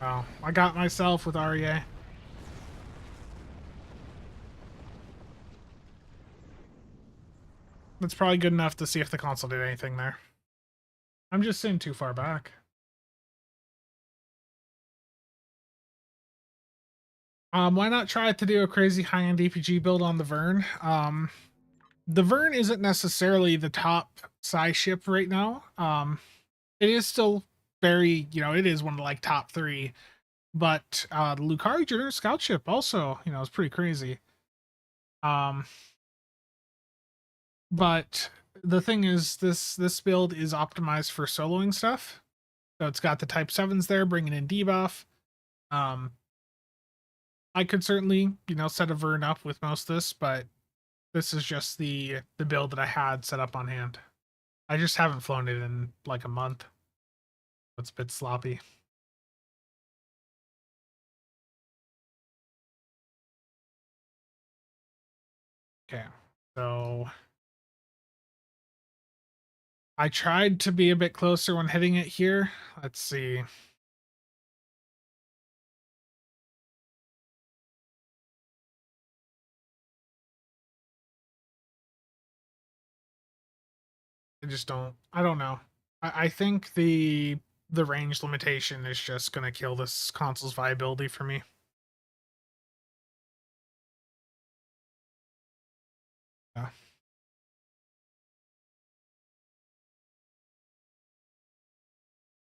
Oh, I got myself with REA. That's probably good enough to see if the console did anything there. I'm just sitting too far back. Why not try to do a crazy high-end DPG build on the Vern? The Vern isn't necessarily the top size ship right now. It is still very, it is one of like top 3. But the Lucari Junior Scout ship also, is pretty crazy. Um, but the thing is, this build is optimized for soloing stuff. So it's got the Type 7s there, bringing in debuff. I could certainly, set a Vern up with most of this, but this is just the build that I had set up on hand. I just haven't flown it in like a month. It's a bit sloppy. Okay, so I tried to be a bit closer when hitting it here. Let's see. I don't know. I think the range limitation is just gonna kill this console's viability for me. Yeah.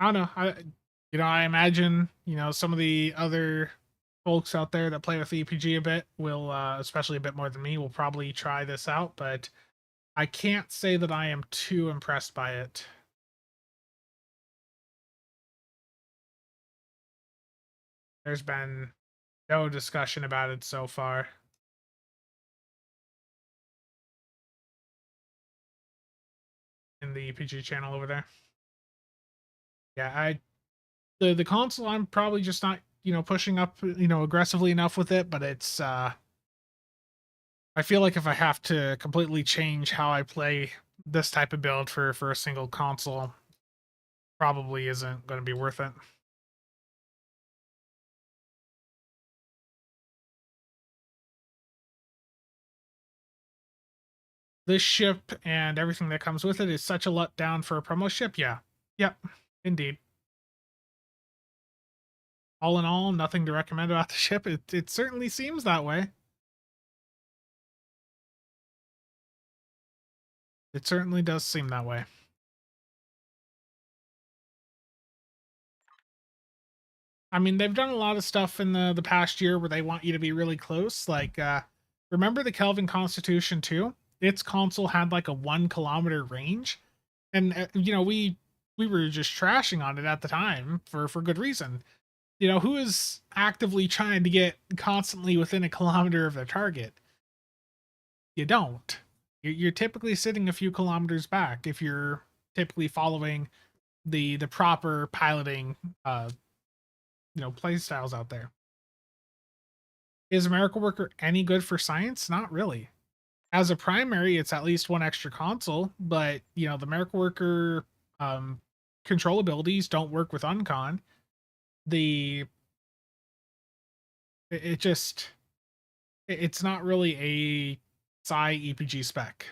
I don't know. I imagine, some of the other folks out there that play with EPG a bit will, especially a bit more than me, will probably try this out, but I can't say that I am too impressed by it. There's been no discussion about it so far in the EPG channel over there. Yeah, the console, I'm probably just not, pushing up, aggressively enough with it, but it's I feel like if I have to completely change how I play this type of build for a single console, probably isn't going to be worth it. This ship and everything that comes with it is such a letdown for a promo ship. Yeah. Yep. Indeed. All in all, nothing to recommend about the ship. It certainly seems that way. It certainly does seem that way. I mean, they've done a lot of stuff in the past year where they want you to be really close. Like, remember the Kelvin Constitution 2? Its console had like a 1 kilometer range, and we were just trashing on it at the time for good reason. Who is actively trying to get constantly within a kilometer of their target? You don't. You're typically sitting a few kilometers back if you're typically following the proper piloting play styles out there. Is Miracle Worker any good for science? Not really. As a primary, it's at least one extra console, but the Miracle Worker um, control abilities don't work with Uncon. The it just it's not really a Psi EPG spec.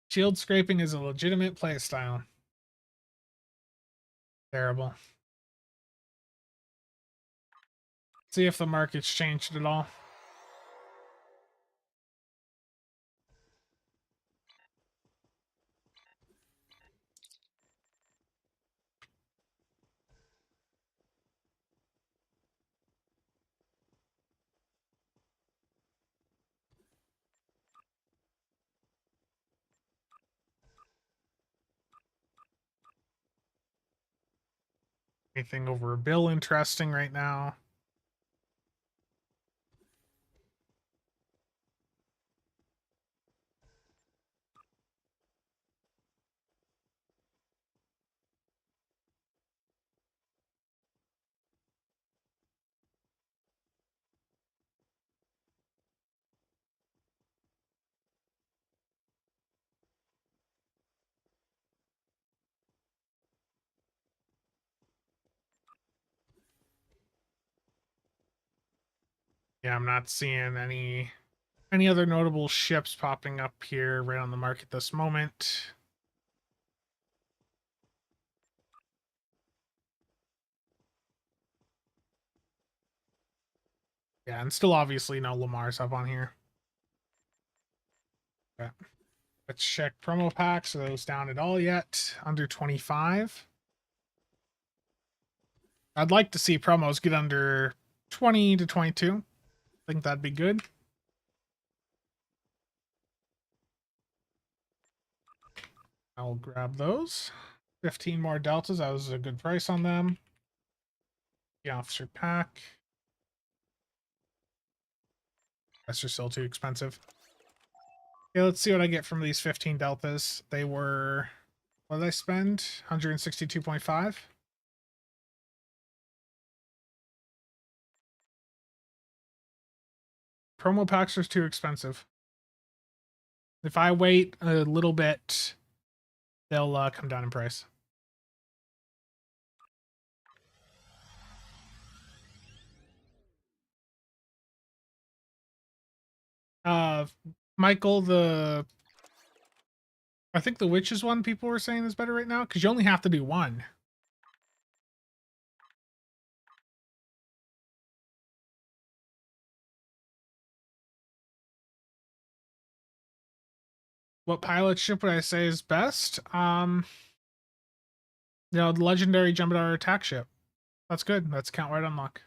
Shield scraping is a legitimate playstyle. Terrible. See if the market's changed at all. Anything over a bill interesting right now? Yeah, I'm not seeing any other notable ships popping up here right on the market this moment. Yeah, and still obviously no Lamar's up on here. Okay. Let's check promo packs. Are those down at all yet? Under 25. I'd like to see promos get under 20 to 22. I think that'd be good. I'll grab those. 15 more deltas. That was a good price on them. The officer pack. That's just still too expensive. Okay, let's see what I get from these 15 deltas. They were, what did I spend? 162.5. Promo packs are too expensive. If I wait a little bit, they'll come down in price. Uh, Michael, I think the witches one people were saying is better right now because you only have to do one. What pilot ship would I say is best? The legendary Jem'Hadar attack ship. That's good. That's count right unlock.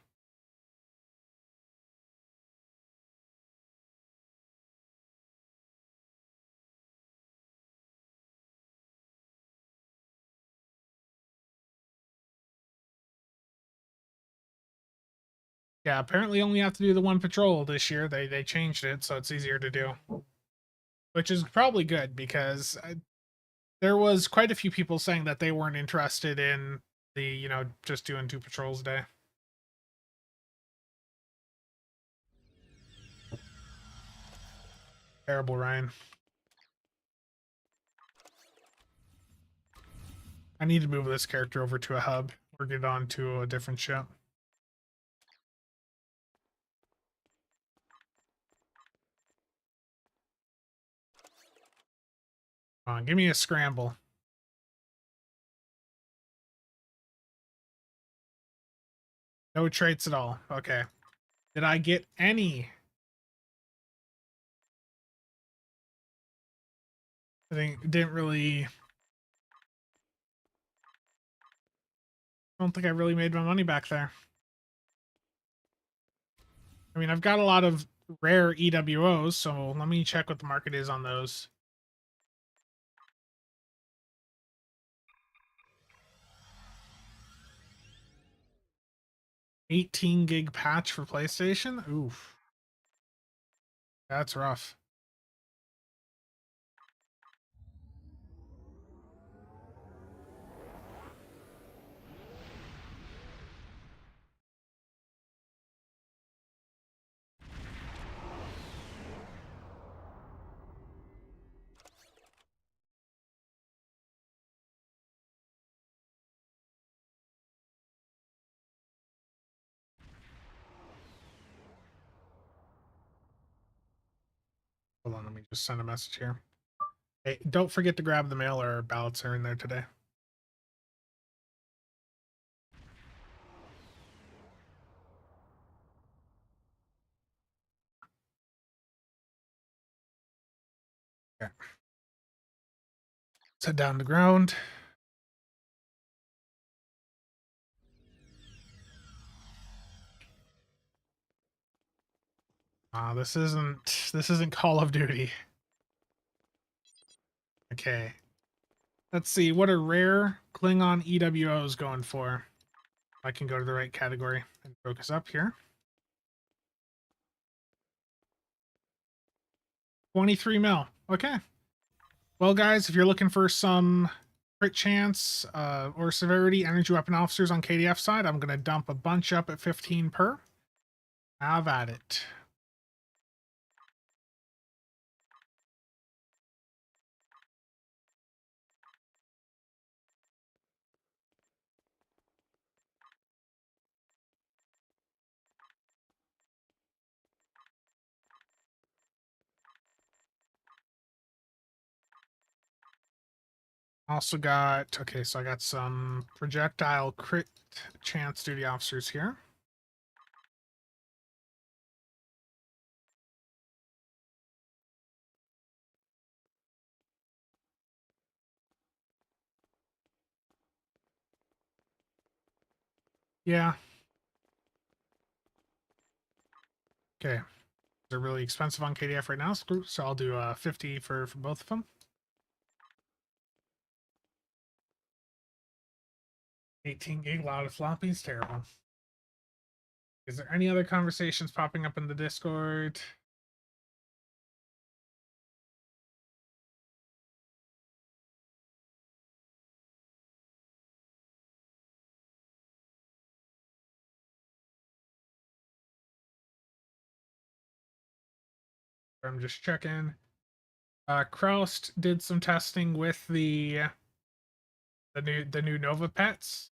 Yeah, apparently only have to do the one patrol this year. They changed it so it's easier to do, which is probably good because there was quite a few people saying that they weren't interested in the just doing 2 patrols a day. Terrible, Ryan. I need to move this character over to a hub or get on to a different ship. Come on, give me a scramble. No traits at all. Okay. Did I get any? I think didn't really. I don't think I really made my money back there. I mean, I've got a lot of rare EWOs, so let me check what the market is on those. $18 gig patch for PlayStation? Oof. That's rough. Hold on, let me just send a message here. Hey, don't forget to grab the mail, or ballots are in there today. Okay. Let's head down to ground. This isn't Call of Duty. Okay. Let's see, what are rare Klingon EWOs going for? I can go to the right category and focus up here. 23 mil. Okay. Well, guys, if you're looking for some crit chance or severity energy weapon officers on KDF side, I'm going to dump a bunch up at 15 per. Have at it. Also got, okay, so I got some projectile crit chance duty officers here. Yeah. Okay. They're really expensive on KDF right now, so I'll do 50 for both of them. 18 gig, a lot of floppies, terrible. Is there any other conversations popping up in the Discord? I'm just checking. Kraust did some testing with the new Nova pets.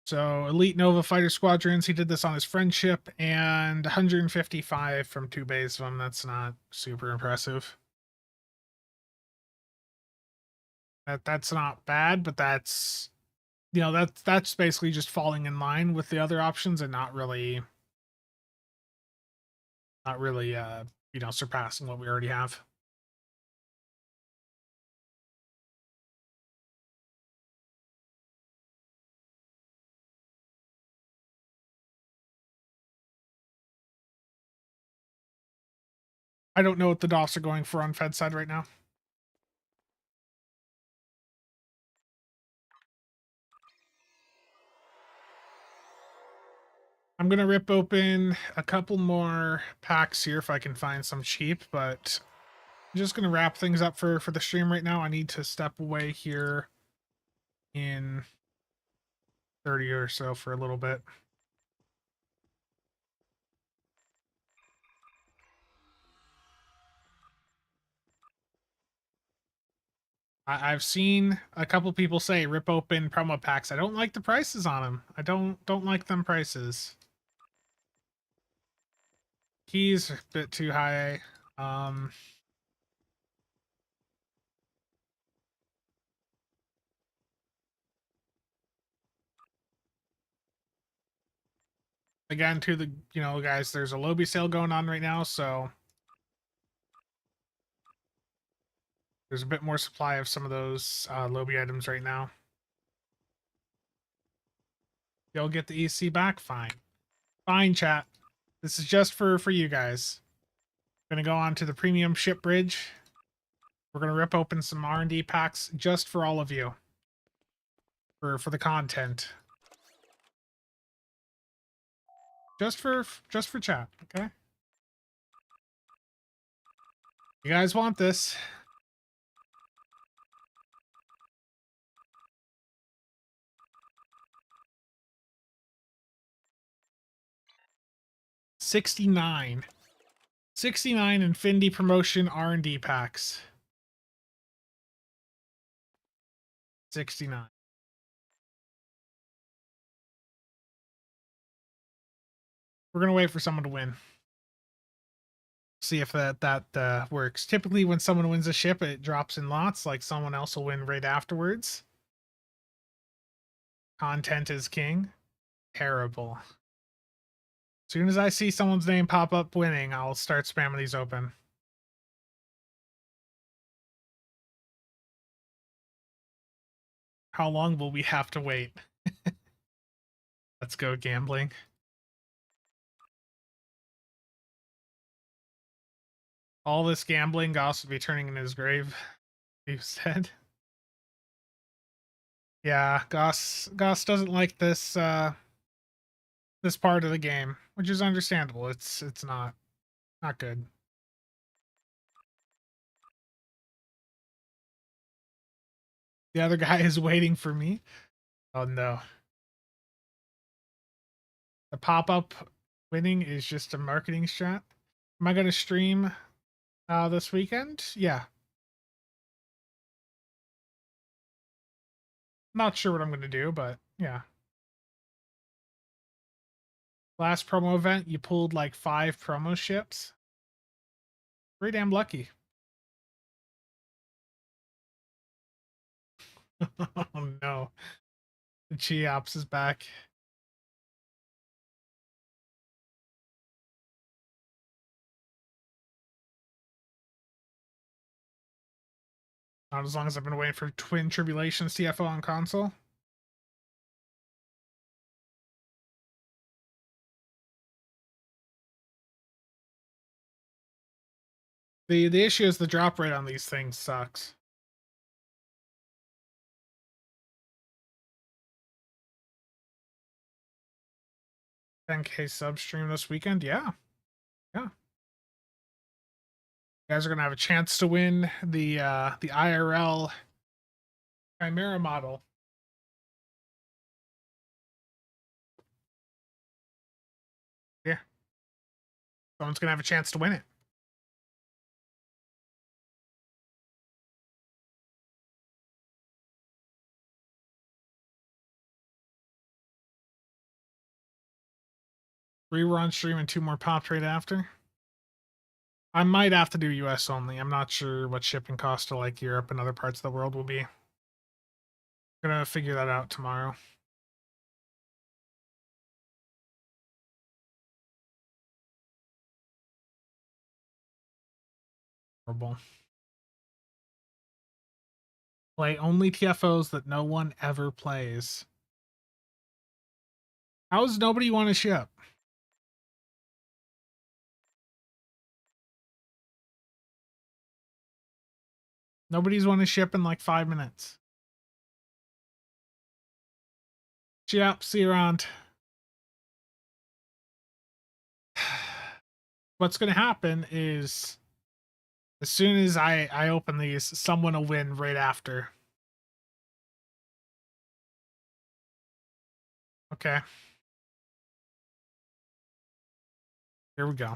So Elite Nova Fighter Squadrons, he did this on his friendship, and 155 from 2 bays of them. That's not super impressive. That's not bad, but that's, you know, that's basically just falling in line with the other options and not really you know, surpassing what we already have. I don't know what the DOFs are going for on Fed side right now. I'm gonna rip open a couple more packs here if I can find some cheap, but I'm just gonna wrap things up for the stream right now. I need to step away here in 30 or so for a little bit. I've seen a couple people say rip open promo packs. I don't like the prices on them. I don't like them prices. Keys a bit too high. Again, to the, you know, guys, there's a Lobby sale going on right now, so there's a bit more supply of some of those Lobby items right now. You'll get the EC back? Fine. Fine, chat. This is just for you guys. Gonna go on to the premium ship bridge. We're gonna rip open some R&D packs just for all of you. For the content. Just for chat, okay? You guys want this. $69. $69 Infinity Promotion R&D packs. 69. We're gonna wait for someone to win. See if that works. Typically, when someone wins a ship, it drops in lots. Like someone else will win right afterwards. Content is king. Terrible. As soon as I see someone's name pop up winning, I'll start spamming these open. How long will we have to wait? Let's go gambling. All this gambling, Goss will be turning in his grave. You said. Yeah, Goss doesn't like this this part of the game, which is understandable. It's not good. The other guy is waiting for me. Oh no. The pop-up winning is just a marketing strat. Am I gonna stream this weekend? Yeah. Not sure what I'm gonna do, but yeah. Last promo event, you pulled like 5 promo ships. Pretty damn lucky. Oh no. The Cheops is back. Not as long as I've been waiting for Twin Tribulations TFO on console. The issue is the drop rate on these things sucks. 10K sub stream this weekend, yeah. Yeah. You guys are gonna have a chance to win the IRL Chimera model. Yeah. Someone's gonna have a chance to win it. Rerun stream and 2 more pop trade after. I might have to do US only. I'm not sure what shipping costs to like Europe and other parts of the world will be. Gonna figure that out tomorrow. Horrible. Play only TFOs that no one ever plays. How does nobody want to ship? Nobody's want to ship in like 5 minutes. Yep, see you around. What's gonna happen is as soon as I open these, someone will win right after. Okay. Here we go.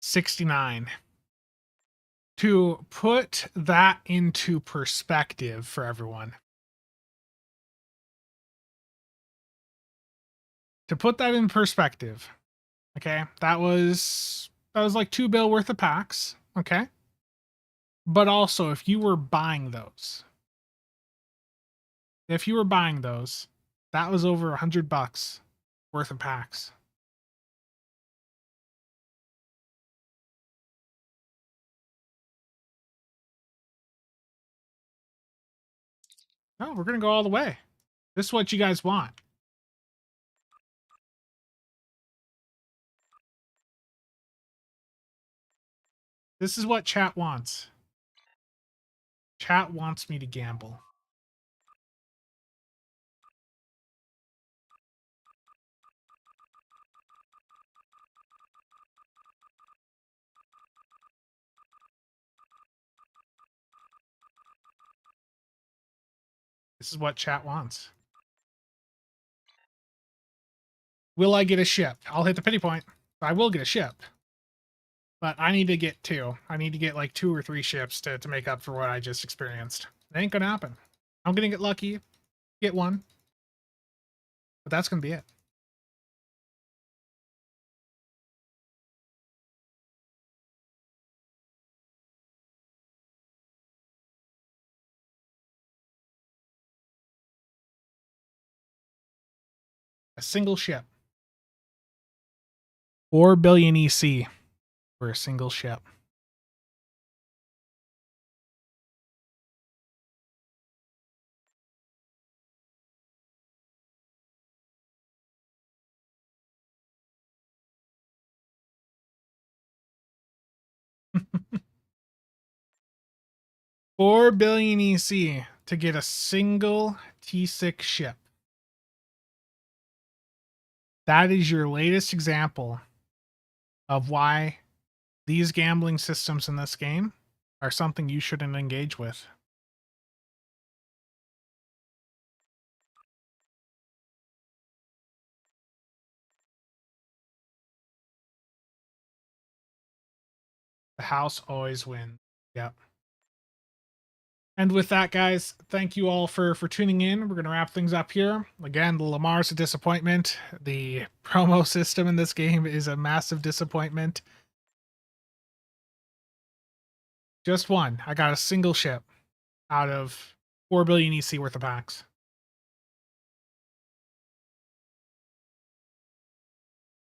$69. To put that into perspective for everyone. To put that in perspective, okay, that was like $2 worth of packs, okay? But also if you were buying those, that was over $100 worth of packs. No, we're gonna go all the way. This is what you guys want. This is what chat wants. Chat wants me to gamble. This is what chat wants. Will I get a ship? I'll hit the pity point. I will get a ship. But I need to get 2. I need to get like 2 or 3 ships to make up for what I just experienced. It ain't gonna happen. I'm gonna get lucky, get 1. But that's gonna be it. A single ship. 4 billion EC for a single ship. 4 billion EC to get a single T6 ship. That is your latest example of why these gambling systems in this game are something you shouldn't engage with. The house always wins. Yep. And with that, guys, thank you all for tuning in. We're going to wrap things up here. Again, the Lamar's a disappointment. The promo system in this game is a massive disappointment. Just one. I got a single ship out of 4 billion EC worth of packs.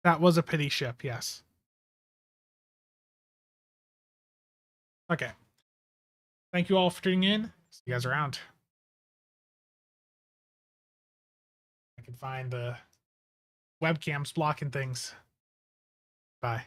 That was a pity ship, yes. Okay. Thank you all for tuning in. See you guys around. I can find the webcams blocking things. Bye.